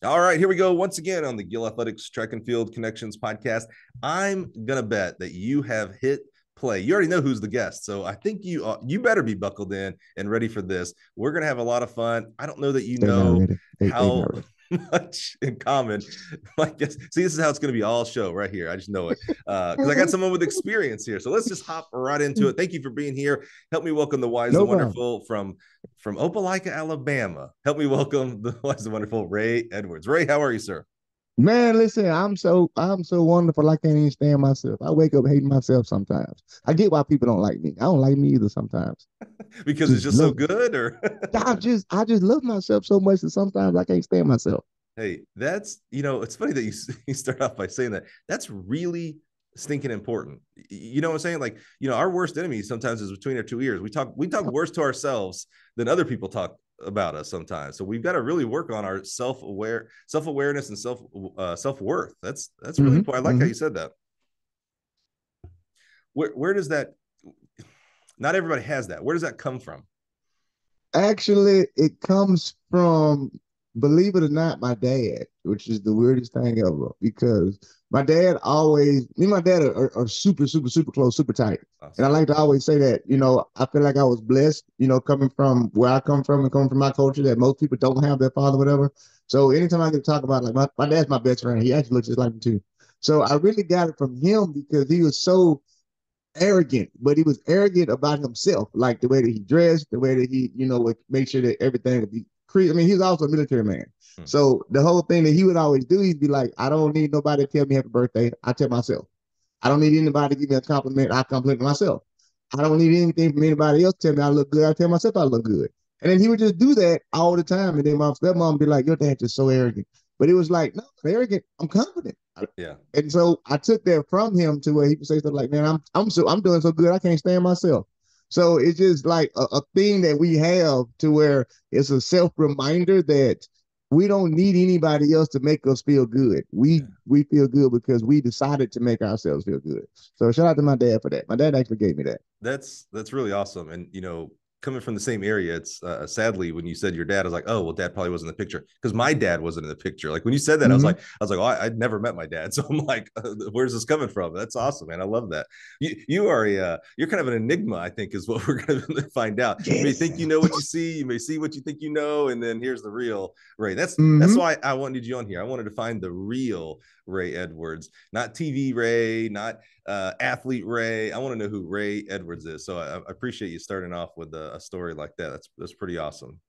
All right, here we go once again on the Gill Athletics Track and Field Connections podcast. I'm gonna bet that you have hit play. You already know who's the guest, so I think you better be buckled in and ready for this. We're gonna have a lot of fun. I don't know that you They not know ready. They how not ready. much in common. I guess. See, this is how it's going to be all show right here. I just know it because I got someone with experience here. So let's just hop right into it. Thank you for being here. Help me welcome the wise, the No problem. wonderful from Opelika, Alabama. Help me welcome the wise, the wonderful Rae Edwards. Rae, how are you, sir? Man, listen, I'm so wonderful. I can't even stand myself. I wake up hating myself sometimes. I get why people don't like me. I don't like me either sometimes. Because it's Just just so love good, or I just love myself so much that sometimes I can't stand myself. hey, that's it's funny that you start off by saying that. That's really stinking important. You know what I'm saying? Like, our worst enemy sometimes is between our two ears. We talk worse to ourselves than other people talk about us sometimes. So we've got to really work on our self-awareness and self-worth. That's really Hmm. important. I like how Hmm. you said that. Where does that not everybody has that. Where does that come from? Actually, it comes from, believe it or not, my dad, which is the weirdest thing ever. Because my dad always, me and my dad are super, super, super close, super tight. And I Awesome. like to always say that, I feel like I was blessed, coming from where I come from and coming from my culture that most people don't have their father, whatever. So anytime I get to talk about like my dad's my best friend, he actually looks just like me too. So I really got it from him because he was so arrogant, but he was arrogant about himself, like the way that he dressed, the way that he, would make sure that everything would be I mean, he's also a military man. Hmm. So the whole thing that he would always do, he'd be like, I don't need nobody to tell me happy birthday. I tell myself. I don't need anybody to give me a compliment. I compliment myself. I don't need anything from anybody else to tell me I look good. I tell myself I look good. And then he would just do that all the time. And then my stepmom would be like, your dad's just so arrogant. But it was like, no, I'm arrogant. I'm confident. Yeah. And so I took that from him to where he would say stuff like, "Man, I'm doing so good, I can't stand myself." So it's just like a thing that we have to where it's a self reminder that we don't need anybody else to make us feel good. Yeah. We feel good because we decided to make ourselves feel good. So shout out to my dad for that. My dad actually gave me that. That's really awesome. And coming from the same area, it's sadly when you said your dad, I was like, oh well, dad probably wasn't in the picture because my dad wasn't in the picture. Like when you said that, Mm-hmm. I was like, oh, I'd never met my dad, so I'm like, where's this coming from? That's awesome, man. I love that. You are you're kind of an enigma, I think, is what we're going to find out. You may Yes. think you know what you see, you may see what you think you know, and then here's the real Rae. That's Mm-hmm. why I wanted you on here. I wanted to find the real Rae Edwards, not TV Rae, not athlete Rae. I want to know who Rae Edwards is. So I appreciate you starting off with a story like that. That's pretty awesome.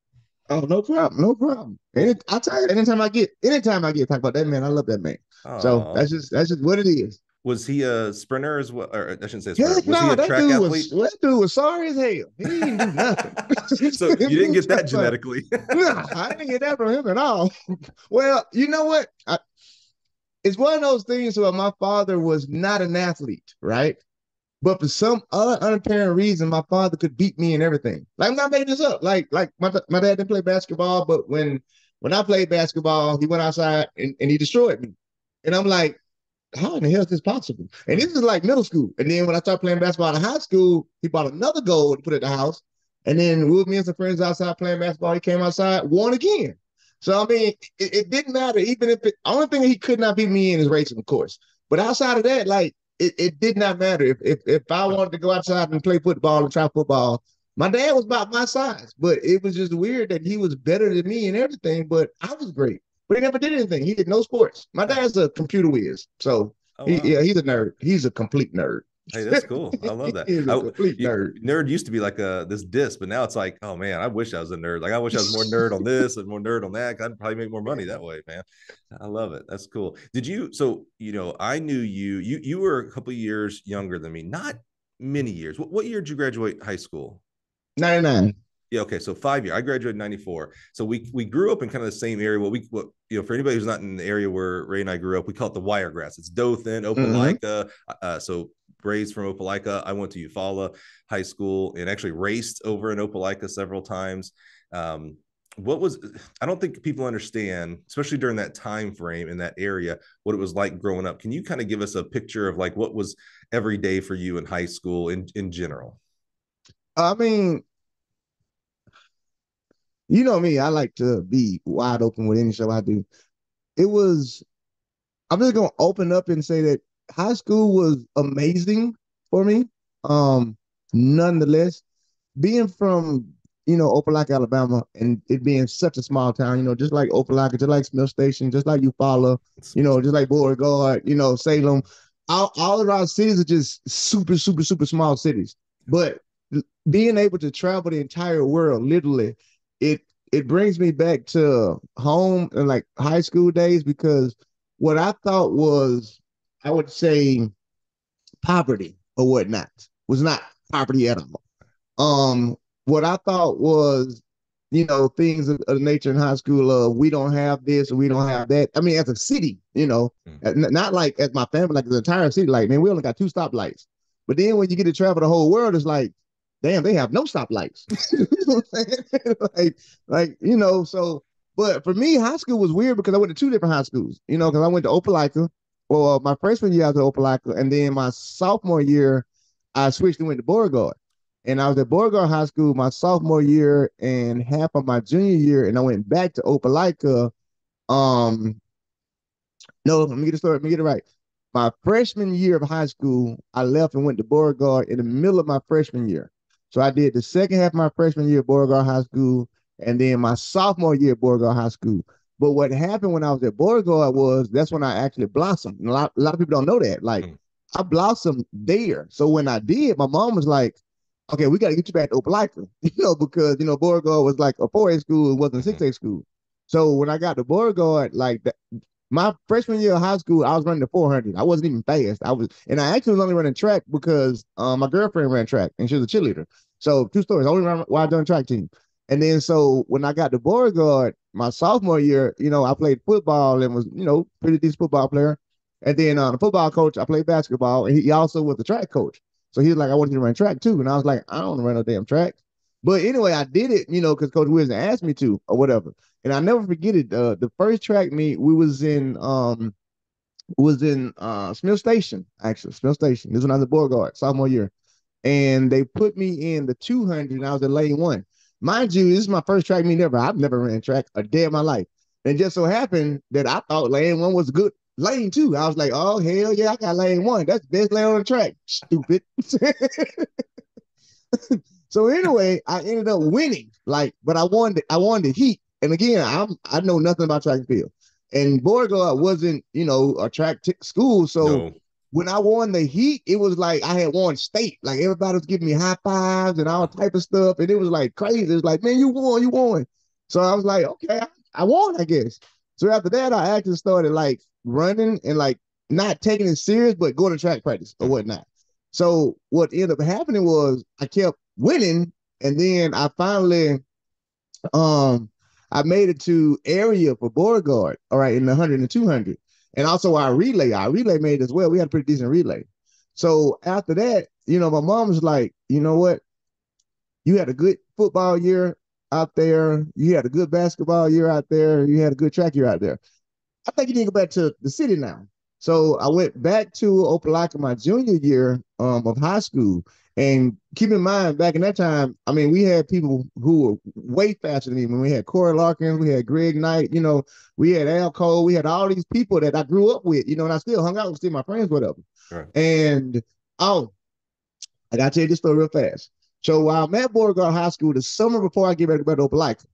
Oh, no problem. No problem. Well, I tell you, anytime I get to talk about that man, I love that man. So oh, that's just what it is. was he a sprinter as well? Or I shouldn't say a sprinter. Heck Was he no, a track athlete? that dude was sorry as hell. He didn't do nothing. So you didn't get that Like, genetically. nah, I didn't get that from him at all. Well, you know what? It's one of those things where my father was not an athlete, right? But for some other unapparent reason, my father could beat me in everything. Like I'm not making this up. Like my dad didn't play basketball, but when I played basketball, he went outside and he destroyed me. And I'm like, how in the hell is this possible? And this is like middle school. And then when I started playing basketball in high school, he bought another goal to put at the house. And then with me and some friends outside playing basketball, he came outside, won again. So I mean, it didn't matter. Even if only thing he could not beat me in is racing, of course. But outside of that, like it did not matter. If I wanted to go outside and play football and try football, my dad was about my size. But it was just weird that he was better than me and everything. But I was great. But he never did anything. He did no sports. My dad's a computer whiz. So Oh wow. yeah, he's a nerd. He's a complete nerd. Hey, that's cool. I love He that. is a complete nerd. Nerd used to be like this diss, but now it's like, oh man, I wish I was a nerd. Like I wish I was more nerd on this and more nerd on that. I'd probably make more money that way, man. I love it. That's cool. Did you? So I knew you. You were a couple of years younger than me. Not many years. What year did you graduate high school? 99. Yeah, okay, so 5 year. I graduated in '94, so we grew up in kind of the same area. What for anybody who's not in the area where Rae and I grew up, we call it the Wiregrass. It's Dothan, Mm-hmm. Opelika. So Raised from Opelika. I went to Eufaula High School and actually raced over in Opelika several times. Um, what was I don't think people understand, especially during that time frame in that area, what it was like growing up. Can you kind of give us a picture of like what was every day for you in high school in general? I mean, you know me, I like to be wide open with any show I do. it was, I'm just gonna open up and say that high school was amazing for me. Um, Nonetheless, being from Opelika, Alabama, and it being such a small town, just like Opelika, just like Smith Station, just like Eufaula, just like Beauregard, Salem, all of our cities are just super, super, super small cities. But being able to travel the entire world, literally, it it brings me back to home and like high school days because what I thought was, I would say, poverty or whatnot was not poverty at all. Um, what I thought was, things of the nature in high school of we don't have this or we don't have that. I mean, as a city, not like as my family, like the entire city, like, man, we only got two stoplights. But then when you get to travel the whole world, it's like, damn, they have no stoplights. You know what I'm saying? So, but for me, high school was weird because I went to two different high schools, because I went to Opelika. Well, my freshman year I was at Opelika, and then my sophomore year, I switched and went to Beauregard. And I was at Beauregard High School my sophomore year and half of my junior year, and I went back to Opelika. Um, no, let me get the story. Let me get it right. My freshman year of high school, I left and went to Beauregard in the middle of my freshman year. So I did the second half of my freshman year at Beauregard High School, and then my sophomore year at Beauregard High School. But what happened when I was at Beauregard was that's when I actually blossomed. And a lot of people don't know that. Like, I blossomed there. So when I did, my mom was like, okay, we got to get you back to Opelika, because, Beauregard was like a 4A school. It wasn't a 6A school. So when I got to Beauregard, like my freshman year of high school, I was running the 400. I wasn't even fast. And I actually was only running track because my girlfriend ran track and she was a cheerleader. So two stories. Only run while I done track team. And then so when I got to Beauregard, my sophomore year, I played football and was, pretty decent football player. And then the football coach, I played basketball, and he also was the track coach. So he was like, I want you to run track too. And I was like, I don't want to run no damn track. But anyway, I did it, because Coach Wilson asked me to or whatever. And I never forget it. The first track meet we was in Smith Station, actually. Smith Station. This was when I was at Beauregard, sophomore year. And they put me in the 200, and I was in lane one. Mind you, this is my first track meet ever. I've never ran track a day in my life. And it just so happened that I thought lane one was good. Lane two, I was like, oh, hell yeah, I got lane one. That's the best lane on the track. Stupid. So anyway, I ended up winning. But I wanted the heat. And again, I know nothing about track and field. And Beauregard wasn't, a track school. So when I won the heat, it was like I had won state. Like everybody was giving me high fives and all type of stuff. And it was like crazy. It was like, man, you won, you won. So I was like, okay, I won, I guess. So after that, I actually started like running and like not taking it serious, but going to track practice or whatnot. So what ended up happening was I kept winning, and then I finally I made it to area for Beauregard, all right, in the 100 and 200. And also our relay made as well. We had a pretty decent relay. So after that, my mom was like, you know what? You had a good football year out there. You had a good basketball year out there. You had a good track year out there. I think you need to go back to the city now. So I went back to Opelika my junior year of high school. And keep in mind, back in that time, I mean, we had people who were way faster than me. When we had Corey Larkins, we had Greg Knight, we had Al Cole, we had all these people that I grew up with, and I still hung out with, still my friends, whatever. Right. And I got to tell you this story real fast. So while I'm at Beauregard High School, the summer before I get ready to go to Opelika,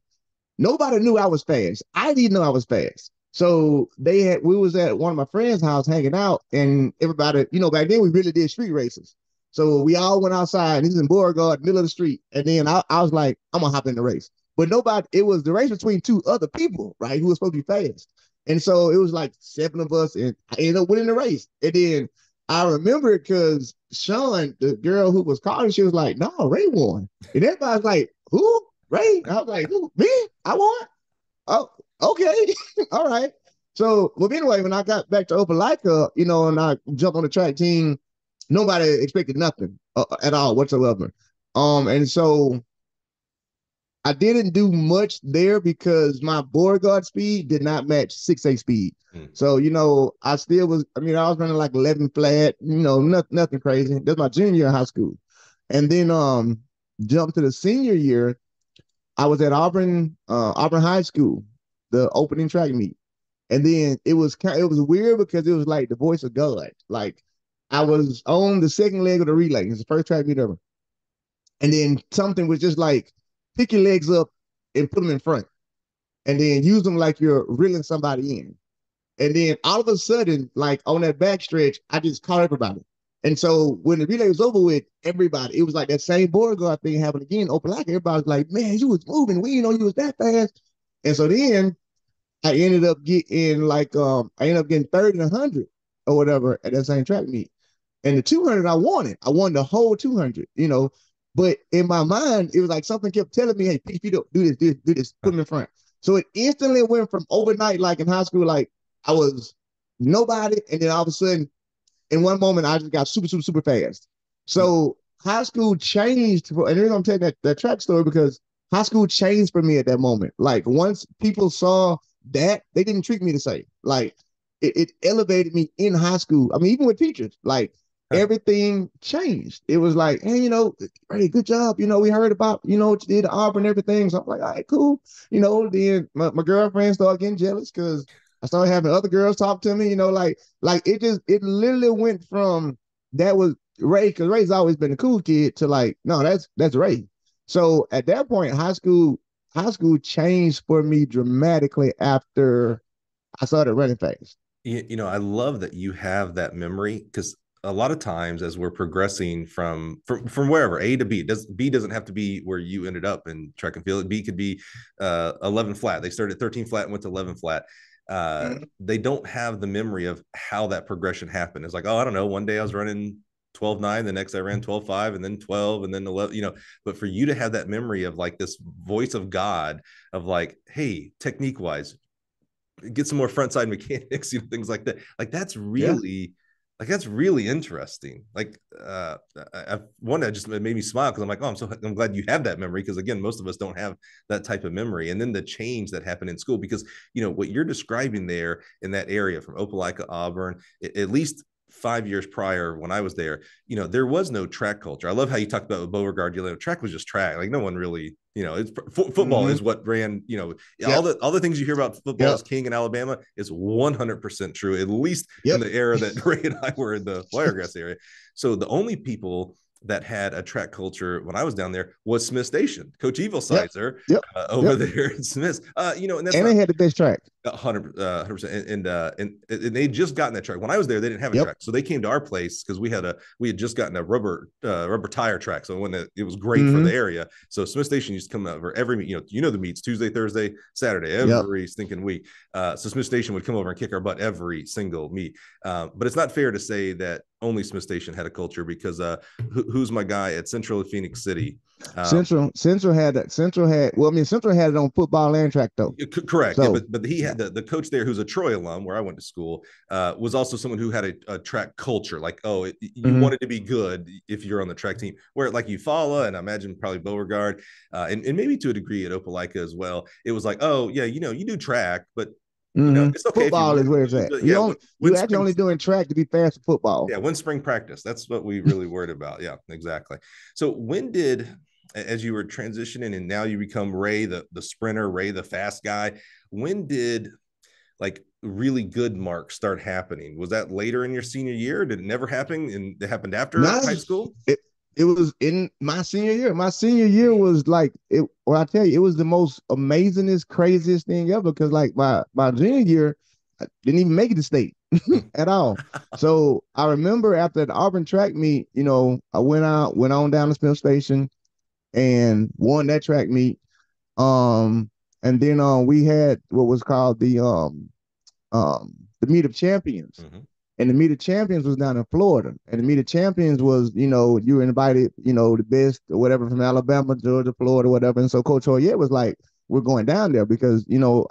nobody knew I was fast. I didn't know I was fast. So we was at one of my friends' house hanging out, and everybody, back then we really did street races. So we all went outside, and this is in Beauregard, middle of the street. And then I was like, I'm gonna hop in the race. But it was the race between two other people, right, who was supposed to be fast. And so it was like 7 of us, and I ended up winning the race. And then I remember it because Sean, the girl who was calling, she was like, no, Rae won. And everybody was like, who? Rae? I was like, who? Me? I won? Oh, okay. All right. So, well, anyway, when I got back to Opelika, and I jumped on the track team, nobody expected nothing at all whatsoever. And so I didn't do much there because my Beauregard speed did not match 6A speed. So, I still was, I was running like 11 flat, nothing crazy. That's my junior year in high school. And then jumped to the senior year, I was at Auburn High School, the opening track meet. And then it was weird because it was like the voice of God. Like I was on the second leg of the relay. It's the first track meet ever. And then something was just like pick your legs up and put them in front, and then use them like you're reeling somebody in. And then all of a sudden, like on that backstretch, I just caught everybody. And so when the relay was over with, everybody, it was like that same board guard thing happened again. Open like everybody was like, man, you was moving. We didn't know you was that fast. And so then I ended up getting I ended up getting third in 100 or whatever at that same track meet. And the 200 I won it. I won the whole 200, you know. But in my mind, it was like something kept telling me, hey, pick your feet up, do this, put them in front. So it instantly went from overnight, like in high school, like I was nobody. And then all of a sudden, in one moment, I just got super, super, super fast. So high school changed. And then I'm telling that track story because high school changed for me at that moment. Like once people saw that, they didn't treat me the same. Like it elevated me in high school. I mean, even with teachers, like everything changed. It was like, hey, you know, hey, good job. You know, we heard about, you know, what you did at Auburn and everything. So I'm like, all right, cool. You know, then my girlfriend started getting jealous because I started having other girls talk to me, you know, like it literally went from that was Rae, because Rae's always been a cool kid, to like, no, that's Rae. So at that point, high school changed for me dramatically after I started running fast. You know, I love that you have that memory, because a lot of times as we're progressing from wherever A to B, B doesn't have to be where you ended up in track and field. B could be 11 flat. They started at 13 flat and went to 11 flat. They don't have the memory of how that progression happened. It's like, oh, I don't know, one day I was running 12.9, the next I ran 12.5, and then 12, and then 11, you know. But for you to have that memory of like this voice of God of like, hey, technique wise, get some more front side mechanics, you know, things like that. Yeah. Like that's really interesting. Like one that just made me smile because I'm like, oh, I'm glad you have that memory, because again, most of us don't have that type of memory. And then the change that happened in school, because you know what you're describing there in that area from Opelika, Auburn, at least 5 years prior when I was there, you know, there was no track culture. I love how you talked about Beauregard. You know, track was just track. Like no one really, you know, it's football is what ran, you know, Yep. all the things you hear about football Yep. is king in Alabama is 100% true, at least in Yep. the era that Rae and I were in the Wiregrass area. So the only people that had a track culture when I was down there was Smith Station. Coach Evil Yep. Sizer Yep. over Yep. there in Smith. You know, and that's And not they had the best track. 100%. And they just gotten that track. When I was there, they didn't have a Yep. track, so they came to our place because we had just gotten a rubber tire track. So when it was great for the Mm-hmm. area. So Smith Station used to come over every, you know the meets Tuesday, Thursday, Saturday, Yep. every stinking week. So Smith Station would come over and kick our butt every single meet. But it's not fair to say that only Smith Station had a culture, because who's my guy at Central Phoenix City? Central had well, I mean, Central had it on football and track though. Correct. Yeah, So but he had the coach there, who's a Troy alum where I went to school, was also someone who had a track culture. Like, oh, you mm-hmm. wanted to be good if you're on the track team. Where like Eufaula, and I imagine probably Beauregard, and maybe to a degree at Opelika as well, it was like, oh yeah, you know, you do track, but you know, Mm-hmm. it's okay if you Football is win. where it's at. Yeah, You when actually spring, only doing track to be fast at football. yeah, when spring practice. That's what we really worried about. Yeah, exactly. So when did, as you were transitioning and now you become Rae, the sprinter, Rae, the fast guy, when did like really good marks start happening? Was that later in your senior year? Did it never happen? And it happened after Not high school? it was in my senior year. My senior year was like it. Well, I tell you, it was the most amazingest, craziest thing ever. Because like my junior year, I didn't even make it to state at all. So I remember after the Auburn track meet, you know, I went on down to Smith Station and won that track meet. And then we had what was called the meet of champions. Mm-hmm. And the meet of champions was down in Florida. And the meet of champions was, you know, you were invited, you know, the best or whatever from Alabama, Georgia, Florida, whatever. And so Coach Hoyet was like, we're going down there because, you know,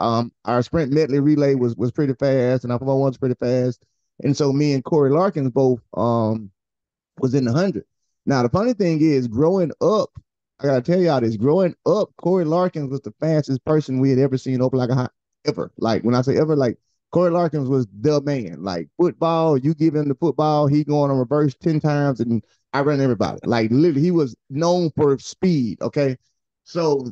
our sprint medley relay was pretty fast and our 4-1 was pretty fast. And so me and Corey Larkins both was in the 100. Now, the funny thing is, growing up, I gotta tell y'all this, growing up, Corey Larkins was the fastest person we had ever seen open like a hot ever. Like when I say ever, like Corey Larkins was the man. Like football, you give him the football, he going on reverse 10 times and I run everybody. Like literally, he was known for speed. Okay. So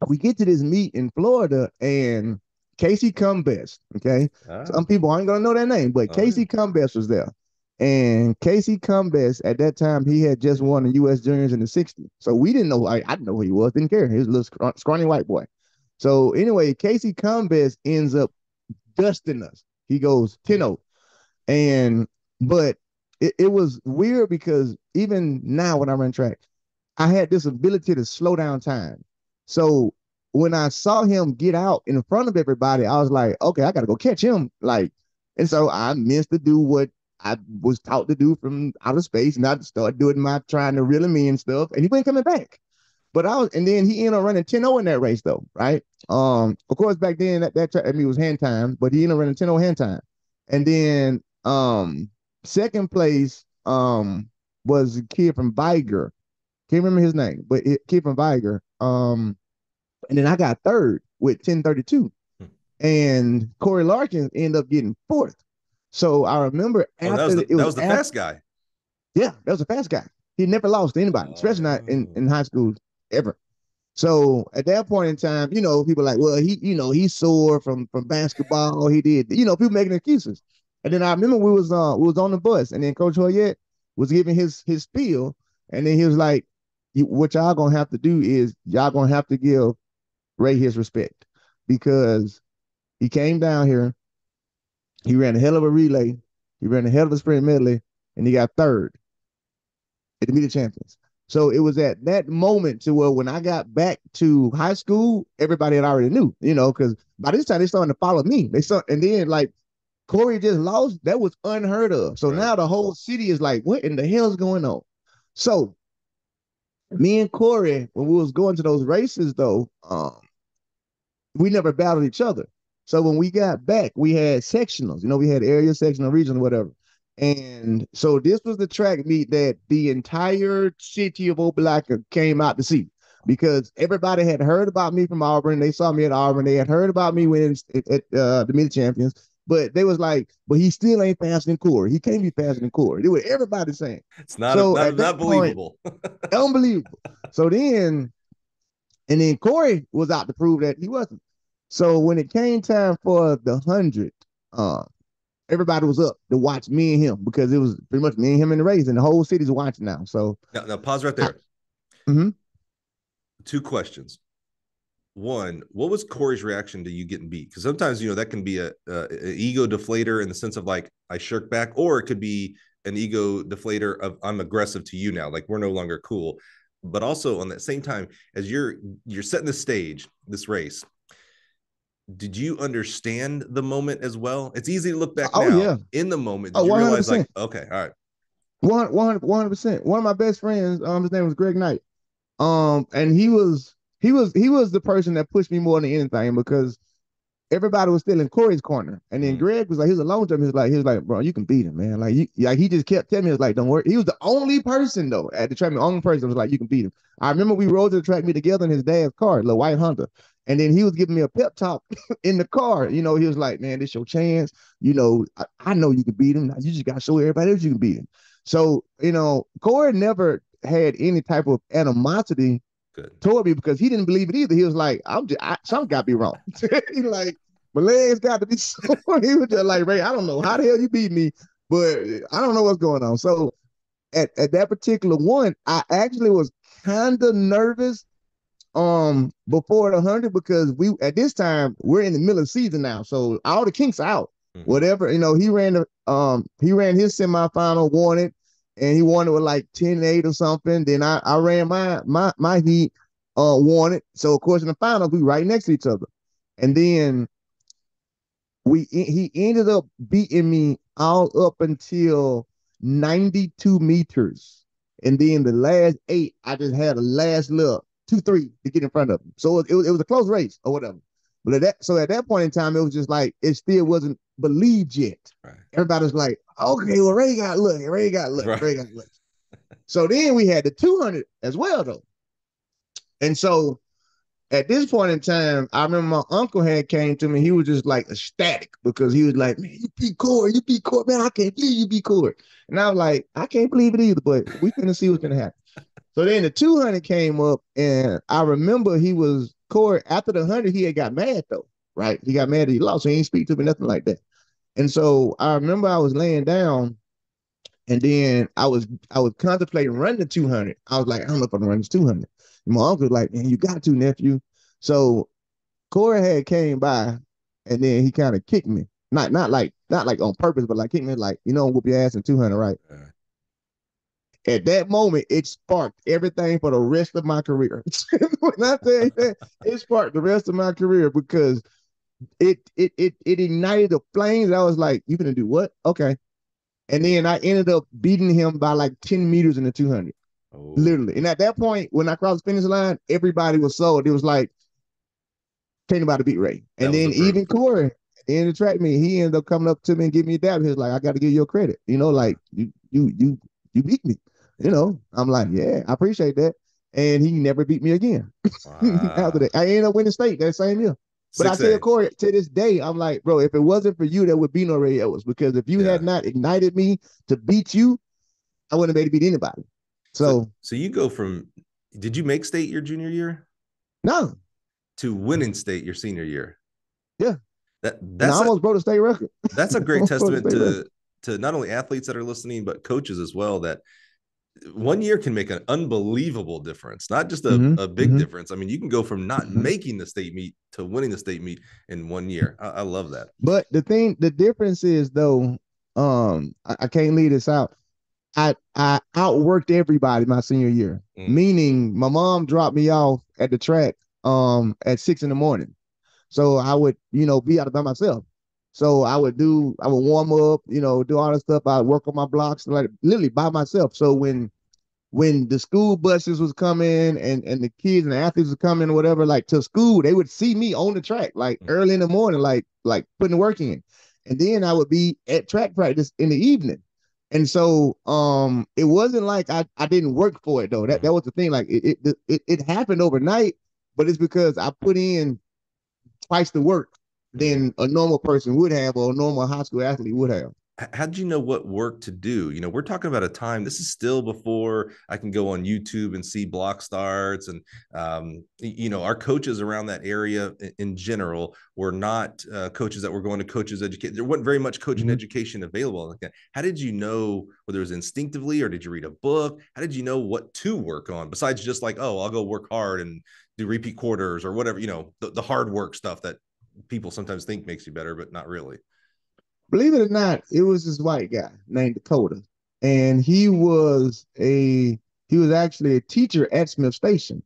we get to this meet in Florida and Casey Cumbest. Okay, some people aren't gonna know that name, but Casey Cumbest was there. And Casey Cumbest at that time, he had just won the U.S. Juniors in the '60s. So we didn't know. I didn't know who he was. Didn't care. He was a little scrawny white boy. So anyway, Casey Cumbest ends up dusting us. He goes 10-0. And but it was weird because even now when I run track, I had this ability to slow down time. So when I saw him get out in front of everybody, I was like, okay, I gotta go catch him. Like, and so I meant to do what I was taught to do from outer space, and I started doing my trying to reel him in and stuff, and he wasn't coming back. But and then he ended up running 10-0 in that race though, right? Of course, back then that track, I mean, it was hand time, but he ended up running 10-0 hand time. And then second place was a kid from Viger. Can't remember his name, but kid from Viger. And then I got third with 10:32. And Corey Larkins ended up getting fourth. So I remember after that was the fast guy. Yeah, that was a fast guy. He never lost to anybody, especially not in high school ever. So at that point in time, you know, people like, well, he's sore from basketball. He did, people making excuses. And then I remember we was on the bus, and then Coach Hoyette was giving his spiel, and then he was like, what y'all gonna have to do is y'all gonna have to give Rae his respect, because he came down here, he ran a hell of a relay, he ran a hell of a sprint medley, and he got third at the media champions. So it was at that moment to where when I got back to high school, everybody had already knew, because by this time they started to follow me. And then like Corey just lost, that was unheard of. So now the whole city is like, what in the hell is going on? So me and Corey, when we was going to those races though, we never battled each other. So when we got back, we had sectionals, we had area, sectional, regional, whatever. And so this was the track meet that the entire city of Opelika came out to see, because everybody had heard about me from Auburn. They saw me at Auburn. They had heard about me winning at the media champions, but they was like, but he still ain't faster than Corey. He can't be faster than Corey. They were everybody saying. It's not believable. Unbelievable. So then Corey was out to prove that he wasn't. So when it came time for the 100, everybody was up to watch me and him, because it was pretty much me and him in the race, and the whole city's watching now. So now pause right there. Two questions. One, what was Corey's reaction to you getting beat? Because sometimes, that can be an ego deflator in the sense of like, I shirk back, or it could be an ego deflator of I'm aggressive to you now, like we're no longer cool. But also on that same time, as you're setting the stage, this race, did you understand the moment as well? It's easy to look back now. Yeah. In the moment, did you realize like, okay, all right. 100%. One of my best friends, his name was Greg Knight. And he was the person that pushed me more than anything, because everybody was still in Corey's corner. And then Greg was like, he was a long term. He was like, bro, you can beat him, man. Like he just kept telling me, he was like, don't worry. He was the only person though at the track meet, only person that was like, you can beat him. I remember we rode to the track meet together in his dad's car, the white Honda. And then he was giving me a pep talk in the car. He was like, man, this your chance. I know you can beat him. Now you just got to show everybody else you can beat him. So, Corey never had any type of animosity toward me, because he didn't believe it either. He was like, something got to be wrong. He like, my legs got to be sore. He was just like, Rae, I don't know how the hell you beat me, but I don't know what's going on. So at that particular one, I actually was kind of nervous before the 100, because at this time we're in the middle of the season now, so all the kinks are out. Whatever, he ran his semifinal, won it, and he won it with like 10-8 or something. Then I ran my heat, won it. So of course in the finals we right next to each other, and then he ended up beating me all up until 92 meters, and then the last 8 I just had a last little 2-3 to get in front of him. So it was a close race or whatever. But at that point in time, it was just like, it still wasn't believed yet. Right. Everybody's like, okay, well, Rae got lucky. Rae got lucky. Right. Rae got lucky. So then we had the 200 as well, though. And so at this point in time, I remember my uncle had came to me. He was just like ecstatic, because he was like, man, you beat Corey. Man, I can't believe you beat Corey. And I was like, I can't believe it either, but we finna see what's gonna happen. So then the 200 came up, and I remember Corey, after the 100, he had got mad though. right? He got mad that he lost, so he didn't speak to me, nothing like that. And so I remember I was laying down, and then I was contemplating running the 200. I was like, I don't know if I can run this 200. And my uncle was like, man, you got to, nephew. So Corey had came by, and then he kind of kicked me. Not like on purpose, but like kicked me, like, whoop your ass in 200, right? At that moment, it sparked everything for the rest of my career. When I tell you that, it sparked the rest of my career because it ignited the flames. I was like, you gonna do what? Okay. And then I ended up beating him by like 10 meters in the 200. Oh. Literally. And at that point, when I crossed the finish line, everybody was sold. It was like, can't nobody beat Rae. And then even Corey in the track meet, he ended up coming up to me and giving me a dab. He was like, I got to give you your credit. Like you beat me. I'm like, yeah, I appreciate that. And he never beat me again. Wow. After that, I ended up winning state that same year. But I tell Corey, to this day, I'm like, bro, if it wasn't for you, there would be no Rae Edwards. Because if you had not ignited me to beat you, I wouldn't have been able to beat anybody. So you go from, did you make state your junior year? No. To winning state your senior year? Yeah. That's I almost broke the state record. That's a great testament to not only athletes that are listening, but coaches as well, that 1 year can make an unbelievable difference, not just a big difference. I mean, you can go from not making the state meet to winning the state meet in 1 year. I love that. But the difference is, though, I can't leave this out. I outworked everybody my senior year, meaning my mom dropped me off at the track at 6 a.m. So I would, be out by myself. So I would warm up, do all that stuff. I'd work on my blocks, like literally by myself. So when the school buses was coming and the kids and the athletes was coming or whatever, like to school, they would see me on the track, like early in the morning, like putting the work in. And then I would be at track practice in the evening. And so it wasn't like I didn't work for it, though. That was the thing. Like it happened overnight, but it's because I put in twice the work than a normal person would have, or a normal high school athlete would have. How did you know what work to do? We're talking about a time, this is still before I can go on YouTube and see block starts. And, our coaches around that area in general were not coaches that were going to coaches education. There wasn't very much coaching education available like that. How did you know, whether it was instinctively or did you read a book? How did you know what to work on besides just like, oh, I'll go work hard and do repeat quarters or whatever, the hard work stuff that people sometimes think makes you better, but not really? Believe it or not, it was this white guy named Dakota, and he was actually a teacher at Smith Station,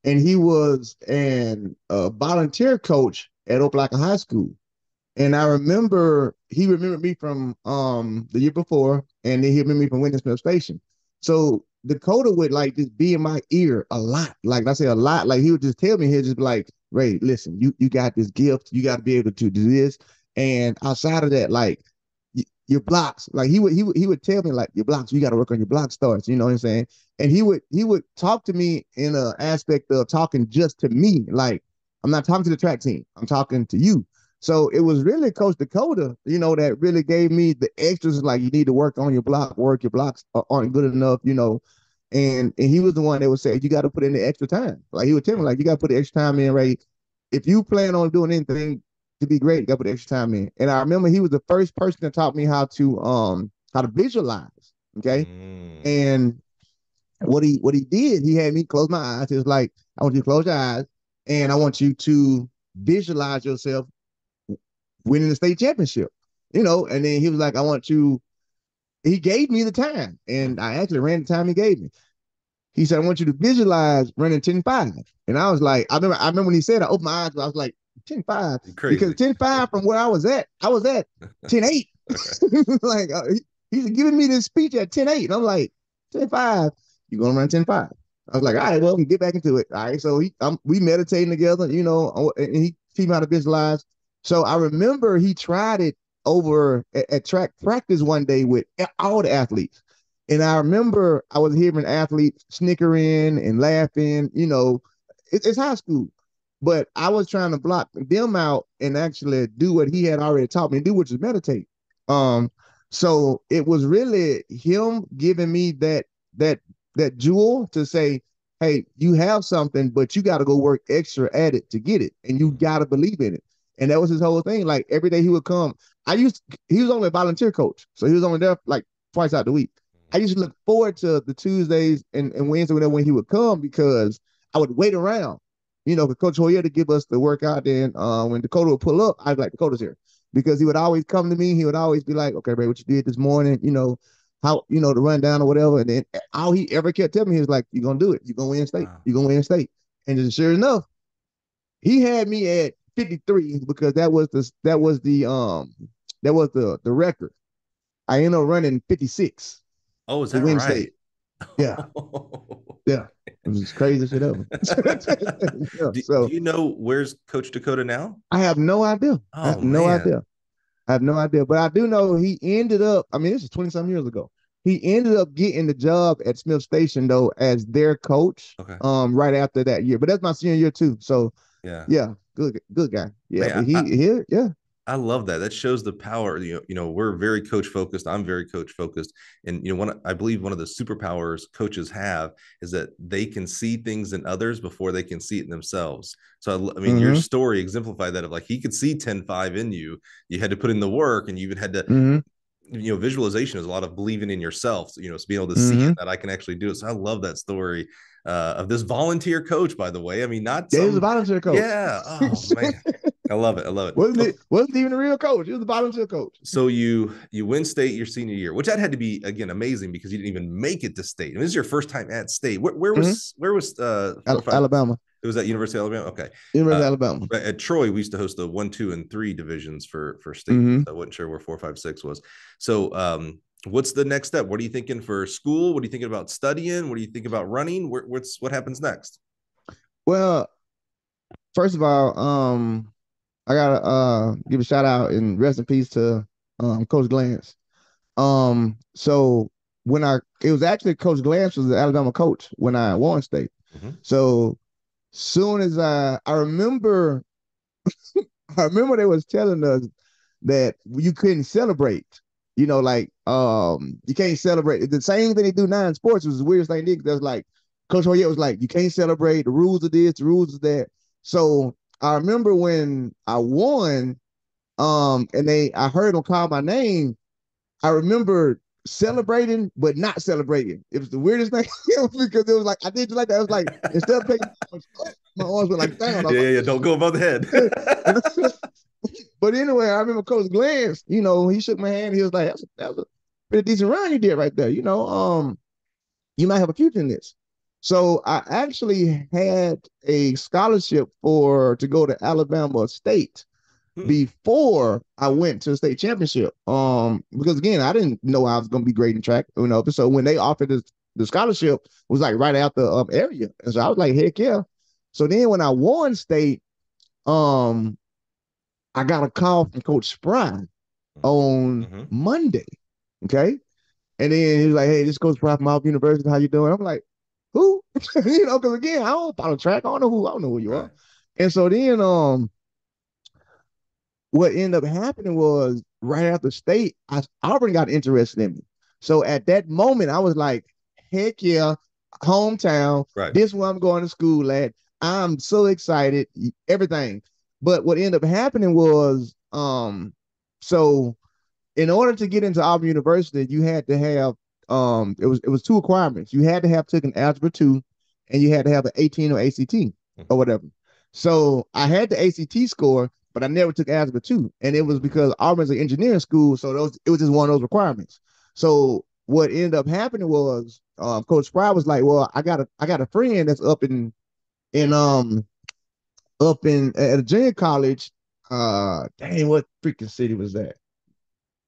and he was a volunteer coach at Opelika High School. And I remember he remembered me from the year before, and then he remembered me from winning Smith Station. So Dakota would like just be in my ear a lot. Like I say, a lot. Like he would just tell me, he'd just be like, Rae, listen, you got this gift. You got to be able to do this. And outside of that, like your blocks, like he would tell me, like, your blocks, you got to work on your block starts. You know what I'm saying? And he would talk to me in an aspect of talking just to me. Like, I'm not talking to the track team. I'm talking to you. So it was really Coach Dakota, that really gave me the extras. Like, you need to work on your block work. Your blocks aren't good enough, And he was the one that would say, you got to put in the extra time. Like, he would tell me, like, you got to put the extra time in, Rae. If you plan on doing anything to be great, you got to put the extra time in. And I remember he was the first person that taught me how to visualize. Okay. And what he did, he had me close my eyes. He was like, I want you to close your eyes, and I want you to visualize yourself winning the state championship, and then he was like, he gave me the time, and I actually ran the time he gave me. He said, I want you to visualize running 10.5. And I was like, I remember when he said, I opened my eyes, I was like, 10.5, because 10.5 from where I was at 10.8. Like, he's giving me this speech at 10.8. And I'm like, 10.5, you're going to run 10.5. I was like, all right, well, we get back into it. All right. So we meditating together, and he teach me how to visualize. So I remember he tried it over at track practice one day with all the athletes. And I remember I was hearing athletes snickering and laughing, it's high school, but I was trying to block them out and actually do what he had already taught me to do, which is meditate. So it was really him giving me that jewel to say, hey, you have something, but you got to go work extra at it to get it. And you got to believe in it. And that was his whole thing. Like every day he would come. He was only a volunteer coach. So he was only there like twice out the week. I used to look forward to the Tuesdays and Wednesday whenever when he would come because I would wait around, for Coach Hoyer to give us the workout. Then when Dakota would pull up, I'd be like, Dakota's here. Because he would always come to me. He would always be like, okay, Ray, what you did this morning, how, the rundown or whatever. And then all he ever kept telling me, he was like, you're going to do it. You're going to win state. You're going to win state. And just sure enough, he had me at 53 because that was the record. I ended up running 56. Oh, is that right? State. Yeah. Yeah. It was just crazy shit ever. Do you know where's Coach Dakota now? I have no idea. Oh, I have no idea. But I do know he ended up, this is 20-some years ago. He ended up getting the job at Smith Station though as their coach. Okay. Right after that year. But that's my senior year too. So yeah, good guy. Yeah, man, but yeah. I love that. That shows the power. We're very coach focused. I'm very coach focused. And, I believe one of the superpowers coaches have is that they can see things in others before they can see it in themselves. So, your story exemplified that of like, he could see 10-5 in you. You had to put in the work and you even had to, visualization is a lot of believing in yourself. So, being able to see it, that I can actually do it. So I love that story of this volunteer coach, by the way. Not he was a volunteer coach. Yeah. Oh man. I love it. Wasn't even a real coach. He was a volunteer coach. So you win state your senior year, which that had to be again amazing because you didn't even make it to state. This is your first time at state. Where was Alabama? It was at University of Alabama. Okay, University of Alabama. At Troy, we used to host the 1, 2, and 3 divisions for state. I wasn't sure where 4, 5, 6 was. So what's the next step? What are you thinking for school? What are you thinking about studying? What do you think about running? What happens next? Well, first of all, I gotta give a shout out and rest in peace to Coach Glantz. So it was actually Coach Glantz was the Alabama coach when I won state. So soon as I remember they was telling us that you couldn't celebrate. You can't celebrate. The same thing they do now in sports was the weirdest thing they did. That's like Coach Hoyer was like, you can't celebrate. The rules of this, the rules of that. So I remember when I won, and I heard them call my name. I remember celebrating, but not celebrating. It was the weirdest thing because it was like I did just like that. It was like instead of taking my arms went like down. Yeah, don't go above the head. But anyway, I remember Coach Glantz. He shook my hand. He was like, "That was a pretty decent run you did right there. You might have a future in this." So I actually had a scholarship to go to Alabama State before I went to the state championship. Because again, I didn't know I was going to be great in track. So when they offered the scholarship, it was like right out the area, and so I was like, heck yeah. So then when I won state, I got a call from Coach Spry on Monday. Okay, and then he was like, "Hey, this is Coach Spry from Auburn University. How you doing?" I'm like, who? Because again, I don't follow track. I don't know who you are. And so then what ended up happening was right after state, Auburn got interested in me. So at that moment, I was like, heck yeah, hometown. Right. This is where I'm going to school at. I'm so excited, everything. But what ended up happening was, so in order to get into Auburn University, you had to have it was 2 requirements. You had to have taken Algebra 2 and you had to have an 18 or ACT or whatever. So I had the ACT score, but I never took Algebra 2. And it was because Auburn's an engineering school, so it was just one of those requirements. So what ended up happening was Coach Spry was like, well, I got a friend that's up in at a junior college. Dang, what freaking city was that?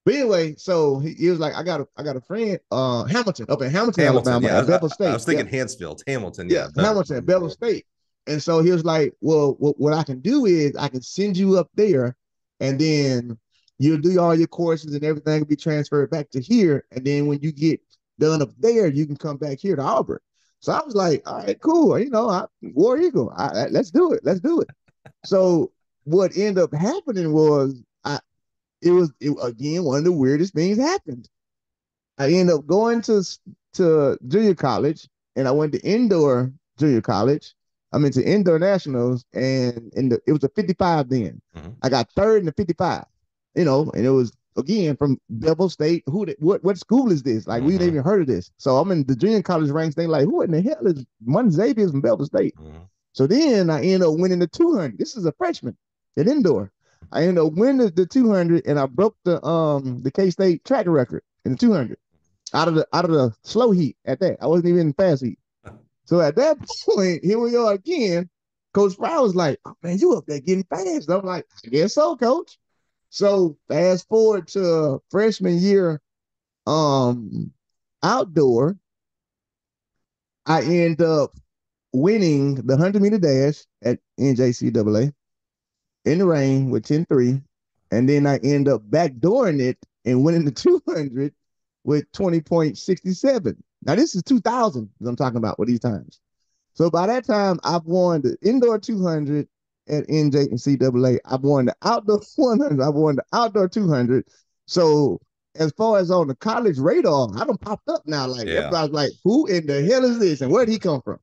But anyway, so he was like, I got a friend, Hamilton, up in Hamilton, Alabama, at Bevel State. I was thinking Hansfield, Hamilton, Hamilton, at Bevel State. And so he was like, well, what I can do is I can send you up there, and then you'll do all your courses and everything will be transferred back to here. And then when you get done up there, you can come back here to Auburn. So I was like, all right, cool. War Eagle, let's do it. So what ended up happening was again, one of the weirdest things happened. I ended up going to junior college, and I went to indoor junior college. I'm into indoor nationals, and it was a 55 then. I got third in the 55, you know, and it was again from Bevel State. What school is this? Like, we didn't even heard of this. So I'm in the junior college ranks. They like, who in the hell is one Xavier's from Bevel State? So then I end up winning the 200. This is a freshman at indoor. I ended up winning the 200, and I broke the K-State track record in the 200 out of the slow heat at that. I wasn't even in fast heat. So at that point, here we are again. Coach Fry was like, "Oh man, you up there getting fast?" I'm like, "I guess so, coach." So fast forward to freshman year, outdoor, I end up winning the 100-meter dash at NJCAA in the rain with 10-3. And then I end up backdooring it and winning the 200 with 20.67. Now, this is 2000 that I'm talking about with these times. So by that time, I've won the indoor 200 at NJCAA. I've won the outdoor 100. I've won the outdoor 200. So as far as on the college radar, I done popped up now. Like, everybody's like, who in the hell is this? And where'd he come from?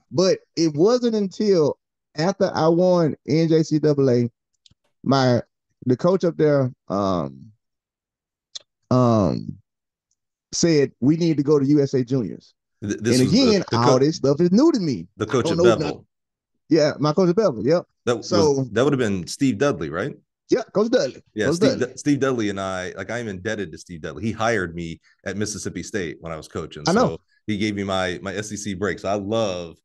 But it wasn't until after I won NJCAA, the coach up there said we need to go to USA Juniors. This and again, all this stuff is new to me. The coach at Bevel. Yeah, my coach at Bevel. Yep. That would have been Steve Dudley, right? Yeah, Coach Dudley. Yeah, Steve Dudley and I'm indebted to Steve Dudley. He hired me at Mississippi State when I was coaching. So he gave me my SEC breaks. I love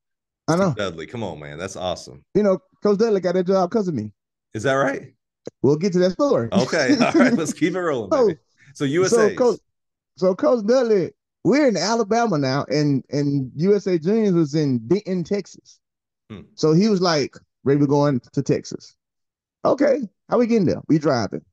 Steve Dudley. Come on, man. That's awesome. You know, Coach Dudley got that job because of me. Is that right? We'll get to that story. Okay. All right. Let's keep it rolling, baby. So USA. So Coach Dudley, we're in Alabama now, and USA Juniors was in Denton, Texas. So he was like, "Ray, we're going to Texas." Okay, how we getting there? We driving.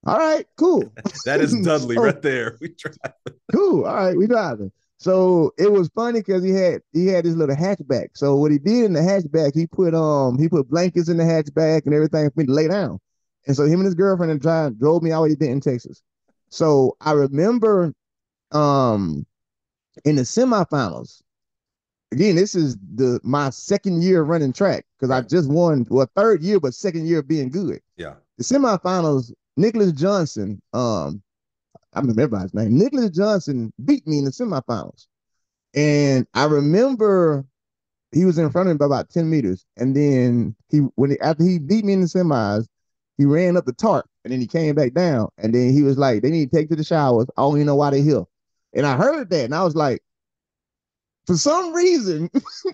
All right, cool. That is Dudley right there. We driving. Cool. All right, we driving. So it was funny because he had this little hatchback. So what he did in the hatchback, he put blankets in the hatchback and everything for me to lay down. And so him and his girlfriend drove me all the way to Denton, Texas. So I remember in the semifinals, again, this is my second year running track because I just won, third year, but second year of being good. Yeah. The semifinals, Nicholas Johnson, I remember his name. Nicholas Johnson beat me in the semifinals. And I remember he was in front of me by about 10 meters. And then after he beat me in the semis, he ran up the tarp and then he came back down. And then he was like, "They need to take to the showers. I don't even know why they're here." And I heard that and I was like, for some reason,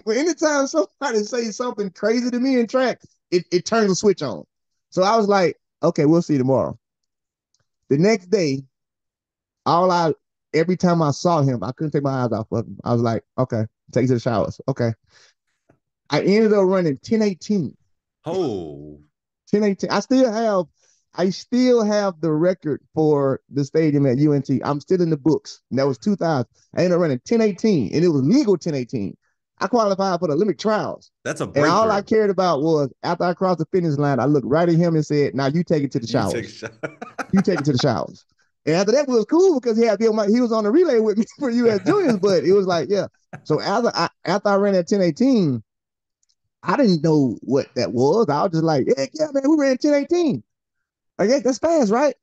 anytime somebody says something crazy to me in track, it turns a switch on. So I was like, okay, we'll see tomorrow. The next day, every time I saw him, I couldn't take my eyes off of him. I was like, okay, take to the showers. Okay. I ended up running 10:18. Oh. 10:18. I still have the record for the stadium at UNT. I'm still in the books. And that was 2000. I ended up running 10:18, and it was legal 10:18. I qualified for the Olympic trials. That's a breakthrough. And all I cared about was after I crossed the finish line, I looked right at him and said, "Now you take it to the showers. You take it to the showers." And after that, it was cool because he was on the relay with me for US Juniors, but it was like, yeah. So after I ran at 10:18, I didn't know what that was. I was just like, yeah, man, we ran 10:18. Like, yeah, that's fast, right?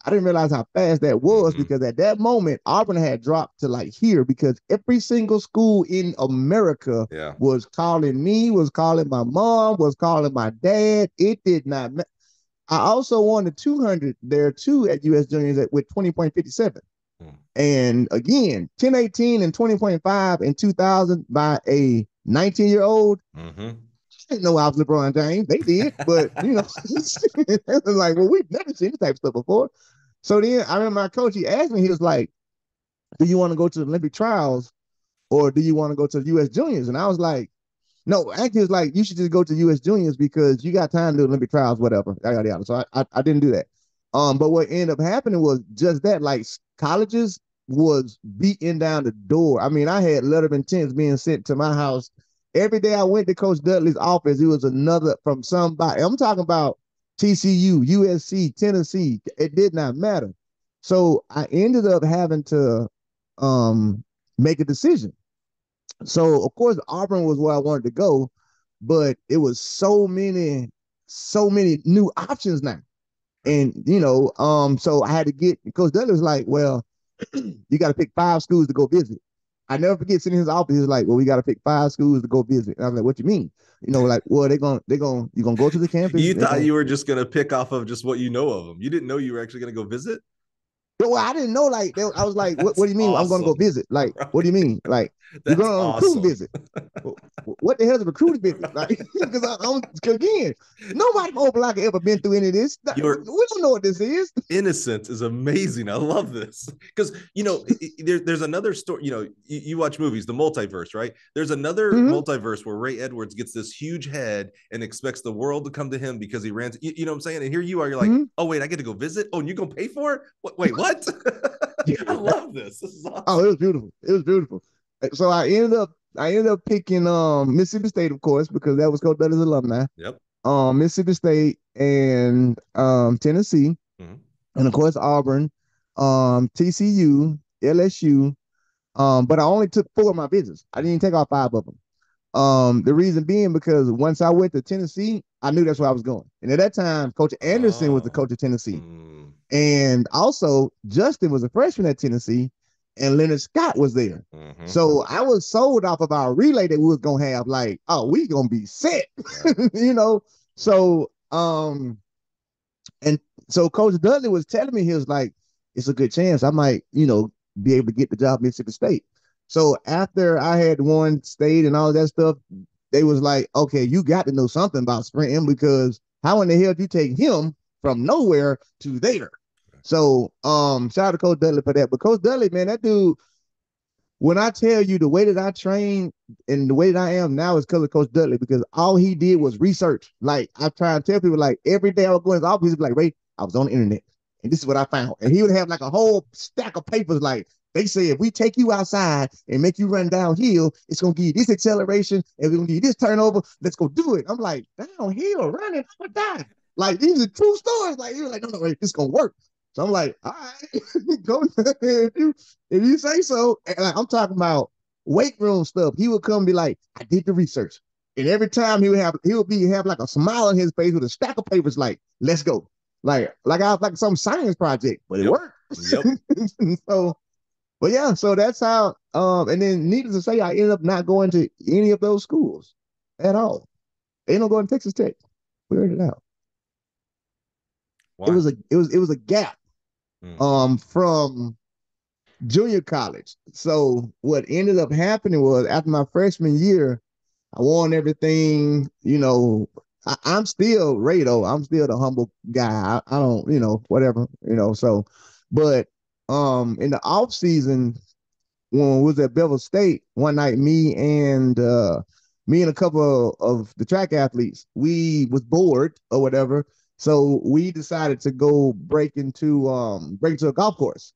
I didn't realize how fast that was because at that moment, Auburn had dropped to like here because every single school in America was calling me, was calling my mom, was calling my dad. It did not matter. I also won the 200 there too at US Juniors with 20.57. And again, 10:18 and 20.5 in 2000 by a 19-year-old. I didn't know I was LeBron James. They did, but you know, it was like, well, we've never seen this type of stuff before. So then I remember my coach, he asked me, he was like, "Do you want to go to the Olympic trials or do you want to go to the US Juniors?" And I was like, no, actually, it was like, you should just go to US Juniors because you got time to do Olympic trials, whatever. So I didn't do that. But what ended up happening was just that, like colleges was beating down the door. I mean, I had letter of intents being sent to my house. Every day I went to Coach Dudley's office, it was another from somebody. I'm talking about TCU, USC, Tennessee. It did not matter. So I ended up having to make a decision. So, of course, Auburn was where I wanted to go. but it was so many new options now. And so I had to get Coach Dudley was like, well, you got to pick 5 schools to go visit. I never forget sitting in his office. He's like, well, we got to pick 5 schools to go visit. And I was like, what you mean? Like, well, you're gonna go to the campus. You thought you were just gonna pick off of just what you know of them. You didn't know you were actually gonna go visit. Well, I didn't know. Like, I was like, what do you mean? Awesome. I'm going to go visit. Like, right. What do you mean? Like, you're going on a recruiting visit. What the hell is a recruiting visit? Like, because again, nobody from Opelika ever been through any of this. We don't know what this is. Innocence is amazing. I love this because there's another story. You watch movies, the multiverse, right? There's another multiverse where Rae Edwards gets this huge head and expects the world to come to him because he ran. You know what I'm saying? And here you are. You're like, oh wait, I get to go visit. Oh, and you gonna pay for it? Wait, what? I love this. This is awesome. Oh, it was beautiful. It was beautiful. So I ended up picking Mississippi State, of course, because that was Coach Dudley's alumni. Yep. Mississippi State and Tennessee, and of course Auburn, TCU, LSU. But I only took 4 of my visits. I didn't take all 5 of them. The reason being because once I went to Tennessee, I knew that's where I was going. And at that time, Coach Anderson was the coach of Tennessee. And also, Justin was a freshman at Tennessee, and Leonard Scott was there. So I was sold off of our relay that we was going to have, like, oh, we going to be set, So, and so Coach Dudley was telling me, he was like, it's a good chance I might, be able to get the job at Mississippi State. So after I had won state and all that stuff, they was like, okay, you got to know something about sprinting because how in the hell did you take him from nowhere to there? So shout out to Coach Dudley for that. But Coach Dudley, man, that dude, when I tell you the way that I train and the way that I am now is because of Coach Dudley, because all he did was research. Like I try and tell people, like every day I would go in his office, he'd be like, Ray, I was on the internet and this is what I found. And he would have like a whole stack of papers like, they say if we take you outside and make you run downhill, it's gonna give you this acceleration and we're gonna give you this turnover. Let's go do it. I'm like, downhill running, I'm gonna die. Like these are true stories. Like he was like, no, this is gonna work. So I'm like, all right, go if you say so. And like, I'm talking about weight room stuff. He would come and be like, I did the research. And every time he would have like a smile on his face with a stack of papers, like, let's go. Like I was like some science project, but it worked. So, but yeah, so that's how, and then needless to say, I ended up not going to any of those schools at all. They don't go to Texas Tech. We heard it out. Why? It was a gap from junior college. So what ended up happening was after my freshman year, I won everything, I'm still Rae though. I'm still the humble guy. I don't, whatever, so, but in the off season, when we was at Bevel State, one night, me and a couple of the track athletes, we was bored or whatever. So we decided to go break into a golf course.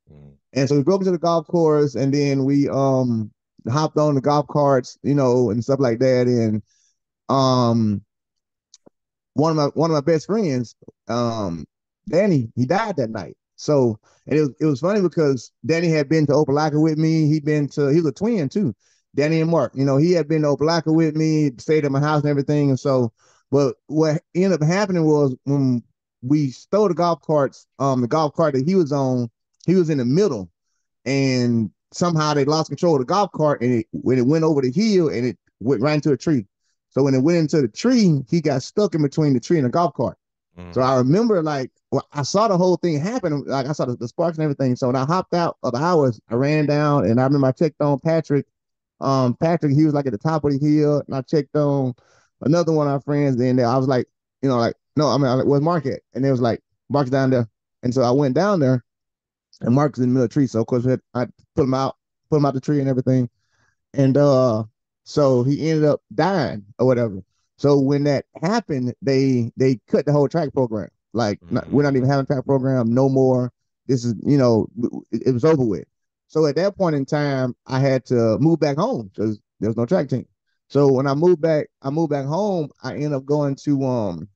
And so we broke into the golf course and then we hopped on the golf carts, and stuff like that. And one of my best friends, Danny, he died that night. So, and it was funny because Danny had been to Opelika with me. He was a twin too, Danny and Mark. He had been to Opelika with me, stayed at my house and everything. And so, but what ended up happening was when we stole the golf carts, the golf cart that he was on, he was in the middle, and somehow they lost control of the golf cart, and when it went over the hill, and it went right into a tree. So when it went into the tree, he got stuck in between the tree and the golf cart. So I remember, I saw the whole thing happen. Like I saw the sparks and everything. So when I hopped out of the hours, I ran down, and I remember I checked on Patrick. Patrick, he was like at the top of the hill, and I checked on another one of our friends. Then I was like, no, I mean, where's Mark at? And it was like, Mark's down there. And so I went down there, and Mark's in the middle of the tree. So of course I put him out the tree and everything. And so he ended up dying or whatever. So when that happened, they cut the whole track program. Like we're not even having a track program no more. This is, it was over with. So at that point in time, I had to move back home because there was no track team. So when I moved back home, I ended up going to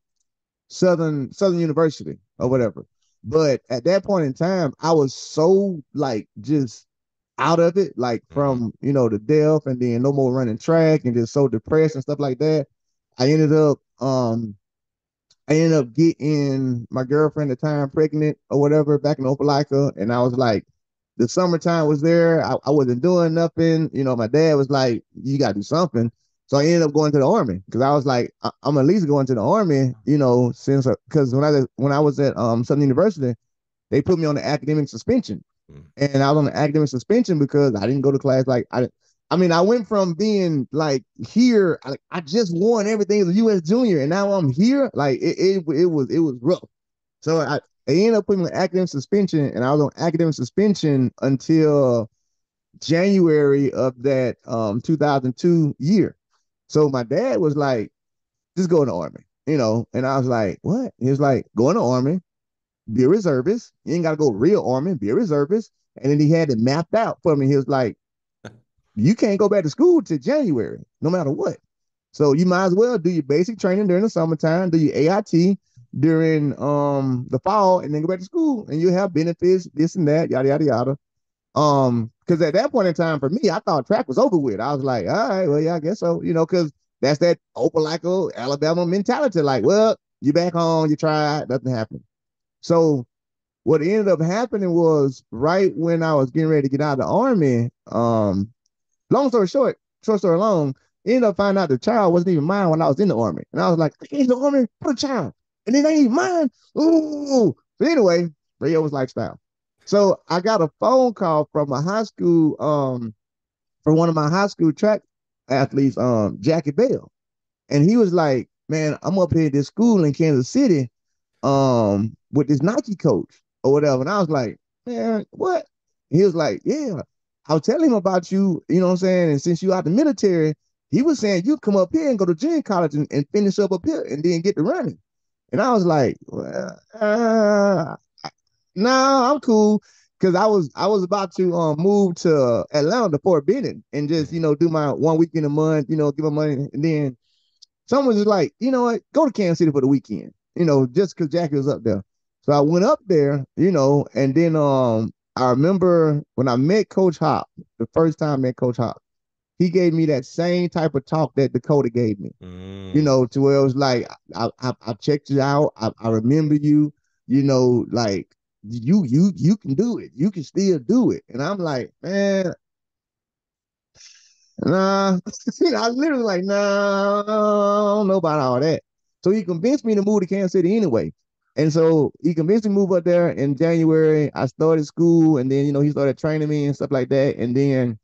Southern University or whatever. But at that point in time, I was so just out of it, from the death and then no more running track and just so depressed and stuff like that. I ended up I ended up getting my girlfriend at the time pregnant or whatever back in Opelika. And I was like, the summertime was there. I wasn't doing nothing. You know, my dad was like, you got to do something. So I ended up going to the army because I was like, I'm at least going to the army, you know, since because when I was at Southern University, they put me on the academic suspension. Mm. And I was on the academic suspension because I didn't go to class. Like I mean, I went from being like here, I just won everything as a U.S. junior, and now I'm here. Like it was rough. So they ended up putting me on academic suspension, and I was on academic suspension until January of that 2002 year. So my dad was like, "Just go in the army," you know, and I was like, "What?" He was like, "Go in the army, be a reservist. You ain't got to go real army, be a reservist." And then he had it mapped out for me. He was like, you can't go back to school till January, no matter what. So you might as well do your basic training during the summertime, do your AIT during the fall, and then go back to school, and you have benefits, this and that, yada yada yada. Because at that point in time, for me, I thought track was over with. I was like, all right, well, yeah, I guess so, you know, because that's that Opelika, Alabama mentality. Like, well, you back home, you tried, nothing happened. So what ended up happening was right when I was getting ready to get out of the army, long story short story long, ended up finding out the child wasn't even mine when I was in the army. And I was like, in the army, put a child. And then they ain't mine. Ooh. But anyway, Rae Edwards lifestyle. So I got a phone call from a high school, from one of my high school track athletes, Jackie Bell. And he was like, man, I'm up here at this school in Kansas City, with this Nike coach or whatever. And I was like, man, what? He was like, yeah, I'll tell him about you, you know what I'm saying? And since you out the military, he was saying you come up here and go to junior college and finish up here and then get to running. And I was like, well, no, I'm cool. Cause I was about to move to Atlanta to Fort Benning and just, you know, do my 1 weekend a month, you know, give my money. And then someone was like, you know what, go to Kansas City for the weekend, you know, just because Jackie was up there. So I went up there, you know, and then I remember when I met Coach Hop, the first time I met Coach Hop, he gave me that same type of talk that Dakota gave me, you Mm. know, to where it was like, I checked you out, I remember you, you know, like you can do it, you can still do it. And I'm like, man, nah, I was literally like, nah, I don't know about all that. So he convinced me to move to Kansas City anyway. And so he convinced me to move up there in January. I started school and then, you know, he started training me and stuff like that. And then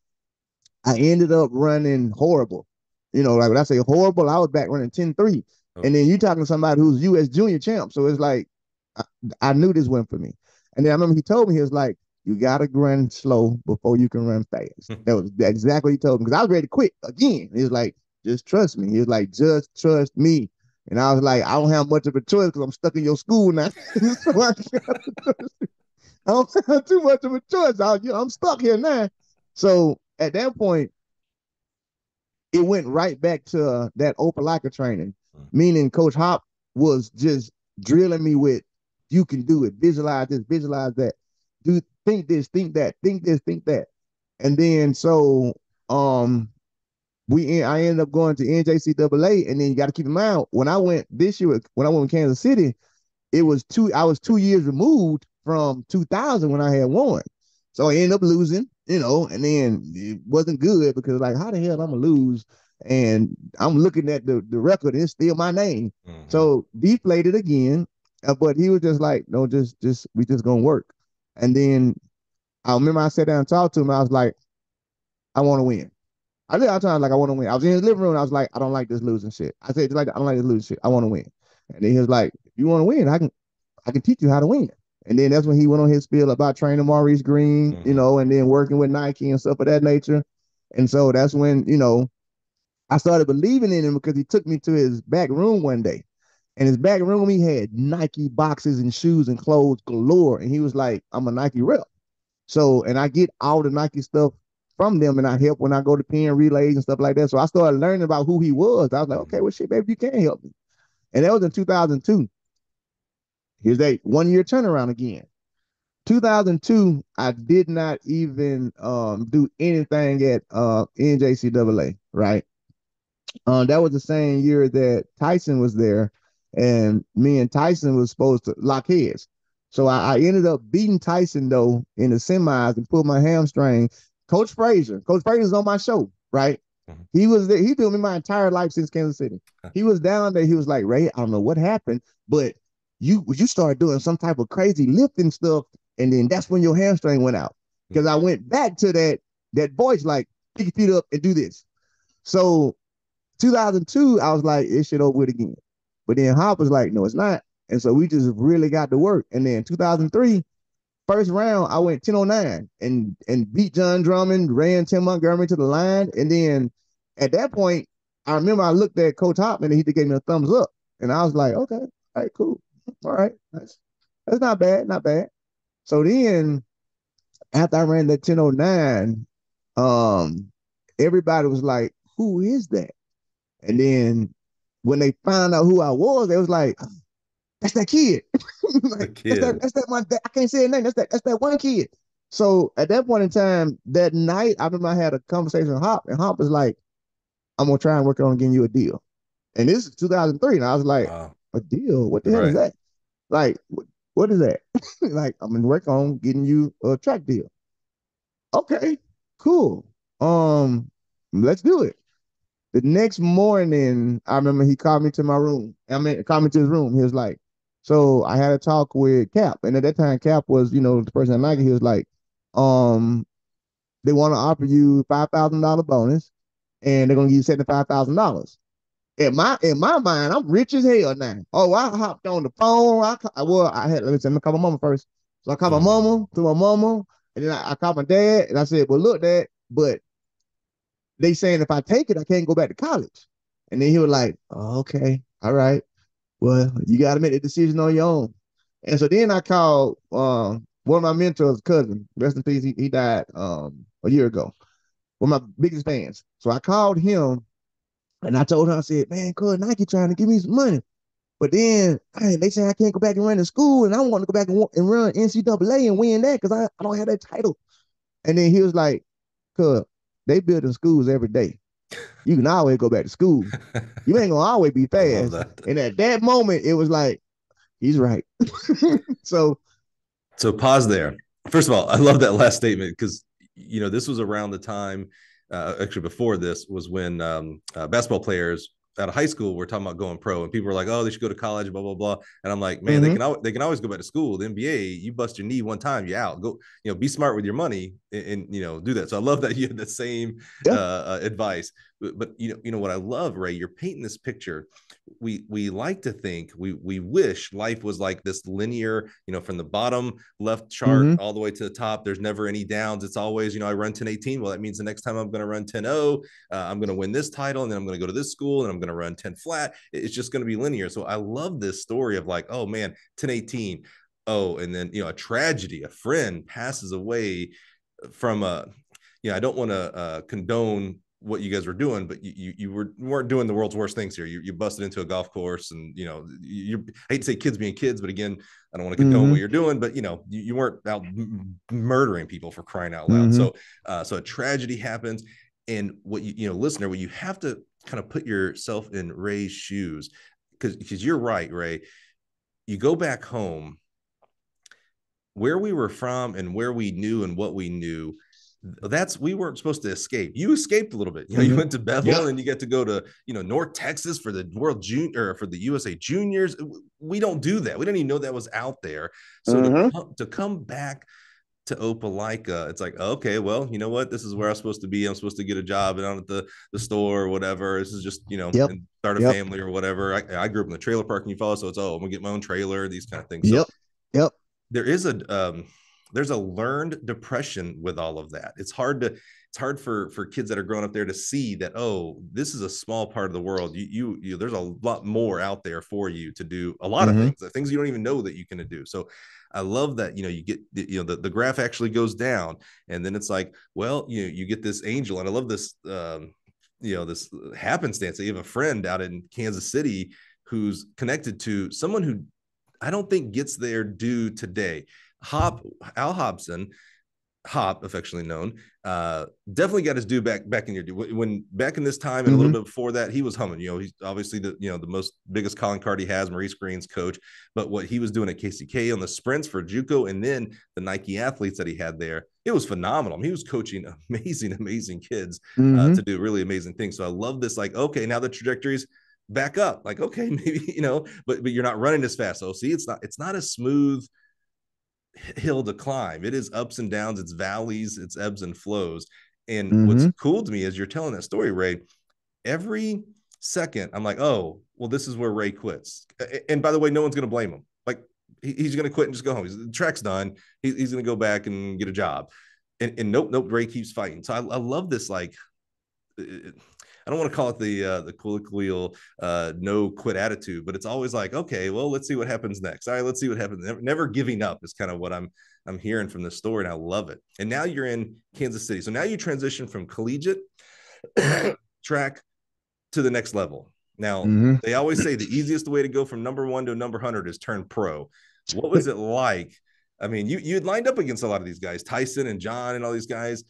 I ended up running horrible. You know, like when I say horrible, I was back running 10-3. Oh. And then you talking to somebody who's US junior champ. So it's like, I, I knew this went for me. And then I remember he told me, he was like, you got to run slow before you can run fast. That was exactly what he told me because I was ready to quit again. He was like, just trust me. He was like, just trust me. And I was like, I don't have much of a choice because I'm stuck in your school now. So I don't have too much of a choice. I'm stuck here now. So at that point, it went right back to that Opelika training, Mm. meaning Coach Hop was just drilling me with, you can do it, visualize this, visualize that, do think this, think that, think this, think that. And then so I ended up going to NJCAA, and then you got to keep in mind when I went this year, when I went to Kansas City, I was 2 years removed from 2000 when I had won. So I ended up losing, you know, and then it wasn't good because like, how the hell I'm gonna lose? And I'm looking at the record and it's still my name. Mm-hmm. So deflated again. But he was just like, no, just we just gonna work. And then I remember I sat down and talked to him. And I was like, I want to win. I did all the time like I want to win. I was in his living room. And I was like, I don't like this losing shit. I said, like, I don't like this losing shit. I want to win. And then he was like, if you want to win, I can teach you how to win. And then that's when he went on his spiel about training Maurice Green, you Mm-hmm. know, and then working with Nike and stuff of that nature. And so that's when, you know, I started believing in him because he took me to his back room one day. And his back room, he had Nike boxes and shoes and clothes galore. And he was like, I'm a Nike rep. So, and I get all the Nike stuff from them and I help when I go to pen relays and stuff like that. So I started learning about who he was. I was like, okay, Mm-hmm. well, shit, baby, you can help me. And that was in 2002. Here's that 1 year turnaround again. 2002, I did not even do anything at NJCAA, right? That was the same year that Tyson was there, and me and Tyson was supposed to lock heads. So I ended up beating Tyson though in the semis and pulled my hamstring. Coach Frazier's on my show, right? He was there. He built me my entire life since Kansas City. He was down there. He was like, Ray, I don't know what happened, but you started doing some type of crazy lifting stuff, and then that's when your hamstring went out. Because I went back to that voice like, pick your feet up and do this. So 2002, I was like, it should over with again. But then Hop was like, no, it's not. And so we just really got to work. And then 2003, first round, I went 10:09 and beat John Drummond, ran Tim Montgomery to the line. And then at that point, I remember I looked at Coach Hopman and he just gave me a thumbs up. And I was like, okay, all right, cool. All right. That's not bad, not bad. So then after I ran that 10:09, everybody was like, who is that? And then when they found out who I was, they was like, that's that kid. Like, kid. That's that one. I can't say his name. That's that one kid. So at that point in time, that night, I remember I had a conversation with Hop, and Hop was like, I'm gonna try and work on getting you a deal. And this is 2003, and I was like, wow. A deal? What the hell is that? Like, what is that? Like, I'm gonna work on getting you a track deal. Okay, cool. Let's do it. The next morning, I remember he called me to my room. Called me to his room. He was like, so I had a talk with Cap. And at that time, Cap was, the person at Nike. He was like, they want to offer you $5,000 bonus and they're going to give you $75,000. In my mind, I'm rich as hell now. Oh, I hopped on the phone. Let me call my mama first. So I called my mama, and then I called my dad, and I said, well, look, Dad, but they saying if I take it, I can't go back to college. And then he was like, oh, okay, all right. Well, you got to make the decision on your own. And so then I called one of my mentors' cousin, rest in peace, he died a year ago, one of my biggest fans. So I called him and I told her, I said, man, cuz Nike trying to give me some money. But then they say I can't go back and run the school, and I want to go back and run NCAA and win that because I don't have that title. And then he was like, cuz they building schools every day. You can always go back to school. You ain't gonna always be fast. And at that moment, it was like, he's right. So pause there. First of all, I love that last statement because this was around the time, actually before this was when basketball players out of high school were talking about going pro, and people were like, "Oh, they should go to college," blah blah blah. And I'm like, man, they can always go back to school. The NBA, you bust your knee one time, you're out. Go, be smart with your money and do that. So I love that you had the same advice. But what I love, Ray, you're painting this picture. We like to think we wish life was like this linear, from the bottom left chart all the way to the top. There's never any downs. It's always, I run 10:18. Well, that means the next time I'm going to run 10:0. I'm going to win this title, and then I'm going to go to this school, and I'm going to run 10 flat. It's just going to be linear. So I love this story of like, oh man, 10:18. Oh, and then a tragedy. A friend passes away from I don't want to condone what you guys were doing, but you weren't doing the world's worst things here. You busted into a golf course, and I hate to say kids being kids, but again, I don't want to condone what you're doing, but you weren't out murdering people, for crying out loud. So a tragedy happens, and what listener, what you have to kind of put yourself in Ray's shoes, because you're right, Rae. You go back home, where we were from and where we knew and what we knew. We weren't supposed to escape. You escaped a little bit. You went to Bevel, and you get to go to North Texas for the World Junior, or for the USA Juniors. We don't do that. We didn't even know that was out there. So to come back to Opelika, it's like, okay, well, you know what? This is where I'm supposed to be. I'm supposed to get a job down at the store or whatever. This is just and start a family or whatever. I grew up in the trailer park in Eufaula, so it's I'm gonna get my own trailer. These kind of things. So there is there's a learned depression with all of that. It's hard for kids that are growing up there to see that, oh, this is a small part of the world. You there's a lot more out there for you to do, a lot of things you don't even know that you can do. So I love that, you get, the graph actually goes down, and then it's like, well, you get this angel. And I love this, this happenstance that you have a friend out in Kansas City who's connected to someone who I don't think gets their due today. Al Hobson, Hop, affectionately known, definitely got his due back in your due. When back in this time and a little Mm-hmm. bit before that, he was humming. He's obviously the most biggest calling card he has, Maurice Green's coach. But what he was doing at KCK on the sprints for JUCO and then the Nike athletes that he had there, it was phenomenal. I mean, he was coaching amazing kids Mm-hmm. to do really amazing things. So I love this. Like, okay, now the trajectory's back up. Like, okay, maybe but you're not running as fast. So see, it's not a smooth hill to climb. It is ups and downs, it's valleys, it's ebbs and flows. And what's Mm-hmm. cool to me as you're telling that story, Rae, every second I'm like, oh, well, this is where Rae quits. And by the way, no one's going to blame him. Like he's going to quit and just go home. The track's done. He's going to go back and get a job. And nope, Rae keeps fighting. So I love this. Like, I don't want to call it the colloquial no quit attitude, but it's always like, okay, well, let's see what happens next. All right, let's see what happens. Never giving up is kind of what I'm hearing from this story, and I love it. And now you're in Kansas City, so now you transition from collegiate track to the next level. Now Mm-hmm. they always say the easiest way to go from number 1 to number 100 is turn pro. What was it like? I mean, you'd lined up against a lot of these guys, Tyson and John and all these guys,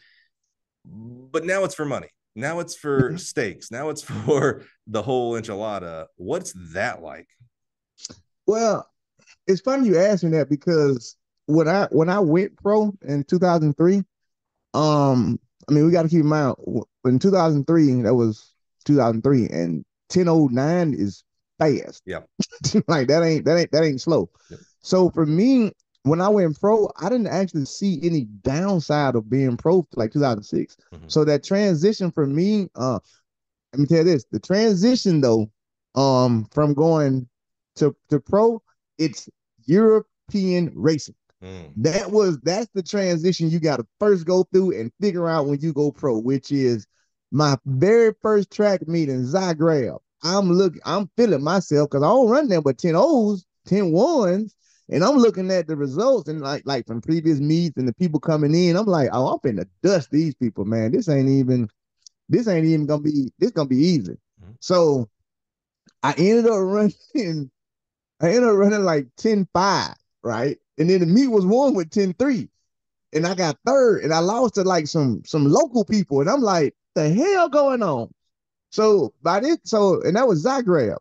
but now it's for money. Now it's for steaks. Now it's for the whole enchilada. What's that like? Well, it's funny you asked me that because when I went pro in 2003, I mean we got to keep in mind in 2003 that was 2003 and 10:09 is fast. Yeah. Like that ain't slow. Yep. So for me, when I went pro, I didn't actually see any downside of being pro like 2006. Mm-hmm. So that transition for me, let me tell you this: the transition though, from going to pro, it's European racing. That's the transition you got to first go through and figure out when you go pro, which is my very first track meet in Zagreb. I'm feeling myself because I don't run there but 10 O's, 10 ones, and I'm looking at the results and like from previous meets and the people coming in. I'm like, oh, I'm finna dust these people, man. This ain't even gonna be easy. Mm-hmm. So I ended up running like 10.5, right? And then the meet was won with 10.3. And I got third and I lost to like some local people. And I'm like, the hell going on? So and that was Zagreb.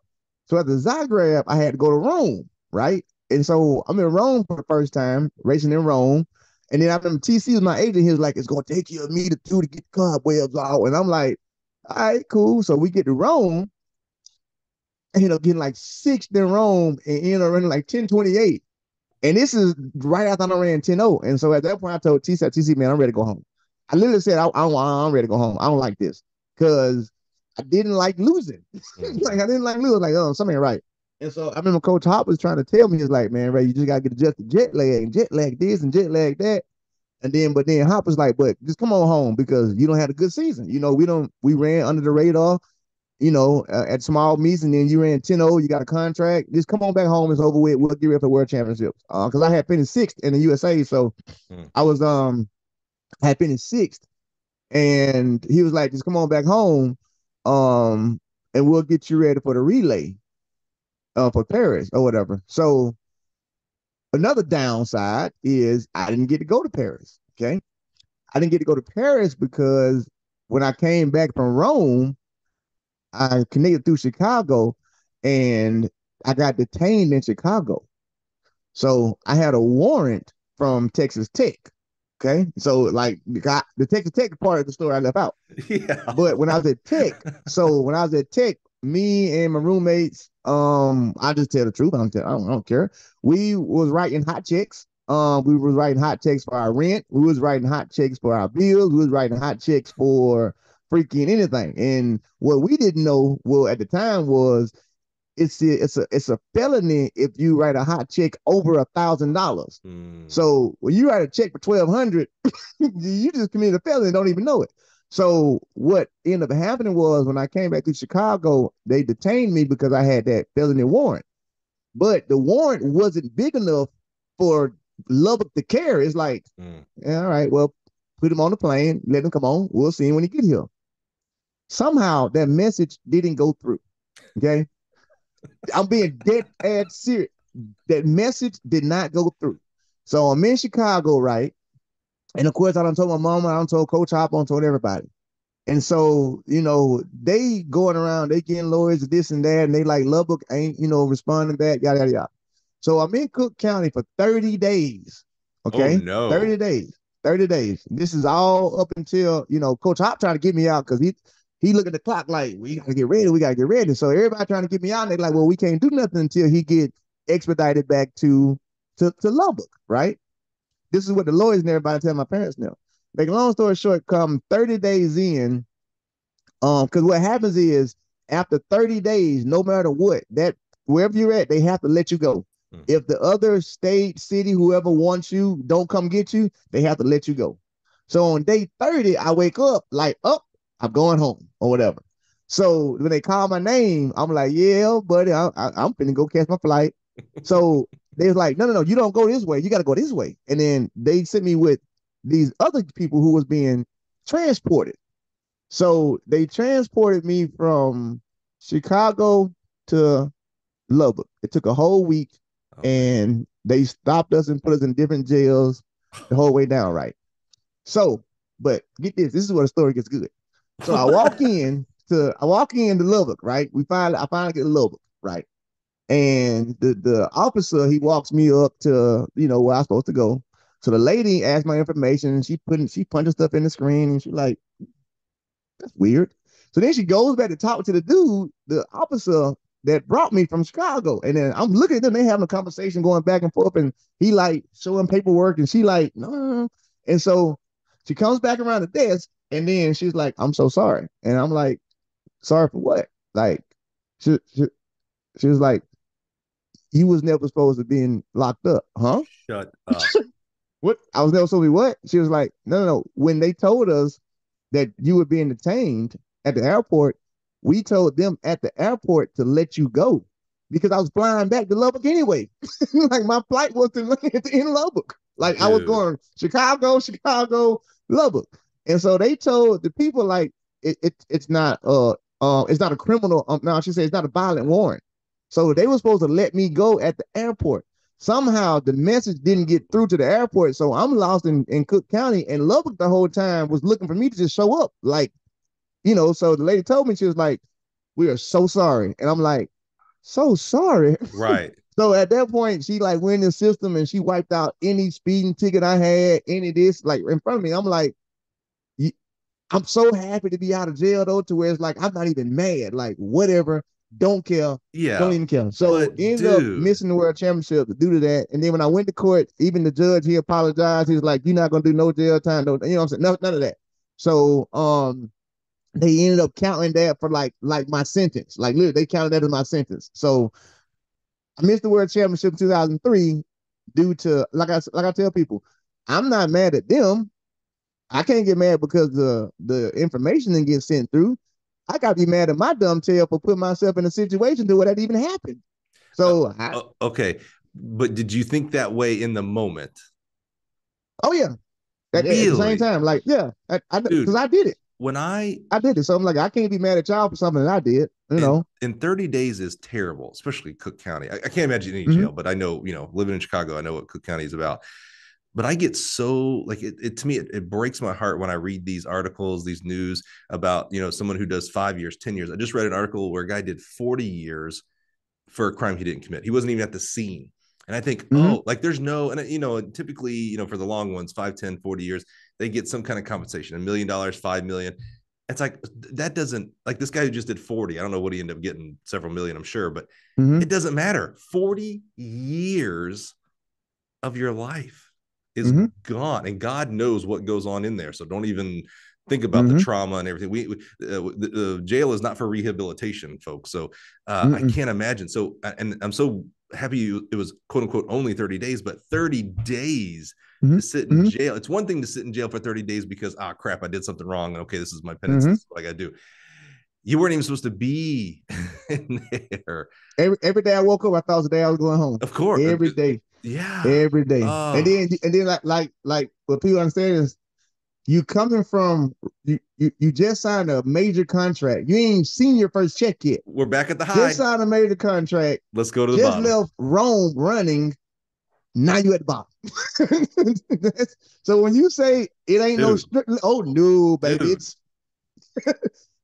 So after Zagreb, I had to go to Rome, right? And so I'm in Rome for the first time, racing in Rome. And then after TC was my agent, he was like, it's gonna take you a meet or two to get the cobwebs out. And I'm like, all right, cool. So we get to Rome, and end up getting like sixth in Rome and end up running like 10:28. And this is right after I ran 10:0. And so at that point, I told TC, man, I'm ready to go home. I literally said, I'm ready to go home. I don't like this because I didn't like losing. Like, I didn't like losing. Like, oh, something ain't right. And so I remember Coach Hop was trying to tell me, he's like, man, Rae, you just got to get adjusted jet lag this and jet lag that. But then Hop was like, but just come on home because you don't have a good season. We ran under the radar, at small meets, and then you ran 10:0, you got a contract. Just come on back home. It's over with. We'll get ready for World Championships. Because I had finished sixth in the USA, so I was had finished sixth, and he was like, just come on back home, and we'll get you ready for the relay, for Paris or whatever. So another downside is I didn't get to go to Paris. Okay, I didn't get to go to Paris because when I came back from Rome, I connected through Chicago and I got detained in Chicago. So I had a warrant from Texas Tech. Okay. So like the Texas Tech part of the story I left out. Yeah. But when I was at Tech, me and my roommates, I just tell the truth. I don't care. We was writing hot checks. We was writing hot checks for our rent. We was writing hot checks for our bills. We was writing hot checks for freaking anything. And what we didn't know, well, at the time was it's a felony if you write a hot check over $1,000. So when you write a check for 1,200, you just committed a felony and don't even know it. So what ended up happening was when I came back to Chicago, they detained me because I had that felony warrant. But the warrant wasn't big enough for Lubbock to care. It's like, yeah, all right, well, put him on the plane, let him come on. We'll see him when he get here. Somehow that message didn't go through. Okay. I'm being dead ass serious. That message did not go through. So I'm in Chicago, right? And of course, I done told my mama, I done told Coach Hop, I done told everybody. And so, they going around, they getting lawyers, this and that, and they like Lubbock ain't, responding back, yada, yada, yada. So I'm in Cook County for 30 days. Oh Okay. no. 30 days. 30 days. This is all up until, Coach Hop trying to get me out because he look at the clock like, we gotta get ready, we gotta get ready. So everybody trying to get me out, and they like, well, we can't do nothing until he get expedited back to Lubbock, right? This is what the lawyers and everybody tell my parents now. Make a long story short, come 30 days in, because what happens is after 30 days, no matter what, that wherever you're at, they have to let you go. If the other state, city, whoever wants you, don't come get you, they have to let you go. So on day 30, I wake up like, oh, I'm going home or whatever. So when they call my name, I'm like, yeah, buddy, I'm finna go catch my flight. So they was like, no, you don't go this way. You got to go this way. And then they sent me with these other people who was being transported. So they transported me from Chicago to Lubbock. It took a whole week, and they stopped us and put us in different jails the whole way down, right? So, but get this is where the story gets good. So I walk in to Lubbock, right? I finally get to Lubbock, right? And the officer, he walks me up to, where I'm supposed to go. So the lady asked my information, and she punches stuff in the screen, and she's like, that's weird. So then she goes back to talk to the dude, the officer that brought me from Chicago. And then I'm looking at them, they having a conversation going back and forth, and he like showing paperwork, and she like, no. And so she comes back around the desk, and then she's like, I'm so sorry. And I'm like, sorry for what? Like, she was like, you was never supposed to be locked up, huh? Shut up. What? I was never supposed to be what? She was like, no. When they told us that you were being detained at the airport, we told them at the airport to let you go because I was flying back to Lubbock anyway. Like my flight was in Lubbock. Like, dude, I was going Chicago, Lubbock. And so they told the people like it's not a criminal. No, she said it's not a violent warrant. So they were supposed to let me go at the airport. Somehow the message didn't get through to the airport, so I'm lost in Cook County, and Lubbock the whole time was looking for me to just show up. Like, so the lady told me, she was like, we are so sorry. And I'm like, so sorry? Right. So at that point, she like went in the system and she wiped out any speeding ticket I had, any of this, like in front of me. I'm like, I'm so happy to be out of jail though, to where it's like, I'm not even mad, like whatever. Don't care. Yeah. Don't even care. So ended up missing the world championship due to that. And then when I went to court, even the judge, he apologized. He was like, you're not going to do no jail time. No, you know what I'm saying? None of that. So they ended up counting that for like my sentence. Like literally, they counted that as my sentence. So I missed the world championship in 2003 due to, like I tell people, I'm not mad at them. I can't get mad because the information didn't get sent through. I got to be mad at my dumb tail for putting myself in a situation to where that even happened. So, okay. But did you think that way in the moment? Oh, yeah. Really? At the same time, like, yeah, because I did it. When I did it. So I'm like, I can't be mad at y'all for something that I did, And 30 days is terrible, especially Cook County. I can't imagine any jail, but I know, living in Chicago, I know what Cook County is about. But I get so like it to me, it breaks my heart when I read these articles, these news about, someone who does 5 years, 10 years. I just read an article where a guy did 40 years for a crime he didn't commit. He wasn't even at the scene. And I think, like there's no, and typically, for the long ones, 5, 10, 40 years, they get some kind of compensation, $1 million, 5 million. It's like, that doesn't, like this guy who just did 40, I don't know what he ended up getting, several million, I'm sure, but it doesn't matter. 40 years of your life is gone, and God knows what goes on in there. So don't even think about the trauma and everything. The jail is not for rehabilitation, folks. So I can't imagine. So, and I'm so happy it was quote unquote only 30 days, but 30 days to sit in jail. It's one thing to sit in jail for 30 days because, crap, I did something wrong. Okay, this is my penance. This is what I got to do. You weren't even supposed to be in there. Every day I woke up, I thought it was the day I was going home. Of course. Every day. Yeah. Every day. And then like what people understand is you coming from you just signed a major contract. You ain't seen your first check yet. We're back at the high. Just signed a major contract. Let's go to the just bottom. Left Rome running. now you at the bottom. So when you say it ain't no Dude, strictly, oh no, baby, dude.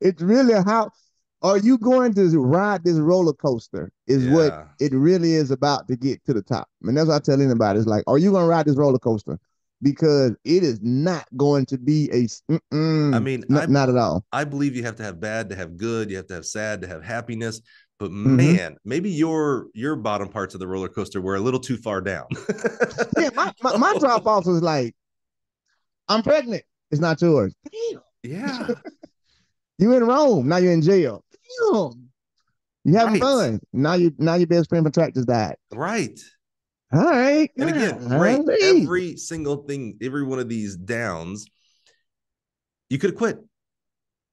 it's really how are you going to ride this roller coaster is what Yeah. it really is about to get to the top. And that's what I tell anybody. It's like, are you going to ride this roller coaster? Because it is not going to be I mean, not at all. I believe you have to have bad to have good, you have to have sad to have happiness. But Mm-hmm. man, maybe your bottom parts of the roller coaster were a little too far down. Yeah, my drop off was like, I'm pregnant. It's not yours. Damn. Yeah. You in Rome. Now you're in jail. Damn. You having Right. fun. Now your best friend from tractors died. Right. All right. And again, Ray, every single thing, every one of these downs, you could have quit.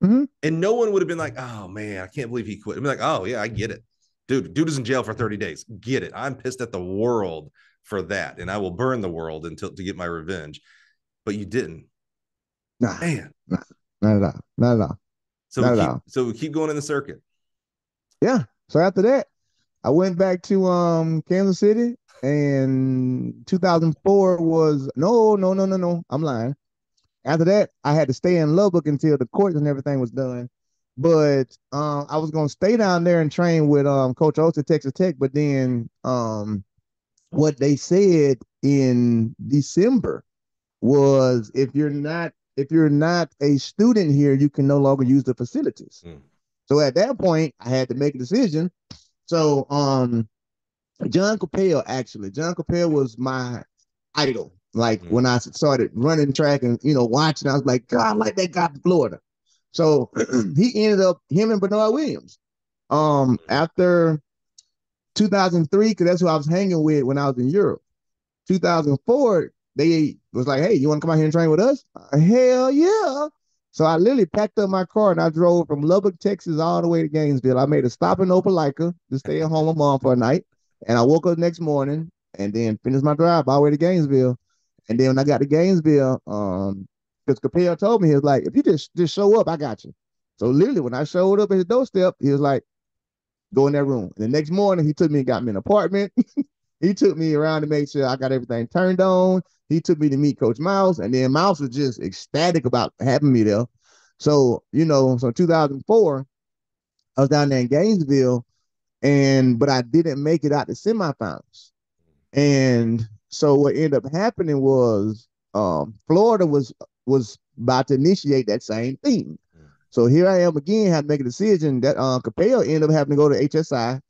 Mm-hmm. And no one would have been like, oh man, I can't believe he quit. I'd be like, oh yeah, I get it. Dude is in jail for 30 days. Get it. I'm pissed at the world for that. And I will burn the world until to get my revenge. But you didn't. Nah, Man. nah, not at all. Not at all. So not at all. We keep going in the circuit. Yeah. So after that, I went back to Kansas City, and 2004 was no. I'm lying. After that, I had to stay in Lubbock until the courts and everything was done. But I was gonna stay down there and train with Coach Oates at Texas Tech. But then what they said in December was if you're not a student here, you can no longer use the facilities. So at that point, I had to make a decision. So John Capel was my idol. Like when I started running track and watching, I was like, God, I like that guy from Florida. So him and Bernard Williams. After 2003, because that's who I was hanging with when I was in Europe. 2004, they was like, hey, you want to come out here and train with us? Hell yeah. So I literally packed up my car and I drove from Lubbock, Texas, all the way to Gainesville. I made a stop in Opelika to stay at home with Mom for a night. And I woke up the next morning and then finished my drive all the way to Gainesville. And then when I got to Gainesville, because Capel told me, he was like, if you just show up, I got you. So literally when I showed up at his doorstep, he was like, go in that room. And the next morning, he took me and got me an apartment. He took me around to make sure I got everything turned on. He took me to meet Coach Mouse, and then Mouse was just ecstatic about having me there. So, so 2004, I was down there in Gainesville, but I didn't make it out to semifinals. And so what ended up happening was Florida was about to initiate that same thing. So here I am again, had to make a decision that Capel ended up having to go to HSI,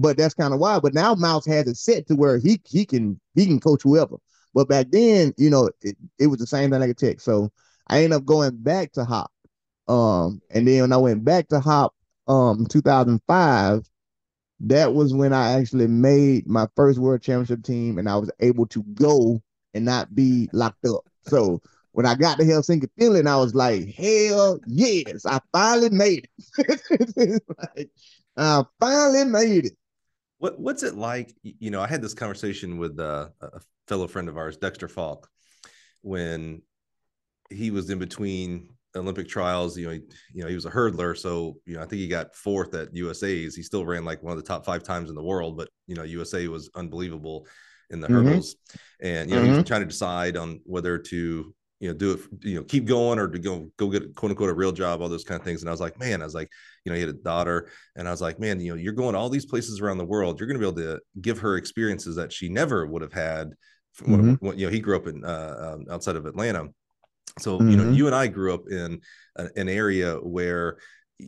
but that's kind of why. But now Mouse has it set to where he can coach whoever. But back then, it was the same thing like a Tech. So I ended up going back to Hop. And then when I went back to Hop 2005, that was when I actually made my first world championship team, and I was able to go and not be locked up. So when I got to Helsinki, Finland, I was like, hell yes, I finally made it. Like, I finally made it. What's it like? I had this conversation with a fellow friend of ours, Dexter Falk, when he was in between Olympic trials. He was a hurdler, so I think he got fourth at USA's. He still ran like one of the top 5 times in the world, but USA was unbelievable in the hurdles, and he was trying to decide on whether to do it, keep going or to go get quote unquote a real job, all those kind of things. And I was like, he had a daughter, and I was like, man, you're going all these places around the world. You're going to be able to give her experiences that she never would have had. When he grew up in outside of Atlanta. So, you and I grew up in an area where,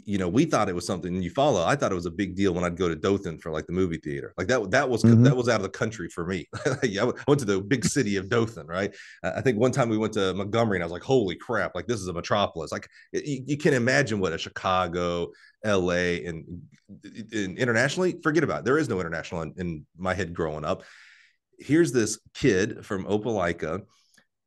we thought it was something you follow. I thought it was a big deal when I'd go to Dothan for like the movie theater. Like that was out of the country for me. I went to the big city of Dothan, right? I think one time we went to Montgomery and I was like, holy crap, like this is a metropolis. Like you can imagine what a Chicago, LA, and internationally, forget about it. There is no international in my head growing up. Here's this kid from Opelika.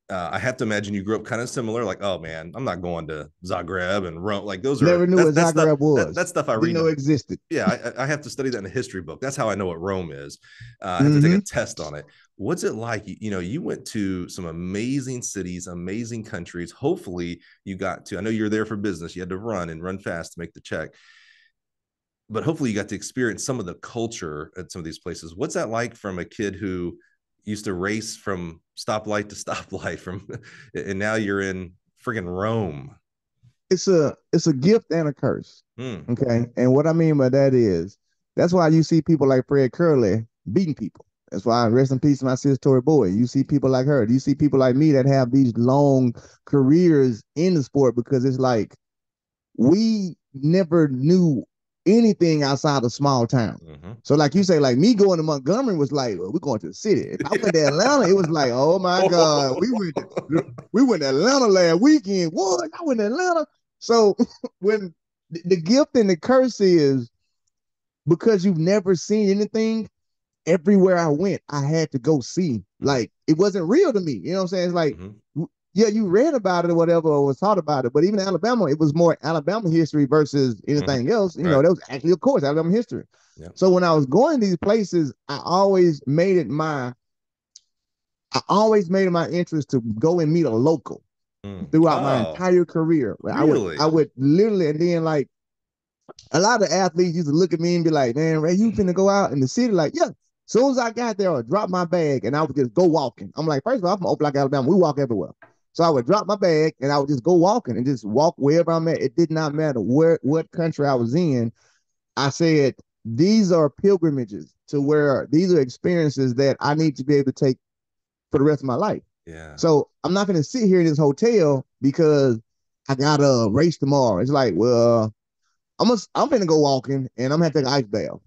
I have to imagine you grew up kind of similar. Like, oh man, I'm not going to Zagreb and Rome. Like those are never knew what Zagreb was. That stuff I didn't know existed. Yeah, I have to study that in a history book. That's how I know what Rome is. I have to take a test on it. What's it like? You went to some amazing cities, amazing countries. Hopefully, you got to. I know you're there for business. You had to run fast to make the check. but hopefully you got to experience some of the culture at some of these places. What's that like from a kid who used to race from stoplight to stoplight and now you're in friggin' Rome? It's a gift and a curse. Okay. And what I mean by that is that's why you see people like Fred Curley beating people. That's why, rest in peace, my sister Tori Boyd. You see people like her. You see people like me that have these long careers in the sport, because it's like we never knew anything outside of small town. So like you say, like me going to Montgomery was like, well, we're going to the city. If I went to Atlanta, it was like, oh my God, we went to Atlanta last weekend. What? I went to Atlanta. So when the gift and the curse is, because you've never seen anything, everywhere I went, I had to go see. Like, it wasn't real to me. You know what I'm saying? It's like, yeah, you read about it or whatever, or was taught about it. But even Alabama, it was more Alabama history versus anything else. You know, that was actually, of course, Alabama history. So when I was going to these places, I always made it my interest to go and meet a local throughout my entire career. Really? I would literally, and then like a lot of athletes used to look at me and be like, man, Ray, you finna go out in the city? Like, yeah. As soon as I got there, I would drop my bag and I would just go walking. I'm like, first of all, I'm from Opelika, Alabama. We walk everywhere. So I would drop my bag and I would just go walking and just walk wherever I'm at. It did not matter what country I was in. I said, these are pilgrimages to where these are experiences that I need to be able to take for the rest of my life. Yeah. So I'm not going to sit here in this hotel because I got a race tomorrow. It's like, well, I'm going to go walking and I'm going to take an ice bath.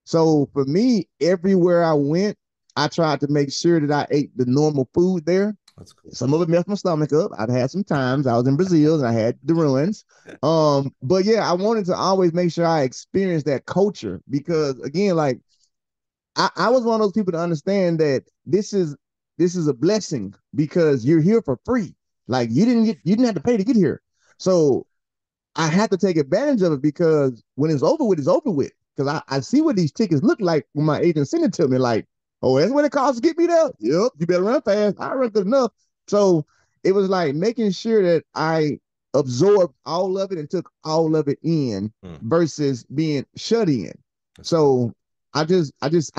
So for me, everywhere I went, I tried to make sure that I ate the normal food there. That's cool. Some of it messed my stomach up. I'd had some times. I was in Brazil and I had the ruins. But yeah, I wanted to always make sure I experienced that culture, because again, like I was one of those people to understand that this is a blessing because you're here for free. Like you didn't have to pay to get here. So I had to take advantage of it, because when it's over with, it's over with. Because I see what these tickets look like when my agent sent it to me. Like, oh, that's what it costs to get me there? Yep, you better run fast. I run good enough. So it was like making sure that I absorbed all of it and took all of it in versus being shut in. So I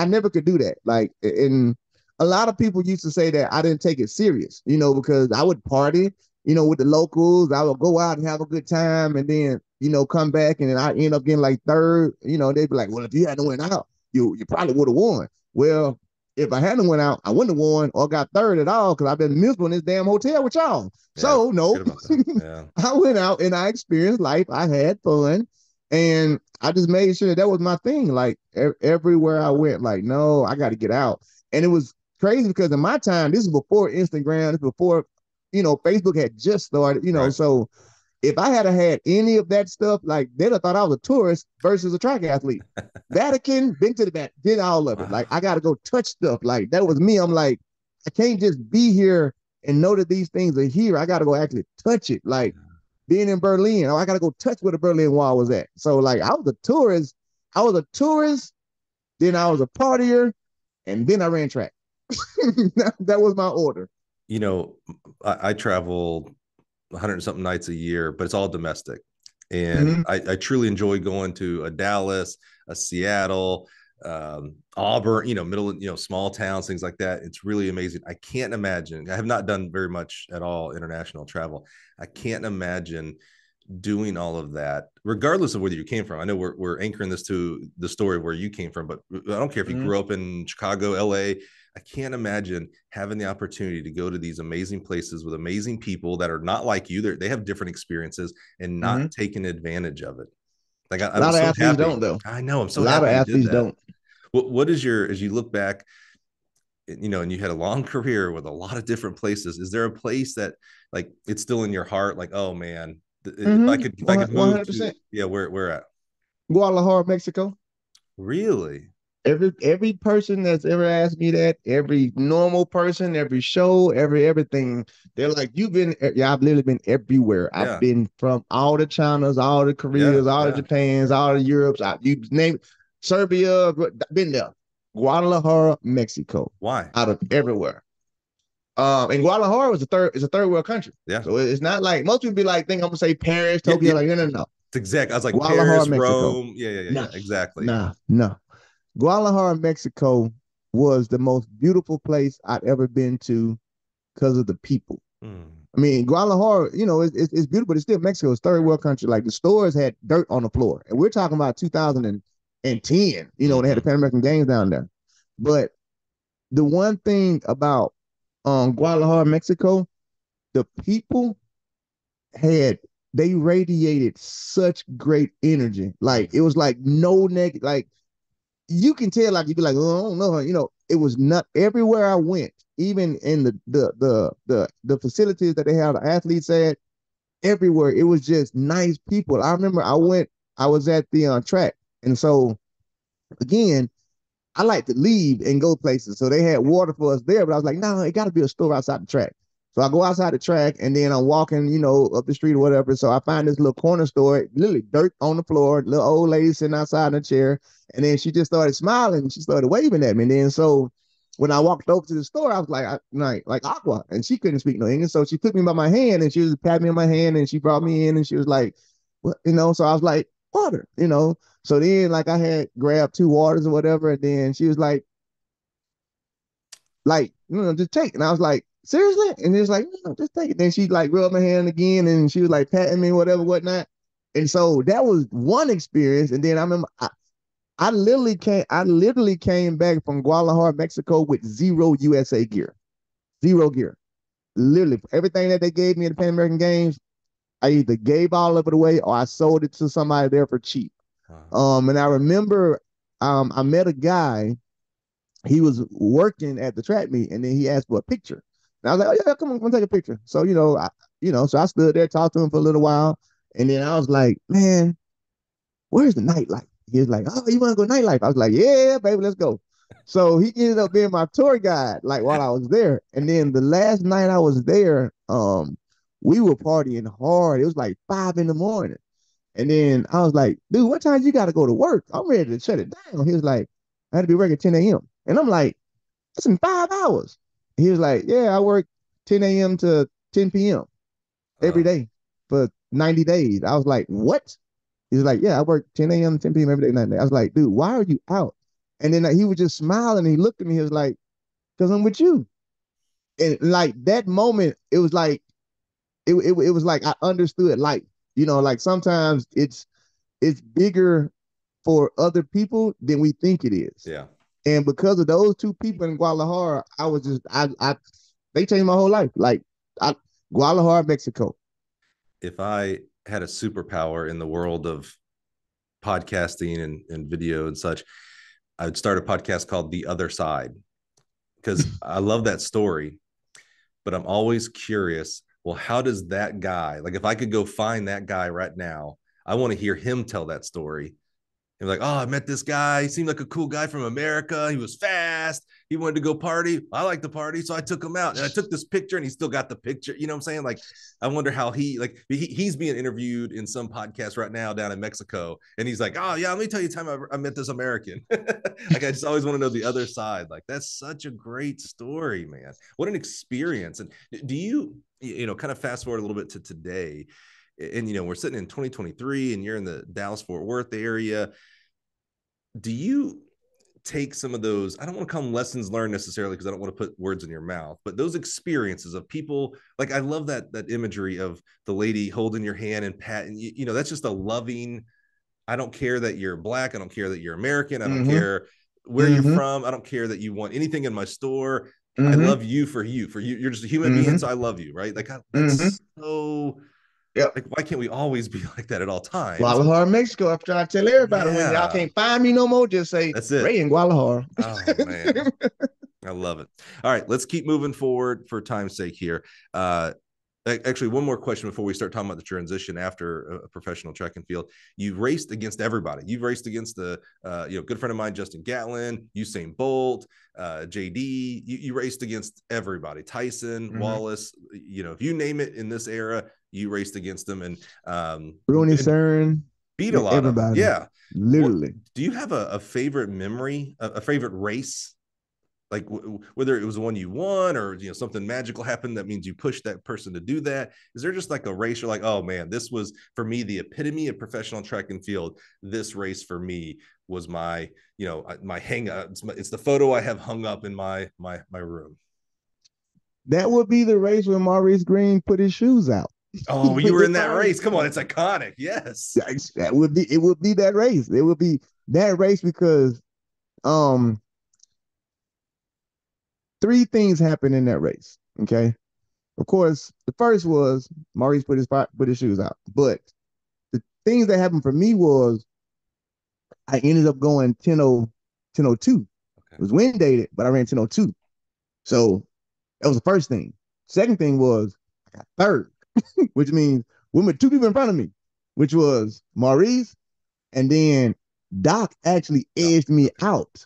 never could do that. Like, and a lot of people used to say that I didn't take it serious, you know, because I would party, you know, with the locals. I would go out and have a good time and then, you know, come back and then I end up getting like third. You know, they'd be like, well, if you hadn't went out, you probably would have won. Well, if I hadn't went out, I wouldn't have won or got third at all, because I've been miserable in this damn hotel with y'all. Yeah, so no, yeah. I went out and I experienced life. I had fun, and I just made sure that was my thing. Like everywhere I went, like, no, I got to get out. And it was crazy because in my time, this is before Instagram, this is before, you know, Facebook had just started, you know, so if I had had any of that stuff, like they'd have thought I was a tourist versus a track athlete. Vatican, been to the Vatican, did all of it. Like I got to go touch stuff. Like that was me. I'm like, I can't just be here and know that these things are here. I got to go actually touch it. Like being in Berlin, I got to go touch where the Berlin Wall was at. So like I was a tourist. Then I was a partier, and then I ran track. That was my order. You know, I travel 100 and something nights a year, but it's all domestic. And I truly enjoy going to a Dallas, a Seattle, Auburn, you know, middle, you know, small towns, things like that. It's really amazing. I can't imagine. I have not done very much at all international travel. I can't imagine doing all of that, regardless of whether you came from. I know we're anchoring this to the story of where you came from, but I don't care if you grew up in Chicago, LA. I can't imagine having the opportunity to go to these amazing places with amazing people that are not like you. They have different experiences and not taking advantage of it. Like a lot of athletes don't, though. I know. I'm so happy. A lot of athletes don't. What is as you look back, you know, and you had a long career with a lot of different places. Is there a place that like it's still in your heart? Like, oh man, if I could move 100%. Where at? Guadalajara, Mexico. Really? Every person that's ever asked me that, every normal person, every show, everything, they're like, you've been, yeah, I've literally been everywhere. Yeah. I've been from all the Chinas, all the Koreas, all the Japans, all the Europes, you name it, Serbia, been there. Guadalajara, Mexico. Why? Out of everywhere. And Guadalajara is a third world country. Yeah. So it's not like most people be like, think I'm gonna say Paris, Tokyo. Like, no. It's exact. I was like Guadalajara, Paris, Mexico. Rome. Yeah. Nah, Exactly. nah. Guadalajara, Mexico was the most beautiful place I'd ever been to because of the people. Mm. I mean, Guadalajara, you know, it's beautiful, but it's still Mexico. It's third world country. Like the stores had dirt on the floor, and we're talking about 2010. You know, they had the Pan American Games down there. But the one thing about Guadalajara, Mexico, the people had they radiated such great energy. Like it was like no negative. Like you can tell, like you'd be like, oh, I don't know, you know, it was not everywhere I went, even in the facilities that they had the athletes at, everywhere. It was just nice people. I remember I was at the track, and so again, I like to leave and go places. So they had water for us there, but I was like, no, it got to be a store outside the track. So I go outside the track and then I'm walking, you know, up the street or whatever. So I find this little corner store, literally dirt on the floor, little old lady sitting outside in a chair. And then she just started smiling and she started waving at me. And then so when I walked over to the store, I was like Aqua, and she couldn't speak no English. So she took me by my hand and she was patting me on my hand and she brought me in and she was like, what, you know, so I was like, water, you know. So then like I had grabbed 2 waters or whatever, and then she was like, you know, just take it. And I was like, seriously? And he was like, no, just take it. Then she like rubbed my hand again and she was like patting me, whatever, whatnot. And so that was one experience. And then I remember I literally came back from Guadalajara, Mexico with zero USA gear. Zero gear. Literally everything that they gave me at the Pan American Games, I either gave all of it away or I sold it to somebody there for cheap. Wow. And I remember I met a guy, he was working at the track meet, and then he asked for a picture. And I was like, oh yeah, come on, take a picture. So, so I stood there, talked to him for a little while, and then I was like, man, where's the nightlife? He was like, oh, you want to go nightlife? I was like, yeah, baby, let's go. So he ended up being my tour guide, like while I was there. And then the last night I was there, we were partying hard. It was like 5 a.m. And then I was like, dude, what time you got to go to work? I'm ready to shut it down. He was like, I had to be working at 10 a.m. And I'm like, that's in 5 hours. He was like, yeah, I work 10 a.m. to 10 p.m. every day for 90 days. I was like, what? He's like, yeah, I work 10 a.m. to 10 p.m. every day, 90 days. I was like, dude, why are you out? And then he was just smiling. And he looked at me. He was like, because I'm with you. And like that moment, it was like, it was like I understood life. You know, like sometimes it's bigger for other people than we think it is. Yeah. And because of those two people in Guadalajara, I was just they changed my whole life. Like Guadalajara, Mexico. If I had a superpower in the world of podcasting and video and such, I would start a podcast called The Other Side, because I love that story, but I'm always curious. Well, how does that guy, like if I could go find that guy right now, I want to hear him tell that story. And like, oh, I met this guy. He seemed like a cool guy from America. He was fast. He wanted to go party. I like the party. So I took him out and I took this picture and he still got the picture. You know what I'm saying? Like, I wonder how he's being interviewed in some podcast right now down in Mexico. And he's like, oh yeah, let me tell you the time I met this American. Like, I just always want to know the other side. Like, that's such a great story, man. What an experience. And do you kind of fast forward a little bit to today, and we're sitting in 2023 and you're in the Dallas-Fort Worth area. Do you take some of those, I don't want to call them lessons learned necessarily, because I don't want to put words in your mouth, but those experiences of people, like I love that imagery of the lady holding your hand and patting you, that's just a loving, I don't care that you're Black, I don't care that you're American, I don't care where you're from, I don't care that you want anything in my store. I love you for you. You're just a human being, so I love you, right? Like that's so. Yep. Like, why can't we always be like that at all times? Guadalajara, Mexico. I'm trying to tell everybody, when y'all can't find me no more, just say, that's it. Rae in Guadalajara. Oh, man. I love it. All right, let's keep moving forward for time's sake here. Actually, one more question before we start talking about the transition after a professional track and field. You've raced against everybody. You've raced against the good friend of mine, Justin Gatlin, Usain Bolt, JD. You raced against everybody. Tyson, Wallace. If you name it in this era, you raced against them. And Rooney Cern, beat a lot everybody. of them. Yeah, literally. Do you have a favorite memory, a favorite race Like whether it was the one you won or something magical happened that means you pushed that person to do that? Is there just like a race you're like, oh man, this was for me the epitome of professional track and field? This race for me was my my hang up. It's the photo I have hung up in my room. That would be the race when Maurice Green put his shoes out. Oh, you were in that race. Come on, it's iconic. Yes, that would be. It would be that race. It would be that race because three things happened in that race. Okay, of course, the first was Maurice put his shoes out, but the things that happened for me was I ended up going 10:02. Okay. It was wind dated, but I ran 10:02. So that was the first thing. Second thing was I got third, which means we were two people in front of me, which was Maurice, and then Doc actually edged me out.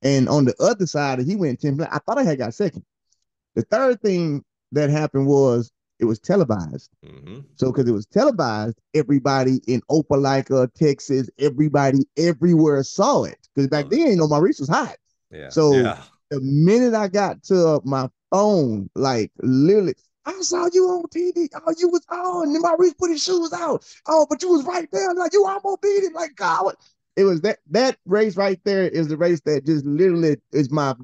And on the other side, he went 10. I thought I had got second. The third thing that happened was it was televised. Mm-hmm. So because it was televised, everybody in Opelika, Texas, everybody everywhere saw it. Because back then, Maurice was hot. Yeah. So the minute I got to my phone, like literally, I saw you on TV. Oh, you was on. And then Maurice put his shoes out. Oh, but you was right there. Like you almost beat him. Like God. It was that race right there is the race that just literally is my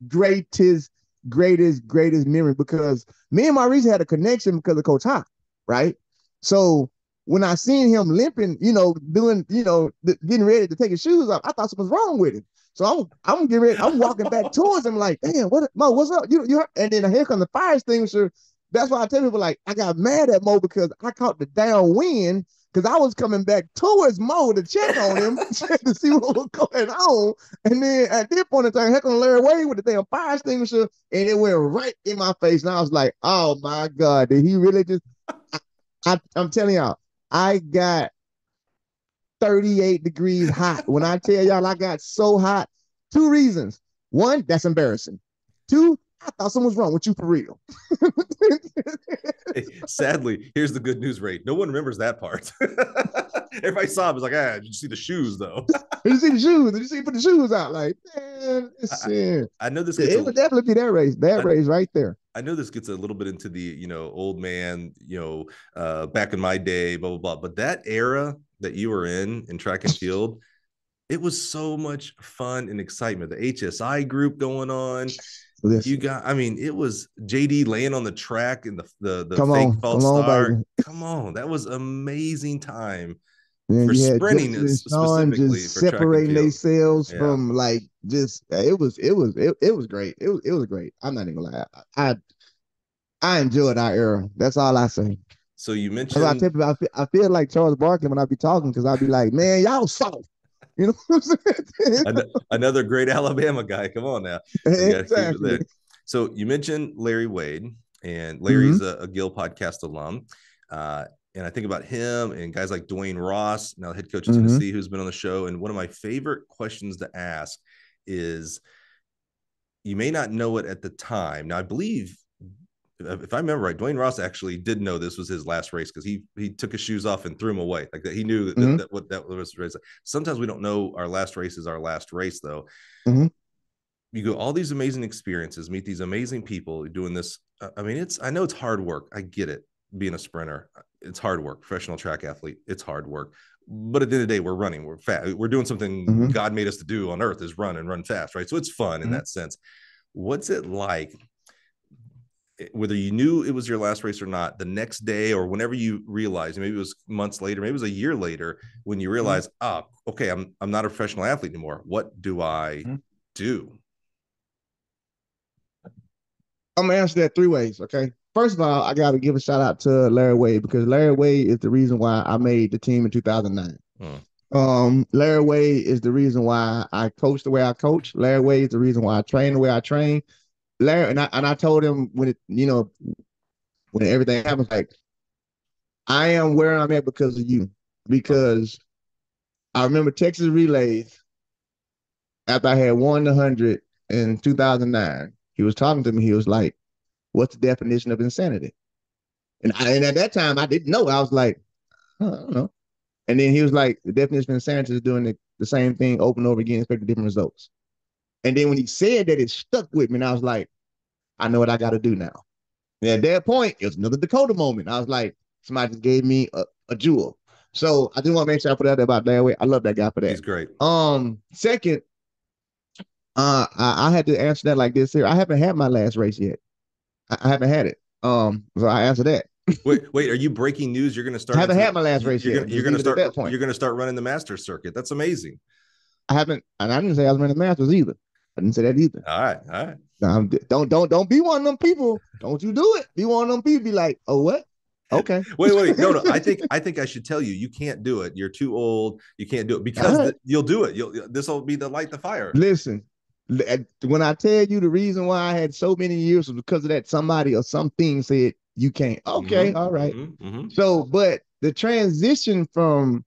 greatest memory because me and Maurice had a connection because of Coach Hawk, right? So when I seen him limping, doing, getting ready to take his shoes off, I thought something was wrong with him. So I'm getting ready, I'm walking back towards him like, damn, what's up? You and then here comes the fire extinguisher. That's why I tell people like I got mad at Mo because I caught the downwind because I was coming back towards Mo to check on him to see what was going on. And then at this point in time, heck on Larry Wade with the damn fire extinguisher, and it went right in my face. And I was like, oh my God, did he really just I'm telling y'all, I got 38 degrees hot. When I tell y'all I got so hot, two reasons. One, that's embarrassing. Two, I thought something was wrong with you for real. Hey, sadly, here's the good news, Rae. No one remembers that part. Everybody saw it was like, did you see the shoes though? Did you see the shoes? Did you see put the shoes out? Like, man, I know this. It would definitely be that race. Race right there. I know this gets a little bit into the old man, back in my day, blah blah blah. But that era that you were in track and field, it was so much fun and excitement. The HSI group going on. You got, it was JD laying on the track in the fake false start. Come on, that was amazing time for sprinting, specifically just for separating themselves from like just it was great. It was great. I'm not even gonna lie. I enjoyed our era. That's all I say. So you mentioned I feel like Charles Barkley when I be talking because I'll be like, man, y'all soft. You know what I'm saying? Another great Alabama guy. Come on now. Exactly. So you mentioned Larry Wade, and Larry's a Gill podcast alum. And I think about him and guys like Dwayne Ross, now head coach of Tennessee, who's been on the show. And one of my favorite questions to ask is, you may not know it at the time. Now, I believe, if I remember right, Dwayne Ross actually did know this was his last race because he took his shoes off and threw them away. Like that, he knew that was the race. Sometimes we don't know our last race is our last race, though. You go all these amazing experiences, meet these amazing people doing this. I know it's hard work. I get it. Being a sprinter, it's hard work. Professional track athlete, it's hard work. But at the end of the day, we're running. We're fast. We're doing something God made us to do on earth is run and run fast, right? So it's fun in that sense. What's it like, whether you knew it was your last race or not, the next day or whenever you realized, maybe it was months later, maybe it was a year later, when you realize, okay, I'm not a professional athlete anymore. What do I do? I'm gonna answer that three ways. Okay. First of all, I got to give a shout out to Larry Wade because Larry Wade is the reason why I made the team in 2009. Larry Wade is the reason why I coach the way I coach. Larry Wade is the reason why I train the way I train. Larry and I told him when everything happens, like I am where I'm at because of you. Because I remember Texas relays after I had won the 100 in 2009. He was talking to me. He was like, "What's the definition of insanity?" And at that time, I didn't know. I was like, I don't know. And then he was like, "The definition of insanity is doing the same thing over and over again, expecting different results." And then when he said that, it stuck with me. And I was like, I know what I got to do now. And at that point, it was another Dakota moment. I was like, somebody just gave me a jewel. So I just want to make sure I put that about that way. I love that guy for that. He's great. Second, I had to answer that like this here. I haven't had my last race yet. I haven't had it. So I answer that. Wait, are you breaking news? You're going to start. I haven't had my last race yet. You're going to start. You're going to start running the Masters circuit. That's amazing. I haven't, and I didn't say I was running the Masters either. I didn't say that either. All right. Don't be one of them people. Don't you do it. Be one of them people. Be like, oh what? Okay. Wait. No. I think I should tell you. You can't do it. You're too old. You can't do it because you'll do it. This will be the light the fire. Listen, when I tell you the reason why I had so many years was because of that somebody or something said you can't. Okay, all right. So, but the transition from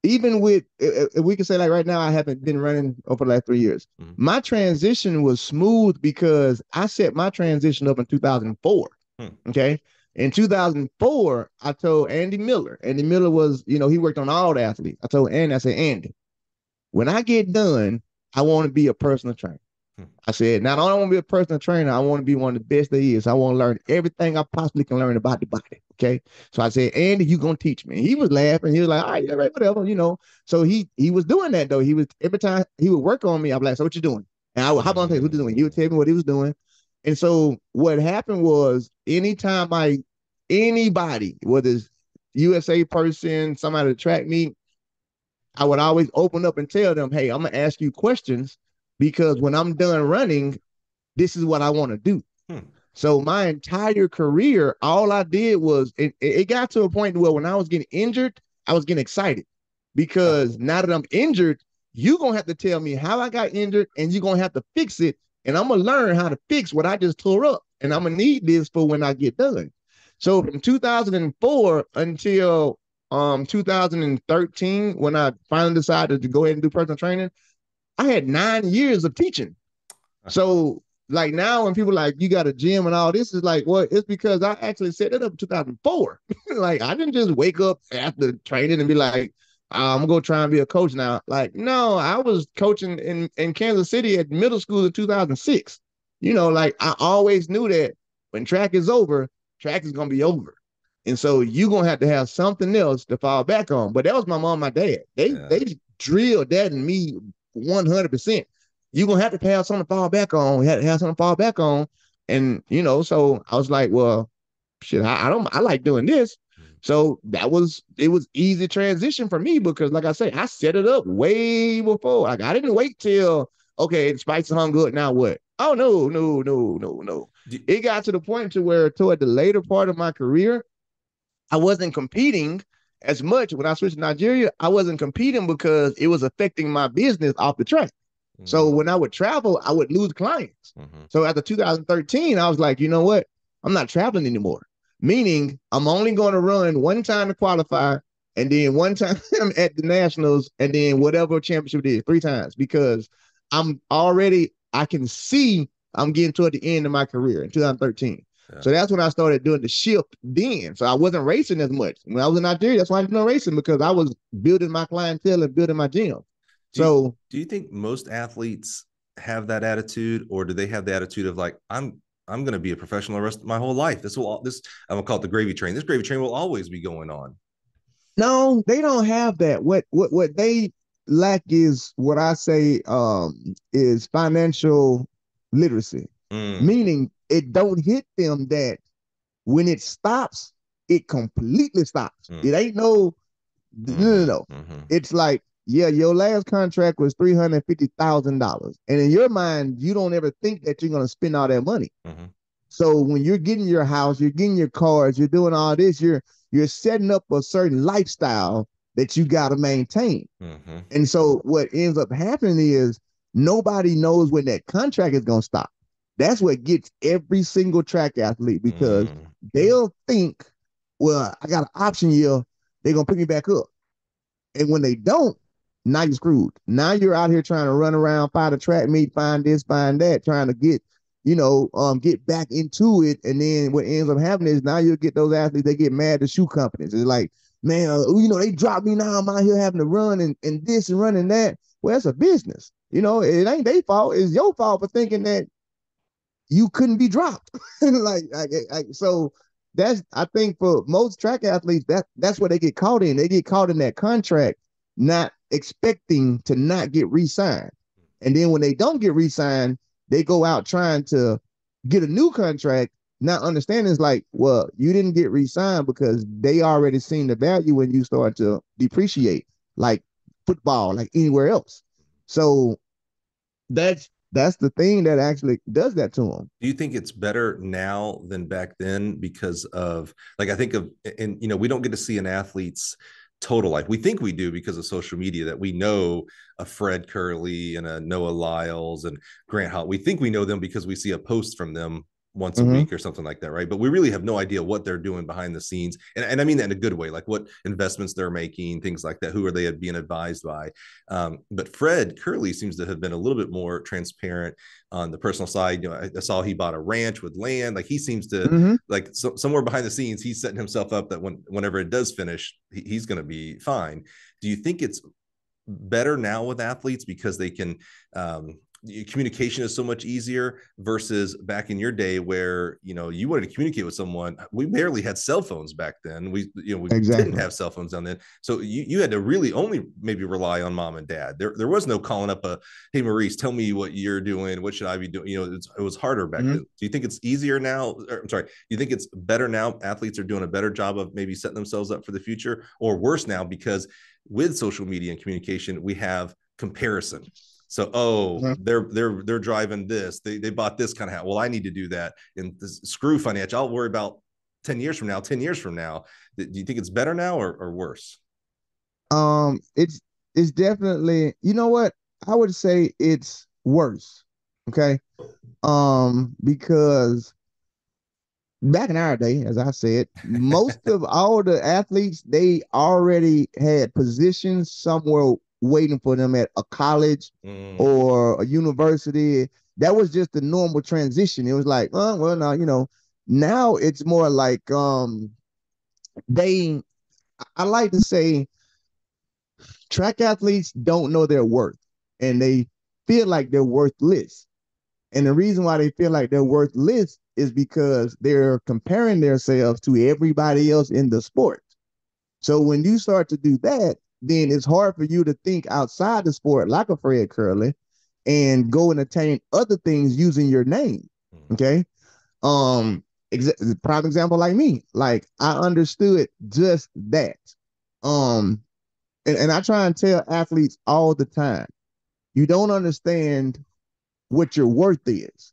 even with, if we can say like right now, I haven't been running over the last 3 years. My transition was smooth because I set my transition up in 2004. Okay. In 2004, I told Andy Miller. Andy Miller was, he worked on all the athletes. I told Andy, I said, Andy, when I get done, I want to be a personal trainer. I said, not only I want to be a personal trainer, I want to be one of the best there is. I want to learn everything I possibly can learn about the body. Okay. So I said, Andy, you going to teach me. And he was laughing. He was like, all right, whatever, So he was doing that though. He was, every time he would work on me, I'd be like, so what you doing? And I would hop on and tell you what you doing. He would tell me what he was doing. And so what happened was anytime anybody, whether it's USA person, somebody to track me, I would always open up and tell them, hey, I'm going to ask you questions because when I'm done running, this is what I want to do. So my entire career, all I did was, it got to a point where when I was getting injured, I was getting excited because now that I'm injured, you're going to have to tell me how I got injured and you're going to have to fix it. And I'm going to learn how to fix what I just tore up. And I'm going to need this for when I get done. So from 2004 until 2013, when I finally decided to go ahead and do personal training, I had 9 years of teaching. So like now when people like, you got a gym and all this is like, well, it's because I actually set it up in 2004. Like I didn't just wake up after training and be like, I'm going to try and be a coach now. Like, no, I was coaching in Kansas City at middle school in 2006. Like I always knew that when track is over, track is going to be over. And so you're going to have something else to fall back on. But that was my mom and my dad. They drilled that in me 100%. You're going to have to have something to fall back on. We had to have something to fall back on. And, so I was like, well, shit, I like doing this. So it was easy transition for me because like I say, I set it up way before. Like I didn't wait till, okay, the spikes hung good. Now what? Oh, no. It got to the point to where toward the later part of my career, I wasn't competing as much. When I switched to Nigeria, I wasn't competing because it was affecting my business off the track. So when I would travel, I would lose clients. So after 2013, I was like, you know what? I'm not traveling anymore. Meaning I'm only going to run one time to qualify and then one time at the nationals and then whatever championship it is 3 times because I can see I'm getting toward the end of my career in 2013. So that's when I started doing the shift then. So I wasn't racing as much. When I was in Nigeria, that's why I didn't know racing because I was building my clientele and building my gym. Do you think most athletes have that attitude or do they have the attitude of like, I'm going to be a professional the rest of my whole life. I'm going to call it the gravy train. This gravy train will always be going on. No, they don't have that. What they lack is what I say is financial literacy, meaning it don't hit them that when it stops, it completely stops. It ain't no. It's like, yeah, your last contract was $350,000. And in your mind, you don't ever think that you're going to spend all that money. So when you're getting your house, you're getting your cars, you're doing all this, you're setting up a certain lifestyle that you got to maintain. And so what ends up happening is nobody knows when that contract is going to stop. That's what gets every single track athlete because they'll think, well, I got an option year, they're going to pick me back up. And when they don't, now you're screwed. Now you're out here trying to run around, find a track meet, find this, find that, trying to get, get back into it. And then what ends up happening is now you'll get those athletes, they get mad at shoe companies. It's like, man, they dropped me now. I'm out here having to run and this and running that. Well, that's a business. You know, it ain't their fault. It's your fault for thinking that you couldn't be dropped. So that's, I think for most track athletes, that's what they get caught in. They get caught in that contract, not expecting to not get re-signed. And then when they don't get re-signed, they go out trying to get a new contract, not understanding it's like, well, you didn't get re-signed because they already seen the value when you start to depreciate, like football, like anywhere else. So that's the thing that actually does that to them. Do you think it's better now than back then because of, like, I think of, and you know, we don't get to see an athlete's total life. We think we do because of social media, that we know a Fred Curley and a Noah Lyles and Grant Hall. We think we know them because we see a post from them once a week or something like that, right? But we really have no idea what they're doing behind the scenes. And I mean that in a good way, like what investments they're making, things like that. Who are they being advised by? But Fred Curley seems to have been a little bit more transparent on the personal side. You know, I saw he bought a ranch with land. Like he seems to like somewhere behind the scenes, he's setting himself up that whenever it does finish, he's going to be fine. Do you think it's better now with athletes because they can, communication is so much easier versus back in your day where, you know, you wanted to communicate with someone? We barely had cell phones back then. We didn't have cell phones down then. So you had to really only maybe rely on mom and dad. There was no calling up hey, Maurice, tell me what you're doing. What should I be doing? You know, it was harder back then. Do you think it's easier now? I'm sorry. Do you think it's better now? Athletes are doing a better job of maybe setting themselves up for the future, or worse now because with social media and communication, we have comparison. So, they're driving this. They bought this kind of hat. Well, I need to do that. And this, screw financial. I'll worry about 10 years from now. 10 years from now. Do you think it's better now or worse? It's definitely, you know what? I would say it's worse. Okay. Because back in our day, as I said, most of all the athletes, they already had positions somewhere waiting for them at a college or a university. That was just the normal transition. It was like, oh, well, now, you know, now it's more like I like to say track athletes don't know their worth and they feel like they're worthless. And the reason why they feel like they're worthless is because they're comparing themselves to everybody else in the sport. So when you start to do that, then it's hard for you to think outside the sport like a Fred Curley and go and attain other things using your name. Okay. Prime example, like me, like I understood just that. And I try and tell athletes all the time, you don't understand what your worth is.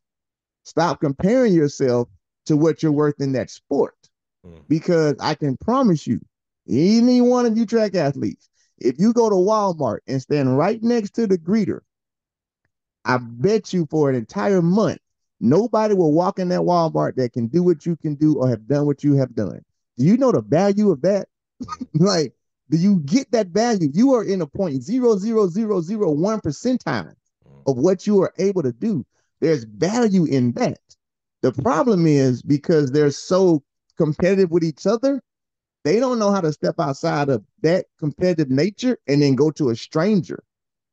Stop comparing yourself to what you're worth in that sport. Because I can promise you, any one of you track athletes, if you go to Walmart and stand right next to the greeter, I bet you for an entire month, nobody will walk in that Walmart that can do what you can do or have done what you have done. Do you know the value of that? Like, do you get that value? You are in a 0.00001 percentile of what you are able to do. There's value in that. The problem is because they're so competitive with each other, they don't know how to step outside of that competitive nature and then go to a stranger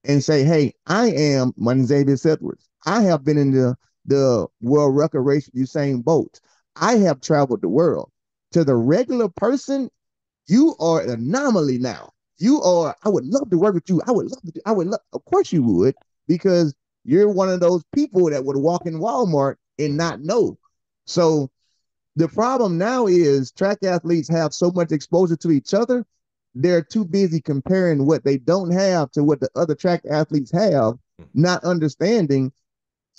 and say, hey, I am Rae Edwards. I have been in the world record race with Usain Bolt. I have traveled the world. To the regular person, you are an anomaly now. You are, I would love to work with you. Of course you would, because you're one of those people that would walk in Walmart and not know. So the problem now is track athletes have so much exposure to each other. They're too busy comparing what they don't have to what the other track athletes have, not understanding.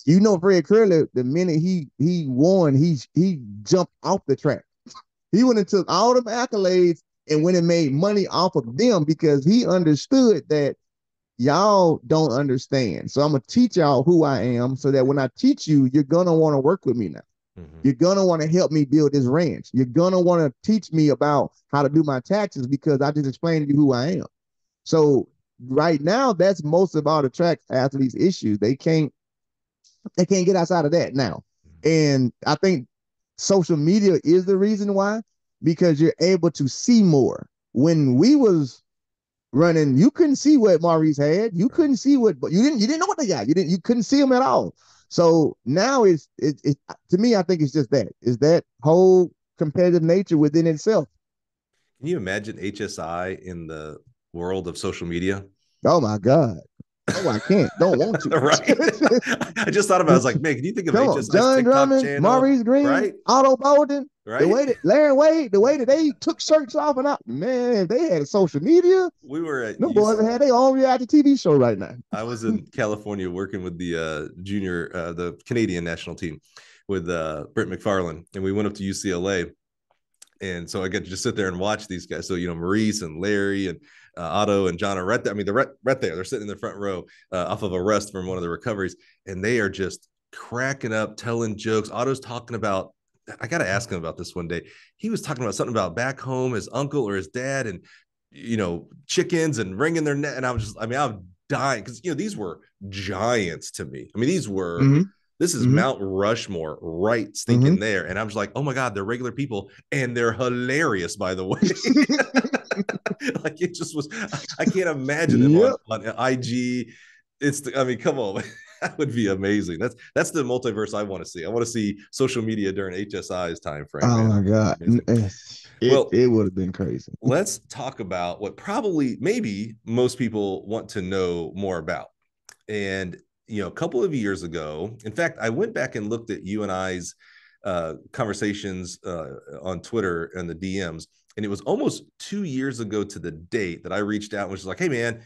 You know, Fred Curley, the minute he won, he jumped off the track. He went and took all them accolades and went and made money off of them because he understood that y'all don't understand. So I'm going to teach y'all who I am so that when I teach you, you're going to want to work with me now. You're going to want to help me build this ranch. You're going to want to teach me about how to do my taxes because I just explained to you who I am. So right now, that's most of all the track athletes' issues. They can't get outside of that now. And I think social media is the reason why, because you're able to see more. When we was running. You couldn't see what Maurice had. You couldn't see what, but you didn't know what they got. You couldn't see them at all. So now it to me, I think it's just that. Is that whole competitive nature within itself. Can you imagine HSI in the world of social media? Oh my God. Oh, I can't. Don't want to. Right. I just thought about it. I was like, man, can you think of Come on. HSI's John TikTok Drummond, channel? Maurice Green, Right. Otto Bolden, Right. the way that Larry Wade, the way that they took shirts off and out, man, if they had social media, We were at no boys had their own reality TV show right now. I was in California working with the the Canadian national team with Brent McFarland, and we went up to UCLA. And so I get to just sit there and watch these guys. So, you know, Maurice and Larry and Otto and John are right there. I mean, they're right there. They're sitting in the front row off of a rest from one of the recoveries. And they are just cracking up, telling jokes. Otto's talking about, I got to ask him about this one day. He was talking about something about back home, his uncle or his dad, and, you know, chickens and wringing their neck. And I'm dying because, you know, these were giants to me. I mean, these were, this is Mount Rushmore right stinking there. And I'm just like, oh my God, they're regular people. And they're hilarious, by the way. Like it just was, I can't imagine them on IG. I mean, come on. That would be amazing. That's the multiverse I want to see. I want to see social media during HSI's time frame. Oh man. My God. It would have been crazy. Let's talk about what probably maybe most people want to know more about. And you know, a couple of years ago, in fact, I went back and looked at you and I's conversations on Twitter and the DMs, and it was almost 2 years ago to the date that I reached out and was like, hey man,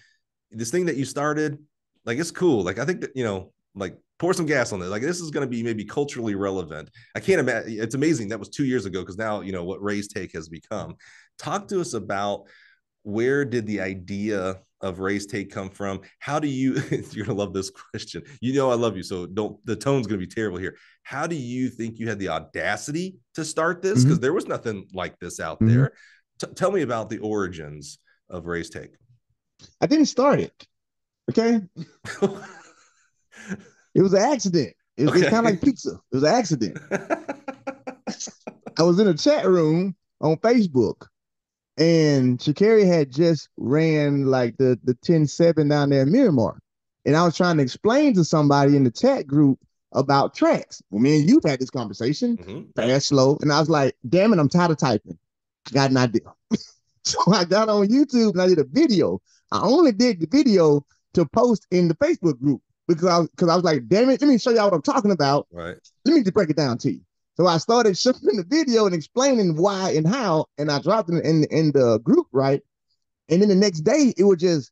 this thing that you started, like, it's cool. Like, I think that, you know, like, pour some gas on this. Like, this is going to be maybe culturally relevant. I can't imagine. It's amazing. That was 2 years ago, because now, you know, what Rae's Take has become. Talk to us about, where did the idea of Rae's Take come from? How do you, you're going to love this question. You know, I love you. So the tone's going to be terrible here. How do you think you had the audacity to start this? Because there was nothing like this out there. Tell me about the origins of Rae's Take. I didn't start it. Okay. It was an accident. It was kind of like pizza. It was an accident. I was in a chat room on Facebook, and Sha'Carri had just ran like the 10-7 down there in Miramar. And I was trying to explain to somebody in the chat group about tracks. Well, me and you've had this conversation, fast, slow. And I was like, damn it, I'm tired of typing. I got an idea. So I got on YouTube and I did a video. I only did the video to post in the Facebook group because I was like, damn it, let me show y'all what I'm talking about. Right. Let me just break it down to you. So I started showing the video and explaining why and how, and I dropped it in the group, right? And then the next day, it was just,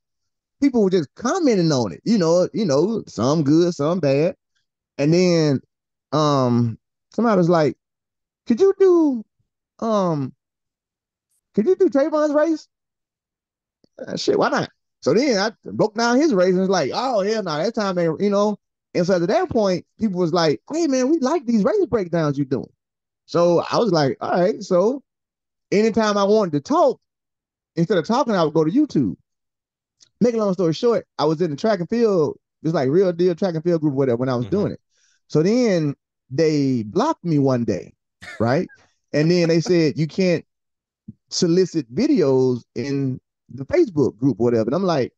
people were just commenting on it, you know, some good, some bad. And then somebody was like, could you do Trayvon's race? Shit, why not? So then I broke down his race and was like, oh, hell no, that time, you know. And so at that point, people was like, hey, man, we like these race breakdowns you're doing. So I was like, all right. So anytime I wanted to talk, instead of talking, I would go to YouTube. Make a long story short, I was in the track and field, just like Real Deal track and field group, whatever, when I was doing it. So then they blocked me one day, right? And then they said, you can't solicit videos in the Facebook group, whatever. And I'm like,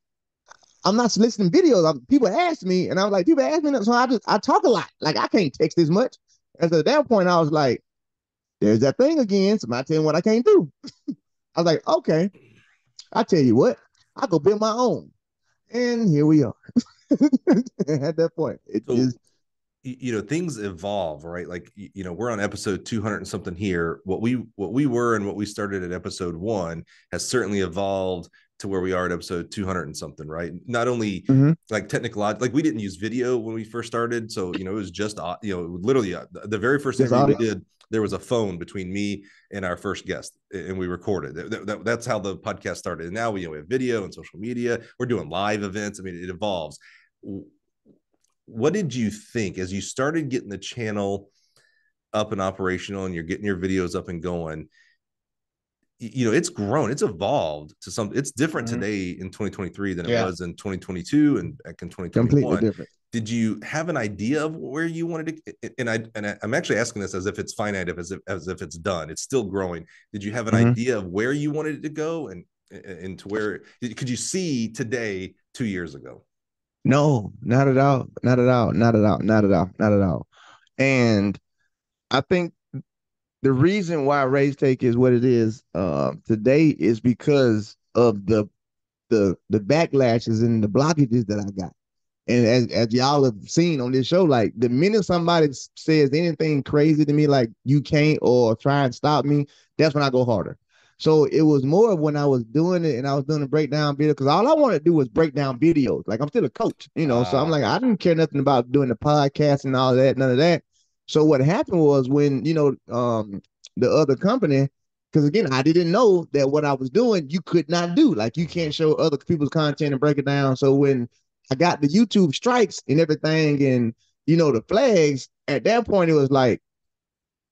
I'm not soliciting videos. People ask me, and I was like, people ask me, so I talk a lot. Like, I can't text as much. And so at that point, I was like, there's that thing again. Somebody tell me what I can't do. I was like, okay, I tell you what, I go build my own. And here we are. At that point, it is. You know, things evolve, right? Like, you know, we're on episode 200 and something here. What we were and what we started at episode 1 has certainly evolved to where we are at episode 200 and something, right? Not only like technical, like we didn't use video when we first started. So, you know, it was just, you know, literally the very first interview we did, there was a phone between me and our first guest, and we recorded. That's how the podcast started. And now we have video and social media. We're doing live events. I mean, it evolves. What did you think as you started getting the channel up and operational and you're getting your videos up and going? You know, it's grown, it's evolved to something. It's different today in 2023 than it was in 2022 and back in 2021. Completely different. Did you have an idea of where you wanted to? And I'm actually asking this as if it's finite, as if it's done. It's still growing. Did you have an idea of where you wanted it to go? And into where could you see today 2 years ago? No, not at all. Not at all. Not at all. Not at all. Not at all. And I think the reason why Raise Take is what it is today is because of the backlashes and the blockages that I got. And as y'all have seen on this show, like the minute somebody says anything crazy to me, like you can't or try and stop me, that's when I go harder. So it was more of when I was doing it and I was doing a breakdown video, because all I wanted to do was break down videos. Like I'm still a coach, you know. So I'm like, I didn't care nothing about doing the podcast and all that, none of that. So what happened was when, the other company, because again, I didn't know that what I was doing, you could not do. Like you can't show other people's content and break it down. So when I got the YouTube strikes and everything and, the flags, at that point, it was like,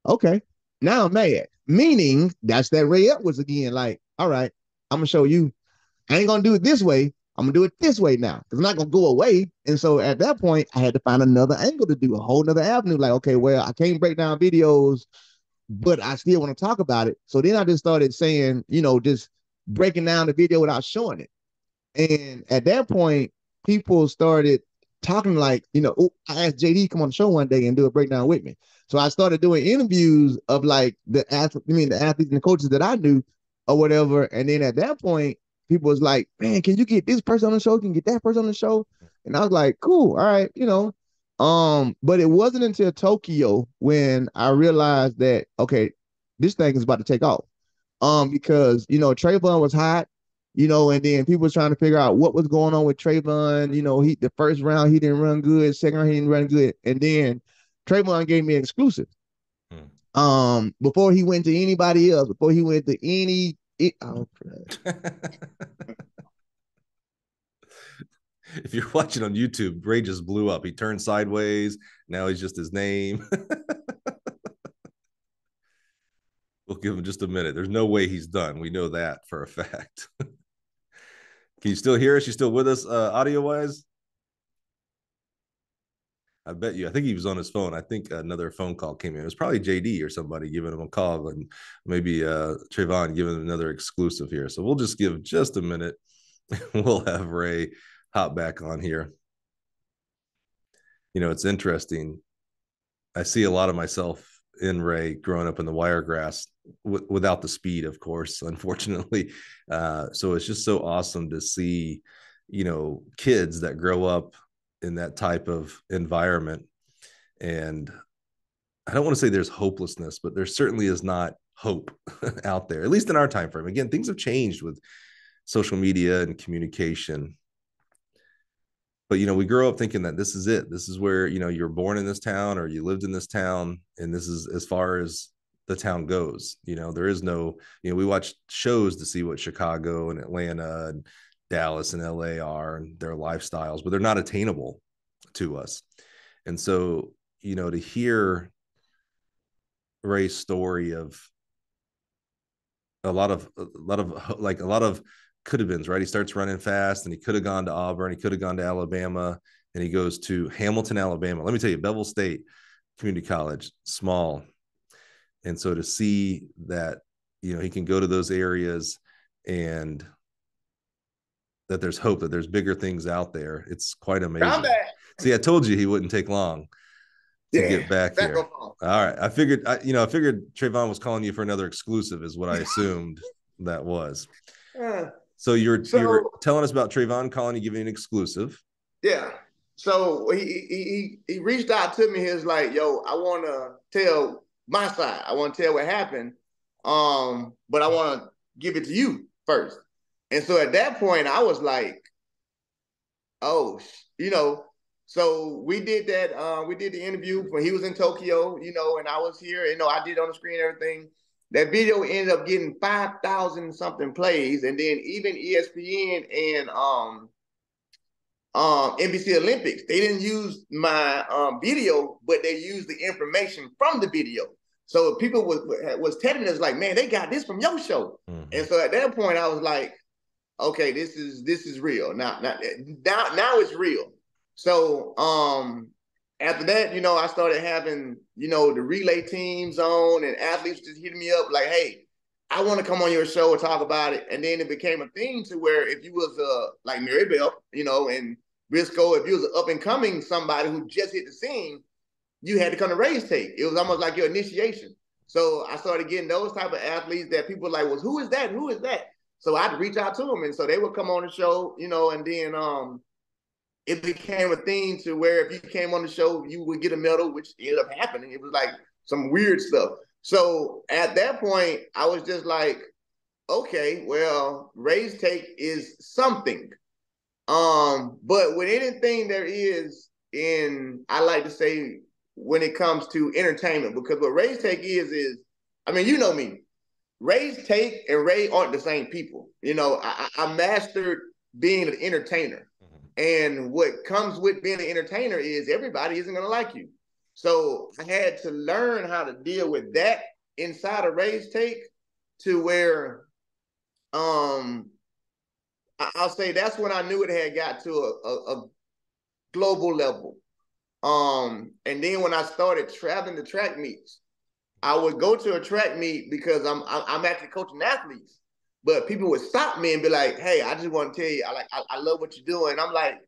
okay, now I'm mad. Meaning that's that Rae Edwards again. Like, all right, I'm going to show you. I ain't going to do it this way. I'm going to do it this way now. It's not going to go away. And so at that point, I had to find another angle to do, a whole nother avenue. Like, okay, well, I can't break down videos, but I still want to talk about it. So then I just started saying, just breaking down the video without showing it. And at that point, people started talking like, I asked JD to come on the show one day and do a breakdown with me. So I started doing interviews of like the athletes and the coaches that I knew or whatever. And then at that point, people was like, man, can you get this person on the show? Can you get that person on the show? And I was like, cool, all right, but it wasn't until Tokyo when I realized that, okay, this thing is about to take off. Because, Trayvon was hot, and then people was trying to figure out what was going on with Trayvon. The first round, he didn't run good. Second round, he didn't run good. And then Trayvon gave me an exclusive. Before he went to anybody else, before he went to any, If you're watching on YouTube, Rae just blew up. He turned sideways. Now he's just his name. We'll give him just a minute. There's no way he's done. We know that for a fact. Can you still hear us? You still with us audio wise? I bet you. I think he was on his phone. I think another phone call came in. It was probably JD or somebody giving him a call, and maybe Trayvon giving him another exclusive here. So we'll just give just a minute. We'll have Rae hop back on here. It's interesting. I see a lot of myself in Rae growing up in the Wiregrass without the speed, of course, unfortunately. So it's just so awesome to see, kids that grow up in that type of environment. And I don't want to say there's hopelessness, but there certainly is not hope out there, at least in our time frame. Again, things have changed with social media and communication. But, we grow up thinking that this is it. This is where, you're born in this town or you lived in this town. And this is as far as the town goes. There is no, we watch shows to see what Chicago and Atlanta and Dallas and LA are and their lifestyles, but they're not attainable to us. And so, to hear Rae's story of a lot of could have been, right? He starts running fast and he could have gone to Auburn. He could have gone to Alabama, and he goes to Hamilton, Alabama. Let me tell you, Bevel State Community College, small. And so to see that, he can go to those areas and that there's hope, that there's bigger things out there. It's quite amazing. See, I told you he wouldn't take long to get back here. All right. I figured Trayvon was calling you for another exclusive is what I assumed that was. So you're telling us about Trayvon calling you, giving an exclusive. Yeah. So he reached out to me. He was like, yo, I want to tell my side. I want to tell what happened. But I want to give it to you first. And so at that point, I was like, oh, so we did that. We did the interview when he was in Tokyo, and I was here, I did on the screen, everything. That video ended up getting 5,000 something plays. And then even ESPN and NBC Olympics, they didn't use my video, but they used the information from the video. So people was telling us like, man, they got this from your show. Mm-hmm. And so at that point, I was like, okay, this is real. Now it's real. So after that, I started having, the relay teams on and athletes just hitting me up like, hey, I want to come on your show and talk about it. And then it became a thing to where if you was like Mary Bell, you know, and Briscoe, if you was an up and coming somebody who just hit the scene, you had to come to Rae's Take. It was almost like your initiation. So I started getting those type of athletes that people were like, well, who is that? Who is that? So I had to reach out to them. And so they would come on the show, you know, and then it became a thing to where if you came on the show, you would get a medal, which ended up happening. It was like some weird stuff. So at that point, I was just like, okay, well, Rae's Take is something. But with anything there is I like to say, when it comes to entertainment, because what Rae's Take is, I mean, you know me, Rae's Take and Rae aren't the same people. You know, I mastered being an entertainer. And what comes with being an entertainer is everybody isn't going to like you. So I had to learn how to deal with that inside of Rae's Take to where I'll say that's when I knew it had got to a global level. And then when I started traveling to track meets, I would go to a track meet because I'm actually coaching athletes, but people would stop me and be like, "Hey, I just want to tell you, I love what you're doing." I'm like,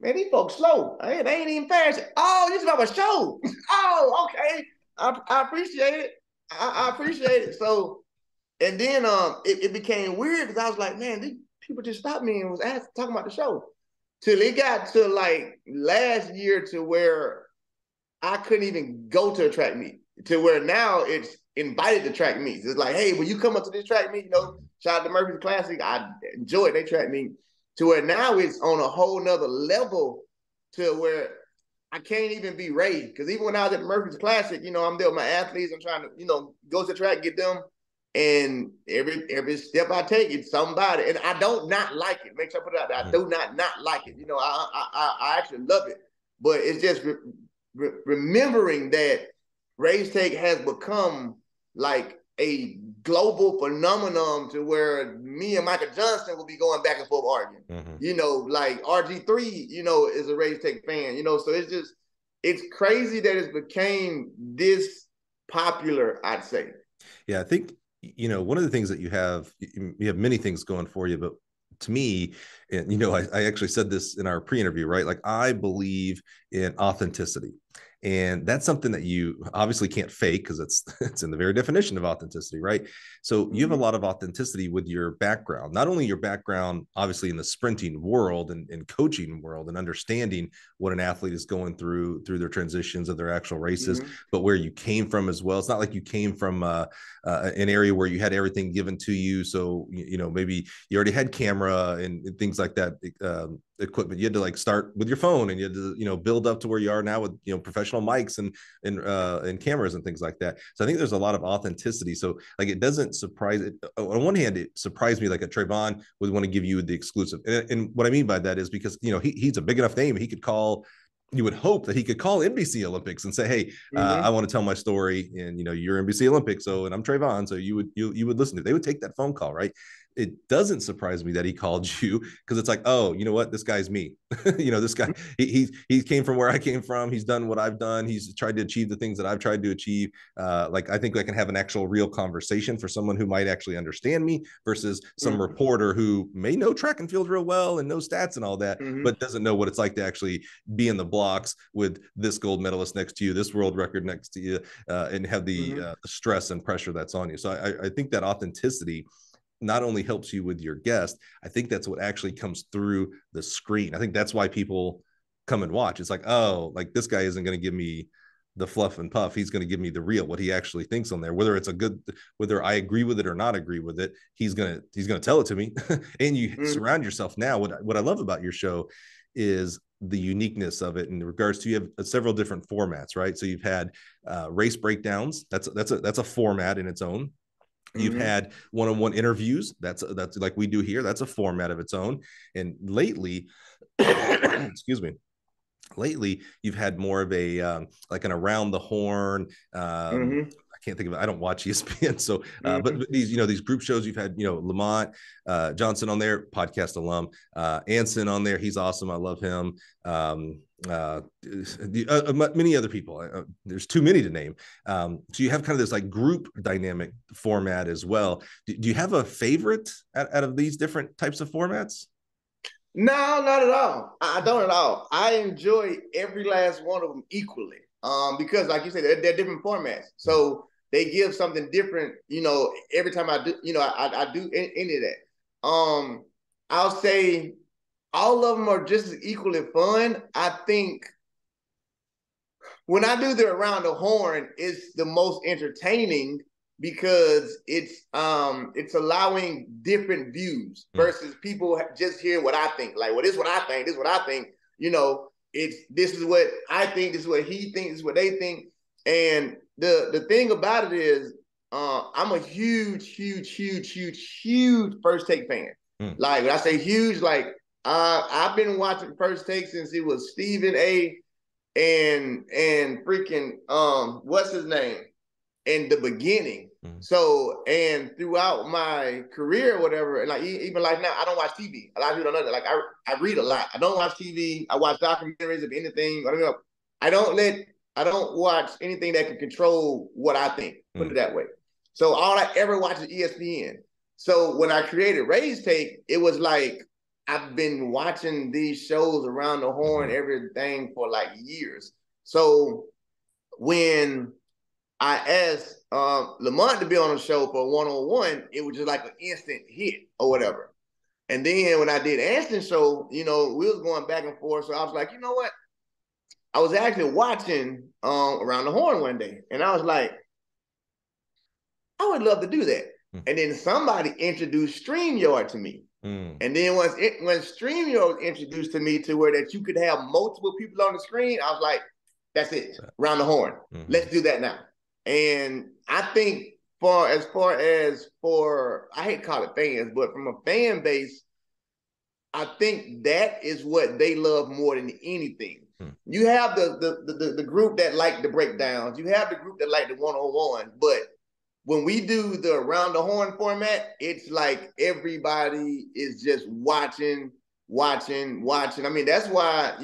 "Man, these folks slow. They ain't even fast." "Oh, you about my show?" "Oh, okay. I appreciate it. I appreciate it." So, and then it became weird because I was like, "Man, these people just stopped me and was talking about the show." Till it got to like last year to where I couldn't even go to a track meet, to where now it's invited to track meets. It's like, "Hey, will you come up to this track meet?" You know, shout out to Murphy's Classic. I enjoy it. They track meet. To where now it's on a whole nother level to where I can't even be Rae. Because even when I was at Murphy's Classic, you know, I'm there with my athletes. I'm trying to, you know, go to the track, get them. And every step I take, it's somebody. And I don't not like it. Make sure I put it out there. I do not like it. You know, I actually love it. But it's just remembering that Rae's Take has become like a global phenomenon to where me and Michael Johnson will be going back and forth arguing. You know, like RG3, you know, is a Rae's Take fan, you know, so it's crazy that it's became this popular, I'd say. Yeah, I think, you know, one of the things that you have many things going for you, but to me, and, you know, I actually said this in our pre-interview, right? Like, I believe in authenticity. And that's something that you obviously can't fake because it's in the very definition of authenticity, right? So you have a lot of authenticity with your background, not only your background, obviously in the sprinting world and coaching world and understanding what an athlete is going through their transitions of their actual races, but where you came from as well. It's not like you came from an area where you had everything given to you. So, you know, maybe you already had camera and things like that, equipment. You had to like start with your phone and you had to, you know, build up to where you are now with, you know, professional mics and cameras and things like that. So I think there's a lot of authenticity. So like, it doesn't surprise it. On one hand, it surprised me like a Trayvon would want to give you the exclusive. And what I mean by that is because, you know, he's a big enough name. He could call, you would hope that he could call NBC Olympics and say, "Hey, I want to tell my story, and, you know, you're NBC Olympics, so, and I'm Trayvon, so you would listen to it." They would take that phone call, right? It doesn't surprise me that he called you because it's like, oh, you know what? This guy's me. You know, this guy, he came from where I came from. He's done what I've done. He's tried to achieve the things that I've tried to achieve. Like, I think I can have an actual real conversation for someone who might actually understand me versus some reporter who may know track and field real well and know stats and all that, but doesn't know what it's like to actually be in the blocks with this gold medalist next to you, this world record next to you, and have the stress and pressure that's on you. So I think that authenticity not only helps you with your guest, I think that's what actually comes through the screen. I think that's why people come and watch. It's like, oh, like, this guy isn't going to give me the fluff and puff. He's going to give me the real, what he actually thinks on there, whether I agree with it or not agree with it. He's going to tell it to me. And you surround yourself now. What I love about your show is the uniqueness of it in regards to, you have several different formats, right? So you've had race breakdowns. That's a format in its own. You've had one-on-one interviews. That's like we do here. That's a format of its own. And lately, excuse me, you've had more of a like an around the horn. I can't think of it. I don't watch ESPN. So, but these, these group shows you've had, Lamont Johnson on there, podcast alum, Anson on there. He's awesome. I love him. Many other people. There's too many to name. So you have kind of this like group dynamic format as well. Do you have a favorite out of these different types of formats? No, not at all. I don't at all. I enjoy every last one of them equally. Because like you said, they're different formats. So they give something different, every time I do, I do any of that. I'll say all of them are just as equally fun. I think when I do the Around the Horn, it's the most entertaining because it's allowing different views versus people just hearing what I think. Like, well, this is what I think, this is what I think. This is what I think, this is what he thinks, this is what they think. And the thing about it is, I'm a huge First Take fan. Like, when I say huge, like I've been watching First Take since it was Stephen A. and freaking what's his name in the beginning. So, and throughout my career or whatever, and like even like now, I don't watch TV. A lot of people don't know that. Like I read a lot. I don't watch TV. I watch documentaries of anything. I don't watch anything that can control what I think. Put it that way. So all I ever watch is ESPN. So when I created Rae's Take, it was like I've been watching these shows Around the Horn, everything for like years. So when I asked Lamont to be on the show for one-on-one, it was just like an instant hit or whatever. And then when I did Anston's show, we was going back and forth. So I was like, you know what? I was actually watching Around the Horn one day, and I was like, I would love to do that. And then somebody introduced StreamYard to me. And then when StreamYard was introduced to me to where that you could have multiple people on the screen, I was like, that's it, Around the Horn. Let's do that now. And I think as far as I hate to call it fans, but from a fan base, I think that is what they love more than anything. You have the group that like the breakdowns. You have the group that like the one-on-one. But when we do the Around the Horn format, it's like everybody is just watching. I mean, that's why,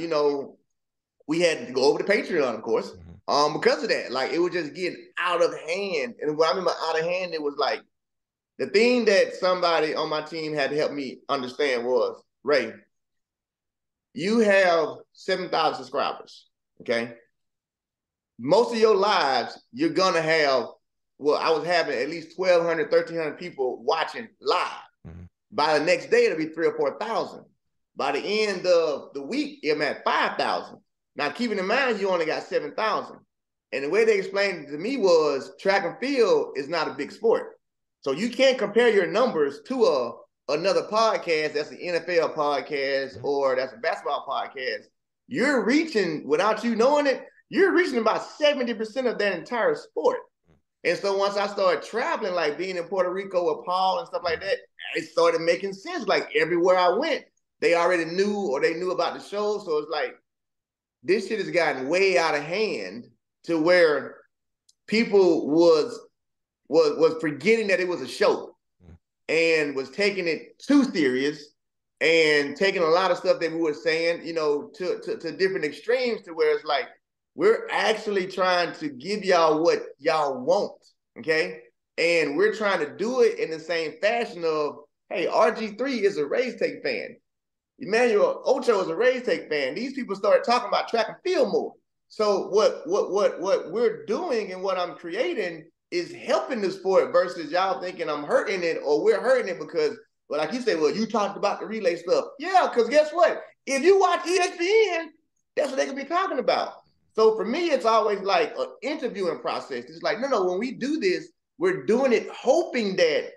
we had to go over to Patreon, of course. Because of that, like it was just getting out of hand. And when I mean by out of hand, it was like the thing that somebody on my team had to help me understand was, Rae, you have 7,000 subscribers, okay? Most of your lives, you're gonna have, I was having at least 1,200, 1,300 people watching live. By the next day, it'll be 3,000 or 4,000. By the end of the week, I'm at 5,000. Now, keeping in mind, you only got 7,000. And the way they explained it to me was track and field is not a big sport. So you can't compare your numbers to another podcast that's an NFL podcast or that's a basketball podcast. You're reaching, without you knowing it, you're reaching about 70% of that entire sport. And so once I started traveling, like being in Puerto Rico with Paul and stuff like that, it started making sense. Like everywhere I went, they already knew or they knew about the show. So it's like, this shit has gotten way out of hand to where people was forgetting that it was a show and was taking it too serious and taking a lot of stuff that we were saying, to different extremes to where it's like, we're actually trying to give y'all what y'all want, okay? And we're trying to do it in the same fashion of, hey, RG3 is a Rae's Take fan. Emmanuel Ocho is a Rae's Take fan. These people started talking about track and field more. So what we're doing and what I'm creating is helping the sport versus y'all thinking I'm hurting it or we're hurting it because, well, like you said, well, you talked about the relay stuff. Yeah, because guess what? If you watch ESPN, that's what they could be talking about. So for me, it's always like an interviewing process. It's like, no, when we do this, we're doing it hoping that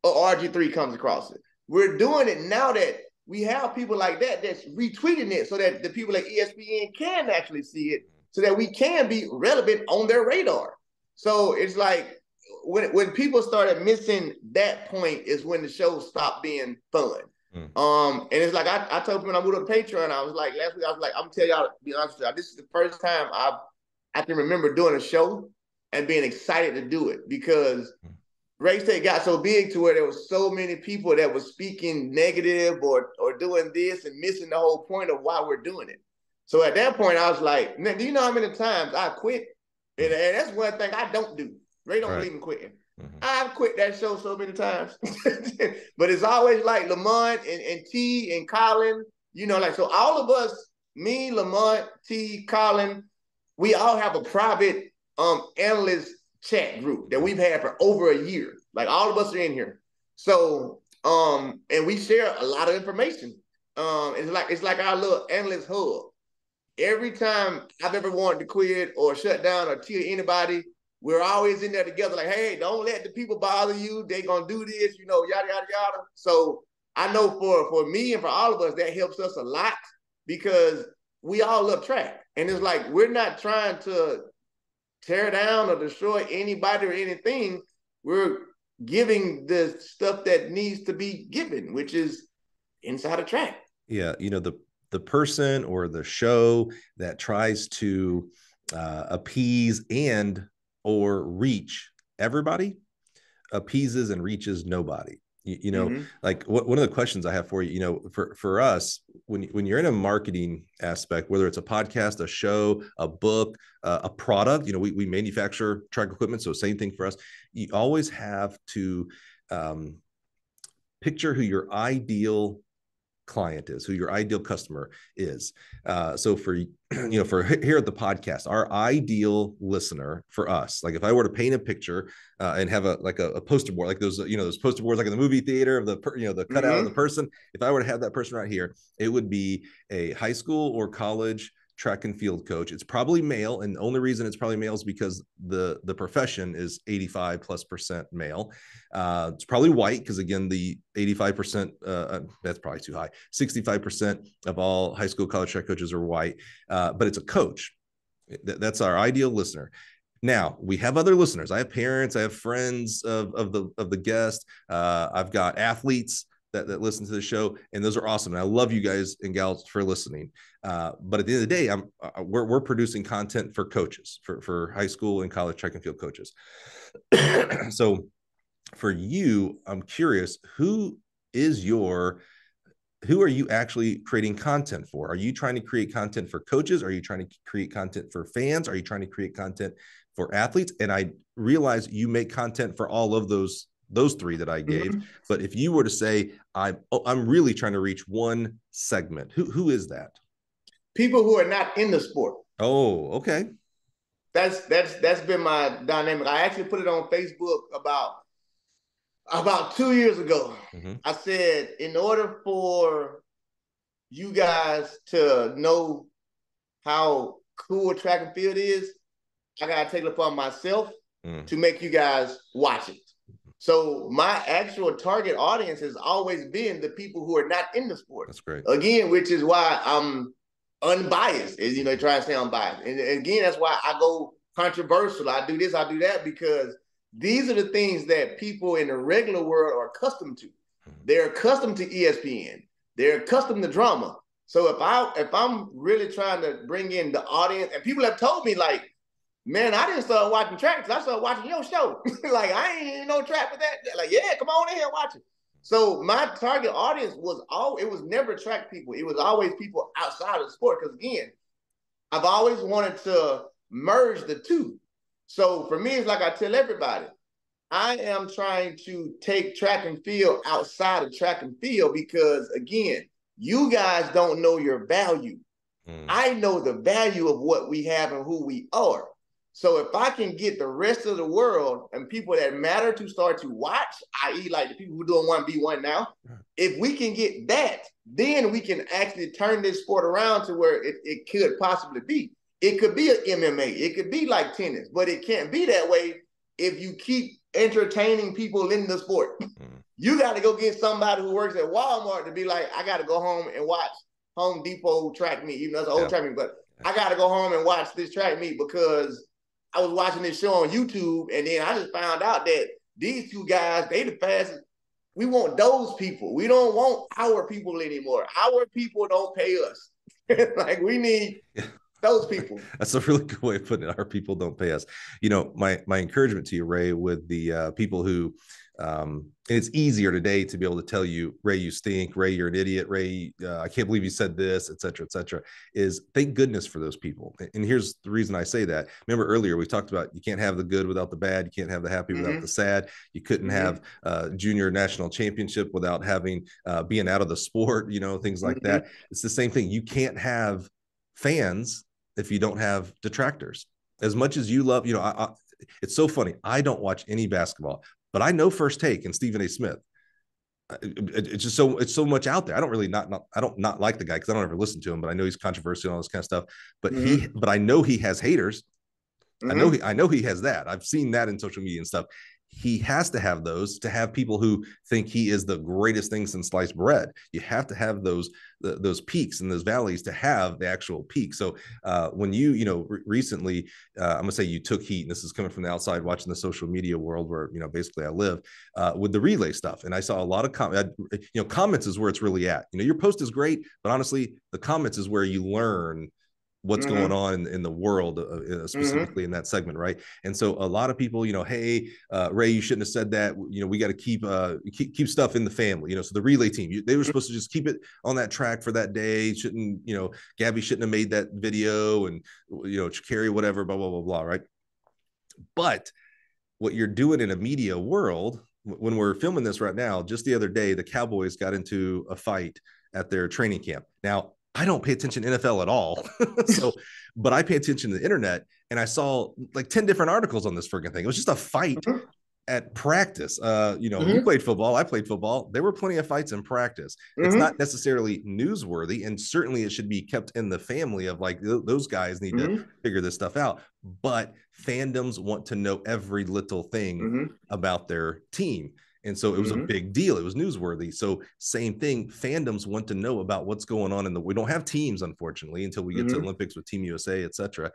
a RG3 comes across it. We're doing it now that we have people like that that's retweeting it so that the people at ESPN can actually see it so that we can be relevant on their radar. So it's like when people started missing that point is when the show stopped being fun. And it's like I told people when I moved up Patreon, I was like, last week, I was like, I'm gonna tell y'all, to be honest with y'all, this is the first time I can remember doing a show and being excited to do it, because Rae Take got so big to where there was so many people that was speaking negative or doing this and missing the whole point of why we're doing it. So at that point, I was like, man, do you know how many times I quit? And that's one thing I don't do. Rae don't believe in quitting. I've quit that show so many times. But it's always like Lamont and T and Colin, you know, like, so all of us, me, Lamont, T, Colin, we all have a private analyst chat group that we've had for over a year. Like, all of us are in here. So, and we share a lot of information. It's like our little analyst hub. Every time I've ever wanted to quit or shut down or tell anybody, we're always in there together. Like, hey, don't let the people bother you. They're gonna do this, you know, yada yada yada. So I know for me and for all of us, that helps us a lot, because we all love track, and it's like we're not trying to tear down or destroy anybody or anything. We're giving the stuff that needs to be given, which is inside a track. Yeah, you know, the person or the show that tries to appease and or reach everybody appeases and reaches nobody. You know, like one of the questions I have for you, you know, for us, when you're in a marketing aspect, whether it's a podcast, a show, a book, a product, you know, we manufacture track equipment. So same thing for us. You always have to picture who your ideal client is, who your ideal customer is. So for, you know, for here at the podcast, our ideal listener for us, like if I were to paint a picture and have a poster board, like those, you know, those poster boards, like in the movie theater of the, you know, the cutout of the person, if I were to have that person right here, it would be a high school or college track and field coach. It's probably male, and the only reason it's probably male is because the profession is 85+% male. It's probably white, because again, the 85%, that's probably too high. 65% of all high school, college track coaches are white, but it's a coach. That's our ideal listener. Now we have other listeners. I have parents, I have friends of the guest. I've got athletes that listen to the show, and those are awesome. And I love you guys and gals for listening. But at the end of the day, we're producing content for coaches, for high school and college track and field coaches. So for you, I'm curious, who are you actually creating content for? Are you trying to create content for coaches? Are you trying to create content for fans? Are you trying to create content for athletes? And I realize you make content for all of those three that I gave. But if you were to say, I'm really trying to reach one segment, who is that? People who are not in the sport. Oh, okay. That's been my dynamic. I actually put it on Facebook about 2 years ago. I said, in order for you guys to know how cool track and field is, I gotta take it upon myself to make you guys watch it. So my actual target audience has always been the people who are not in the sport. That's great. Again, which is why I'm unbiased, you know, trying to say unbiased. And again, that's why I go controversial. I do this, I do that, because these are the things that people in the regular world are accustomed to. They're accustomed to ESPN. They're accustomed to drama. So if I'm really trying to bring in the audience, and people have told me, like, man, I didn't start watching track until I started watching your show. Like, I ain't even no track with that. Like, yeah, come on in here and watch it. So my target audience it was never track people. It was always people outside of the sport. Because again, I've always wanted to merge the two. So for me, it's like I tell everybody, I am trying to take track and field outside of track and field, because again, you guys don't know your value. I know the value of what we have and who we are. So if I can get the rest of the world and people that matter to start to watch, i.e. like the people who doing 1v1 now, if we can get that, then we can actually turn this sport around to where it could possibly be. It could be an MMA. It could be like tennis, but it can't be that way if you keep entertaining people in the sport. You got to go get somebody who works at Walmart to be like, I got to go home and watch Home Depot track meet, even though it's an old track meet, but I got to go home and watch this track meet because I was watching this show on YouTube, and then I just found out that these two guys, they the fastest. We want those people. We don't want our people anymore. Our people don't pay us. Like, we need those people. That's a really good way of putting it. Our people don't pay us. You know, my encouragement to you, Rae, with the people who, and it's easier today to be able to tell you, Rae, you stink, Rae, you're an idiot, Rae, I can't believe you said this, et cetera, is thank goodness for those people. And here's the reason I say that. Remember earlier, we talked about you can't have the good without the bad. You can't have the happy without the sad. You couldn't have junior national championship without having being out of the sport, you know, things like that. It's the same thing. You can't have fans if you don't have detractors. As much as you love, you know, it's so funny. I don't watch any basketball, but I know First Take and Stephen A. Smith. It's just it's so much out there. I don't really I don't like the guy because I don't ever listen to him, but I know he's controversial and all this kind of stuff. But but I know he has haters. I know he has that. I've seen that in social media and stuff. He has to have those to have people who think he is the greatest thing since sliced bread. You have to have those peaks and those valleys to have the actual peak. So when you know, recently, I'm gonna say you took heat, and this is coming from the outside watching the social media world where, you know, basically I live with the relay stuff. And I saw a lot of comments is where it's really at. You know, your post is great, but honestly, the comments is where you learn what's going on in the world, specifically in that segment, right? And so a lot of people, you know, hey, Rae, you shouldn't have said that. You know, we got to keep stuff in the family. You know, so the relay team, they were supposed to just keep it on that track for that day. Shouldn't, you know, Gabby shouldn't have made that video, and, you know, Carrie, whatever, blah, blah, blah, blah, right? But what you're doing in a media world, when we're filming this right now, just the other day, the Cowboys got into a fight at their training camp. Now, I don't pay attention to NFL at all. But I pay attention to the internet, and I saw like 10 different articles on this freaking thing. It was just a fight at practice. You know, you played football, I played football. There were plenty of fights in practice. It's not necessarily newsworthy, and certainly it should be kept in the family of like, those guys need to figure this stuff out. But fandoms want to know every little thing about their team. And so it was a big deal. It was newsworthy. So same thing, fandoms want to know about what's going on we don't have teams, unfortunately, until we get to Olympics with Team USA, et cetera.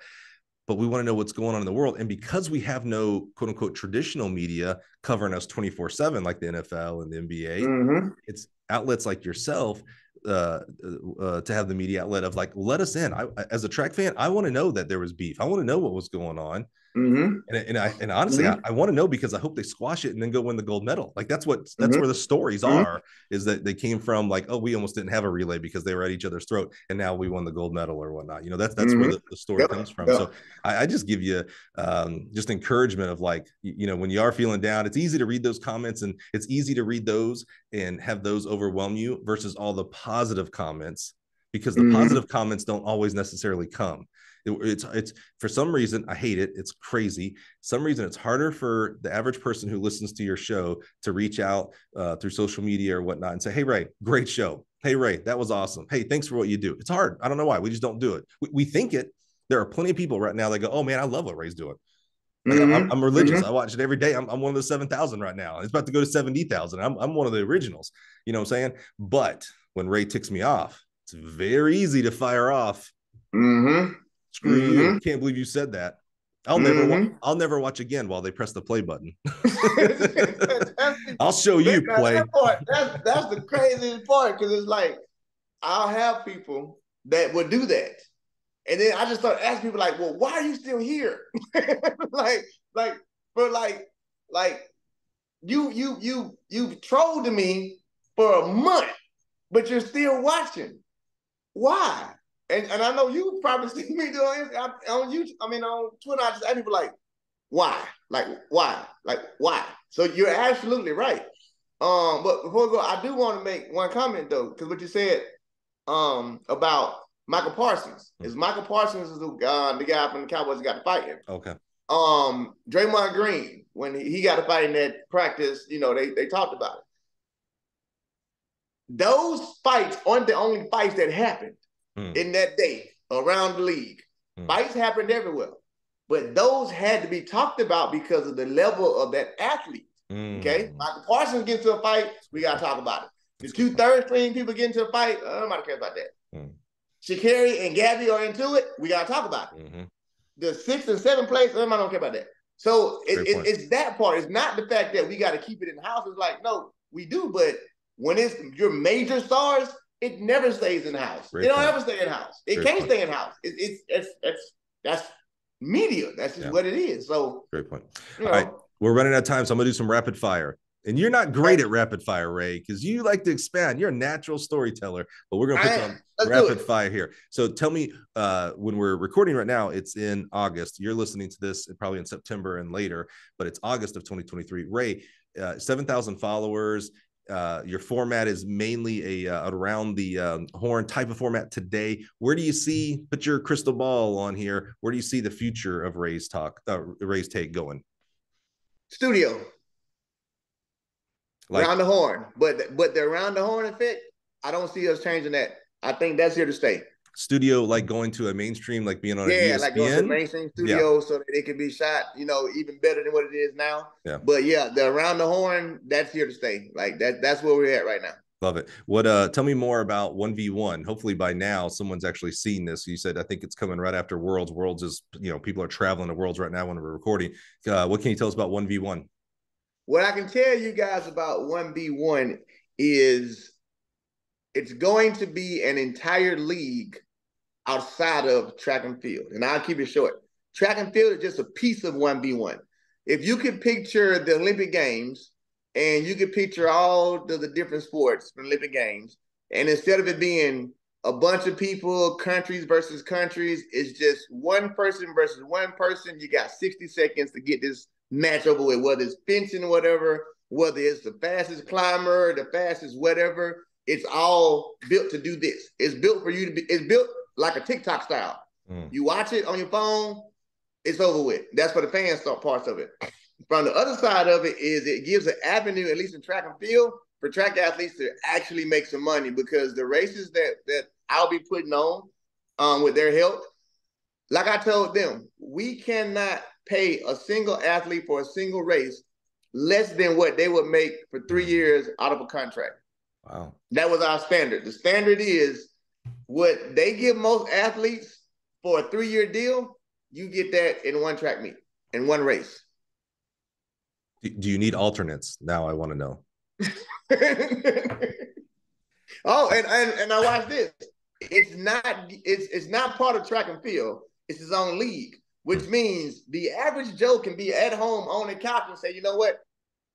But we want to know what's going on in the world. And because we have no quote unquote traditional media covering us 24/7, like the NFL and the NBA, it's outlets like yourself to have the media outlet of like, let us in. As a track fan, I want to know that there was beef. I want to know what was going on. And honestly, I want to know, because I hope they squash it and then go win the gold medal. Like that's where the stories are, is that they came from like, oh, we almost didn't have a relay because they were at each other's throat, and now we won the gold medal or whatnot. You know, that's where the story comes from. So I just give you just encouragement of like, you know, when you are feeling down, it's easy to read those comments, and it's easy to read those and have those overwhelm you versus all the positive comments, because the positive comments don't always necessarily come. It's for some reason, I hate it. It's crazy. Some reason it's harder for the average person who listens to your show to reach out through social media or whatnot and say, hey, Rae, great show. Hey, Rae, that was awesome. Hey, thanks for what you do. It's hard. I don't know why. We just don't do it. We think it. There are plenty of people right now that go, oh man, I love what Rae's doing. Like, I'm religious. I watch it every day. I'm one of the 7,000 right now. It's about to go to 70,000. I'm one of the originals. You know what I'm saying? But when Rae ticks me off, it's very easy to fire off. Screw you. Can't believe you said that. I'll never watch again while they press the play button. I'll show you play. That's the craziest part, because it's like, I'll have people that would do that. And then I just start asking people like, well, why are you still here? You've trolled me for a month, but you're still watching. Why? And I know you probably see me doing on YouTube. I mean, on Twitter, I just ask people like, why? Like, why? Like, why? So you're absolutely right. But before we go, I do want to make one comment though, because what you said about Michael Parsons. Is Michael Parsons is the guy from the Cowboys that got to fight him. Okay. Draymond Green, when he got to fight in that practice, you know, they talked about it. Those fights aren't the only fights that happened in that day around the league. Fights happened everywhere. But those had to be talked about because of the level of that athlete. Okay? Michael Parsons gets to a fight, we got to talk about it. The two third-string people get into a fight, nobody cares about that. Sha'Carri and Gabby are into it, we got to talk about it. The 6th and 7th place, everybody don't care about that. So it's that part. It's not the fact that we got to keep it in-house. It's like, no, we do, but when it's your major stars, it never stays in the house. It don't ever stay in the house. It can't stay in the house. That's media. That's just what it is. So great point. All right, we're running out of time, so I'm gonna do some rapid fire. And you're not great at rapid fire, Rae, because you like to expand. You're a natural storyteller, but we're gonna put you on rapid fire here. So tell me, when we're recording right now, it's in August. You're listening to this probably in September and later, but it's August of 2023. Rae, 7,000 followers. Your format is mainly a around the horn type of format today. Where do you see, put your crystal ball on here, where do you see the future of Rae's Take going? Studio. Around the horn. But the around the horn effect, I don't see us changing that. I think that's here to stay. Studio, like going to a mainstream, like being on an ESPN? Like going to a mainstream studio so that it can be shot, even better than what it is now. Yeah. But the around the horn, that's here to stay. Like that's where we're at right now. Love it. What tell me more about 1v1. Hopefully by now someone's actually seen this. You said I think it's coming right after Worlds. Worlds is, people are traveling to Worlds right now when we're recording. What can you tell us about 1v1? What I can tell you guys about 1v1 is it's going to be an entire league outside of track and field. And I'll keep it short. Track and field is just a piece of 1v1. If you could picture the Olympic Games and you could picture all the different sports from Olympic Games, and instead of it being a bunch of people, countries versus countries, it's just one person versus one person. You got 60 seconds to get this match over with, whether it's fencing or whatever, whether it's the fastest climber, the fastest whatever. It's all built to do this. It's built for you to be, it's built like a TikTok style. You watch it on your phone, it's over with. That's for the fans parts of it. From the other side of it is it gives an avenue, at least in track and field, for track athletes to actually make some money, because the races that I'll be putting on with their help, like I told them, we cannot pay a single athlete for a single race less than what they would make for 3 years out of a contract. Wow. That was our standard. The standard is what they give most athletes for a 3-year deal, you get that in one track meet, in one race. Do you need alternates? Now I want to know. Oh, and now watch this. It's not part of track and field. It's his own league, which means the average Joe can be at home on the couch and say, you know what?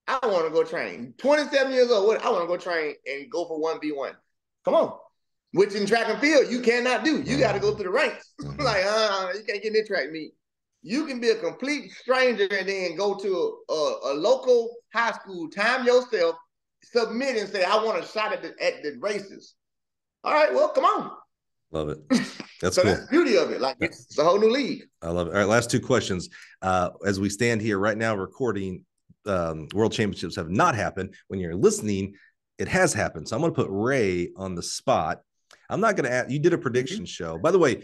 I want to go train. 27 years old, I want to go train and go for 1v1. Come on. Which in track and field, you cannot do. You got to go through the ranks. Like, you can't get in this track meet. You can be a complete stranger and then go to a local high school, time yourself, submit and say, I want a shot at the races. All right, well, come on. Love it. That's so cool. That's the beauty of it. Like, it's a whole new league. I love it. All right, last two questions. As we stand here right now recording, World Championships have not happened. When you're listening, it has happened. So I'm going to put Rae on the spot. I'm not going to ask. You did a prediction show. By the way,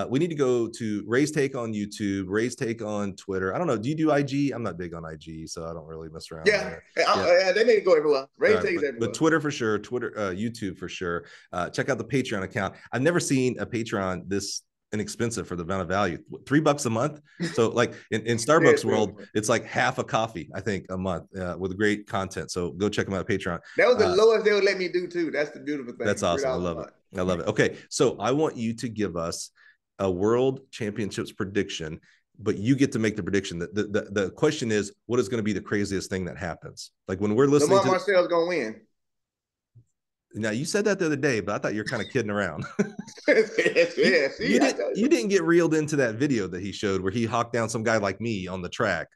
we need to go to Rae's Take on YouTube, Rae's Take on Twitter. I don't know. Do you do IG? I'm not big on IG, so I don't really mess around. Yeah, they need to go everywhere. Rae's Take is everywhere. But Twitter for sure. YouTube for sure. Check out the Patreon account. I've never seen a Patreon this inexpensive for the amount of value. $3 a month. So like in Starbucks world, it's like half a coffee, I think, a month with great content. So go check them out on Patreon. That was the lowest they would let me do too. That's the beautiful thing. That's awesome. I love it. I love it. Okay. So I want you to give us a World Championships prediction, but you get to make the prediction. The question is, what is going to be the craziest thing that happens? Like when we're listening to Marcel's going to win. Now, you said that the other day, but I thought you were kind of kidding around. You didn't get reeled into that video that he showed where he hawked down some guy like me on the track.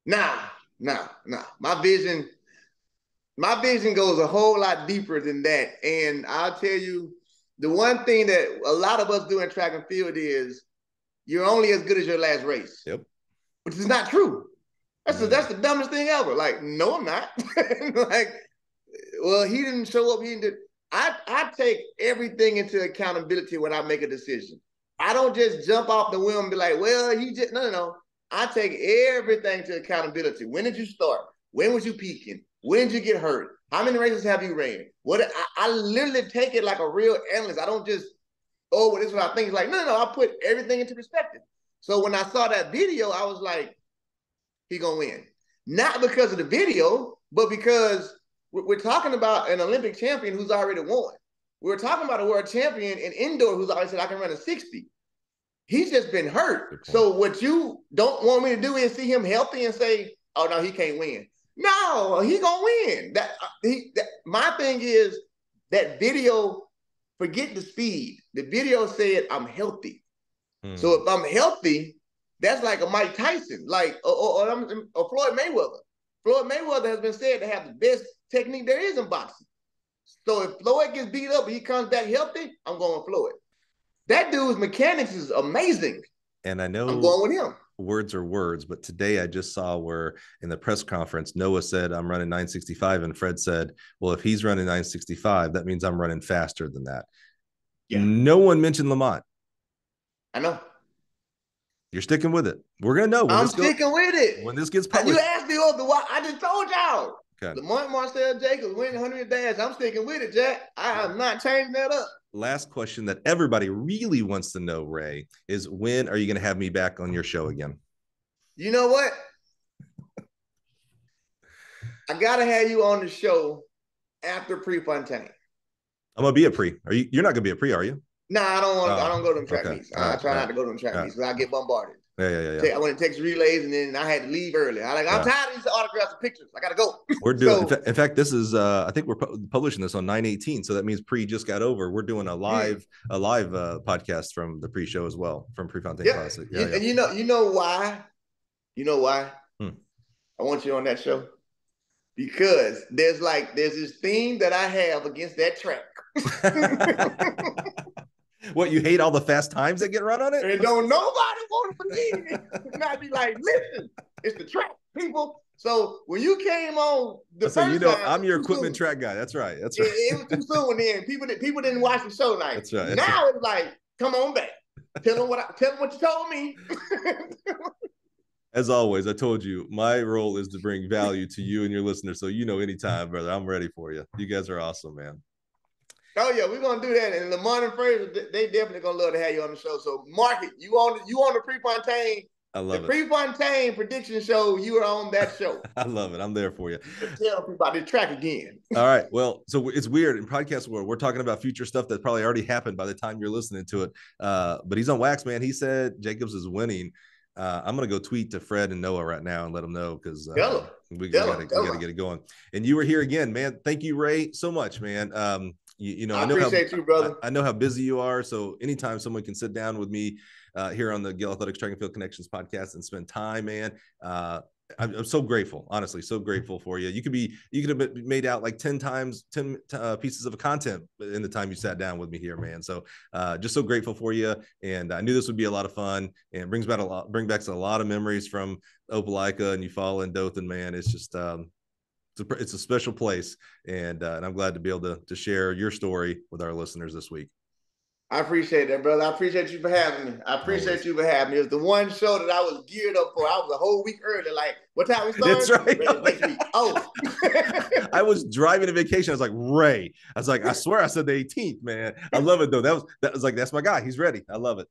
Nah. My vision goes a whole lot deeper than that. And I'll tell you, the one thing that a lot of us do in track and field is you're only as good as your last race. Yep. Which is not true. That's the dumbest thing ever. Like, no, I'm not. Like, well, he didn't show up. He didn't. I take everything into accountability when I make a decision. I don't just jump off the whim and be like, well, he just, no. I take everything to accountability. When did you start? When was you peaking? When did you get hurt? How many races have you ran? I literally take it like a real analyst. I don't just, well, this is what I think. It's like, no, I put everything into perspective. So when I saw that video, I was like, he gonna win. Not because of the video, but because we're talking about an Olympic champion who's already won. We were talking about a world champion in indoor who's always said, I can run a 60. He's just been hurt. So what you don't want me to do is see him healthy and say, oh, no, he can't win. No, he gonna win. My thing is that video, forget the speed. The video said, I'm healthy. So if I'm healthy, that's like a Mike Tyson, like or Floyd Mayweather. Floyd Mayweather has been said to have the best technique there is in boxing. So if Floyd gets beat up and he comes back healthy, I'm going with Floyd. That dude's mechanics is amazing. And I know I'm going with him. Words are words, but today I just saw where in the press conference, Noah said, I'm running 965. And Fred said, well, if he's running 965, that means I'm running faster than that. Yeah. No one mentioned Lamont. I know. You're sticking with it. We're going to know. I'm sticking with it. When this gets published. You asked me over the why. I just told y'all. Okay. Lamont Marcel Jacobs winning 100 dash. I'm sticking with it, Jack. I am not changing that up. Last question that everybody really wants to know, Rae, is when are you going to have me back on your show again? You know what? I got to have you on the show after Prefontaine. I'm going to be a pre. You're not going to be a pre, are you? No, I don't want. I don't go to them track meets. I try not to go to them track meets because I get bombarded. Yeah. I went to Texas relays and then I had to leave early. I'm tired of these autographs and pictures. I gotta go. We're doing. In fact, this is. I think we're publishing this on 9/18, so that means pre just got over. We're doing a live podcast from the pre-show as well from Prefontaine Classic. Yeah, and you know why? You know why? I want you on that show because there's this theme that I have against that track. What, you hate all the fast times that get run on it? And don't nobody want to believe it. And I'd be like, listen, it's the track, people. So when you came on the first time, I'm your equipment track guy. That's right. That's right. It was too soon then. People didn't watch the show night. That's right. Now it's like, come on back. Tell them what you told me. As always, I told you, my role is to bring value to you and your listeners. So anytime, brother, I'm ready for you. You guys are awesome, man. Oh yeah, we're gonna do that. And Lamont and Fraser, they definitely gonna love to have you on the show. So mark it. You on the Prefontaine. I love the Prefontaine prediction show. You are on that show. I love it. I'm there for you. Tell people about the track again. All right. Well, so it's weird in podcast world. We're talking about future stuff that probably already happened by the time you're listening to it. But he's on wax, man. He said Jacobs is winning. I'm gonna go tweet to Fred and Noah right now and let them know because we gotta get it going. And you were here again, man. Thank you, Rae, so much, man. I appreciate you, brother. I know how busy you are. So anytime someone can sit down with me here on the Gill Athletics Track and Field Connections podcast and spend time, man. I'm so grateful, honestly, so grateful for you. You could have made out like 10 pieces of content in the time you sat down with me here, man. So just so grateful for you. And I knew this would be a lot of fun and bring back a lot of memories from Opelika and Eufaula and Dothan, man. It's just, it's a special place. And I'm glad to be able to share your story with our listeners this week. I appreciate that, brother. I appreciate you for having me. I appreciate you for having me. It was the one show that I was geared up for. I was a whole week early. Like, what time we started? That's right. Next week. Oh. I was driving to vacation. I was like, Rae. I was like, I swear I said the 18th, man. I love it, though. That's my guy. He's ready. I love it.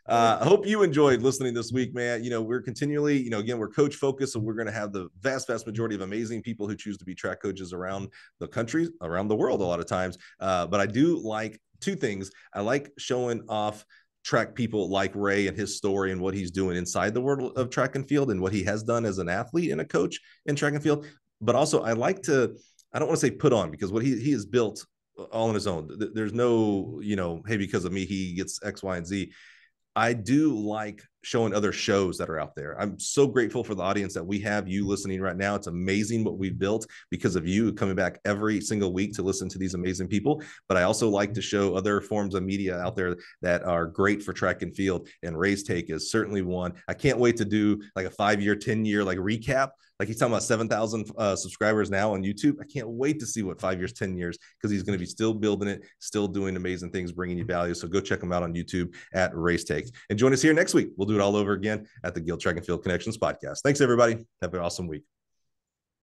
I hope you enjoyed listening this week, man. We're continually, again, we're coach focused, so we're going to have the vast majority of amazing people who choose to be track coaches around the country, around the world a lot of times. But I do like two things. I like showing off track people like Rae and his story and what he's doing inside the world of track and field and what he has done as an athlete and a coach in track and field. But also I like to, I don't want to say put on, because what he has built all on his own. There's no, hey, because of me, he gets X, Y, and Z. I do like showing other shows that are out there. I'm so grateful for the audience that we have, you listening right now. It's amazing what we've built because of you coming back every single week to listen to these amazing people. But I also like to show other forms of media out there that are great for track and field, and Rae's Take is certainly one. I can't wait to do like a 5-year, 10-year like recap. Like he's talking about 7,000 subscribers now on YouTube. I can't wait to see what 5 years, 10 years, because he's going to be still building it, still doing amazing things, bringing you value. So go check him out on YouTube at Rae's Take. And join us here next week. We'll do it all over again at the Gill Track and Field Connections podcast. Thanks, everybody. Have an awesome week.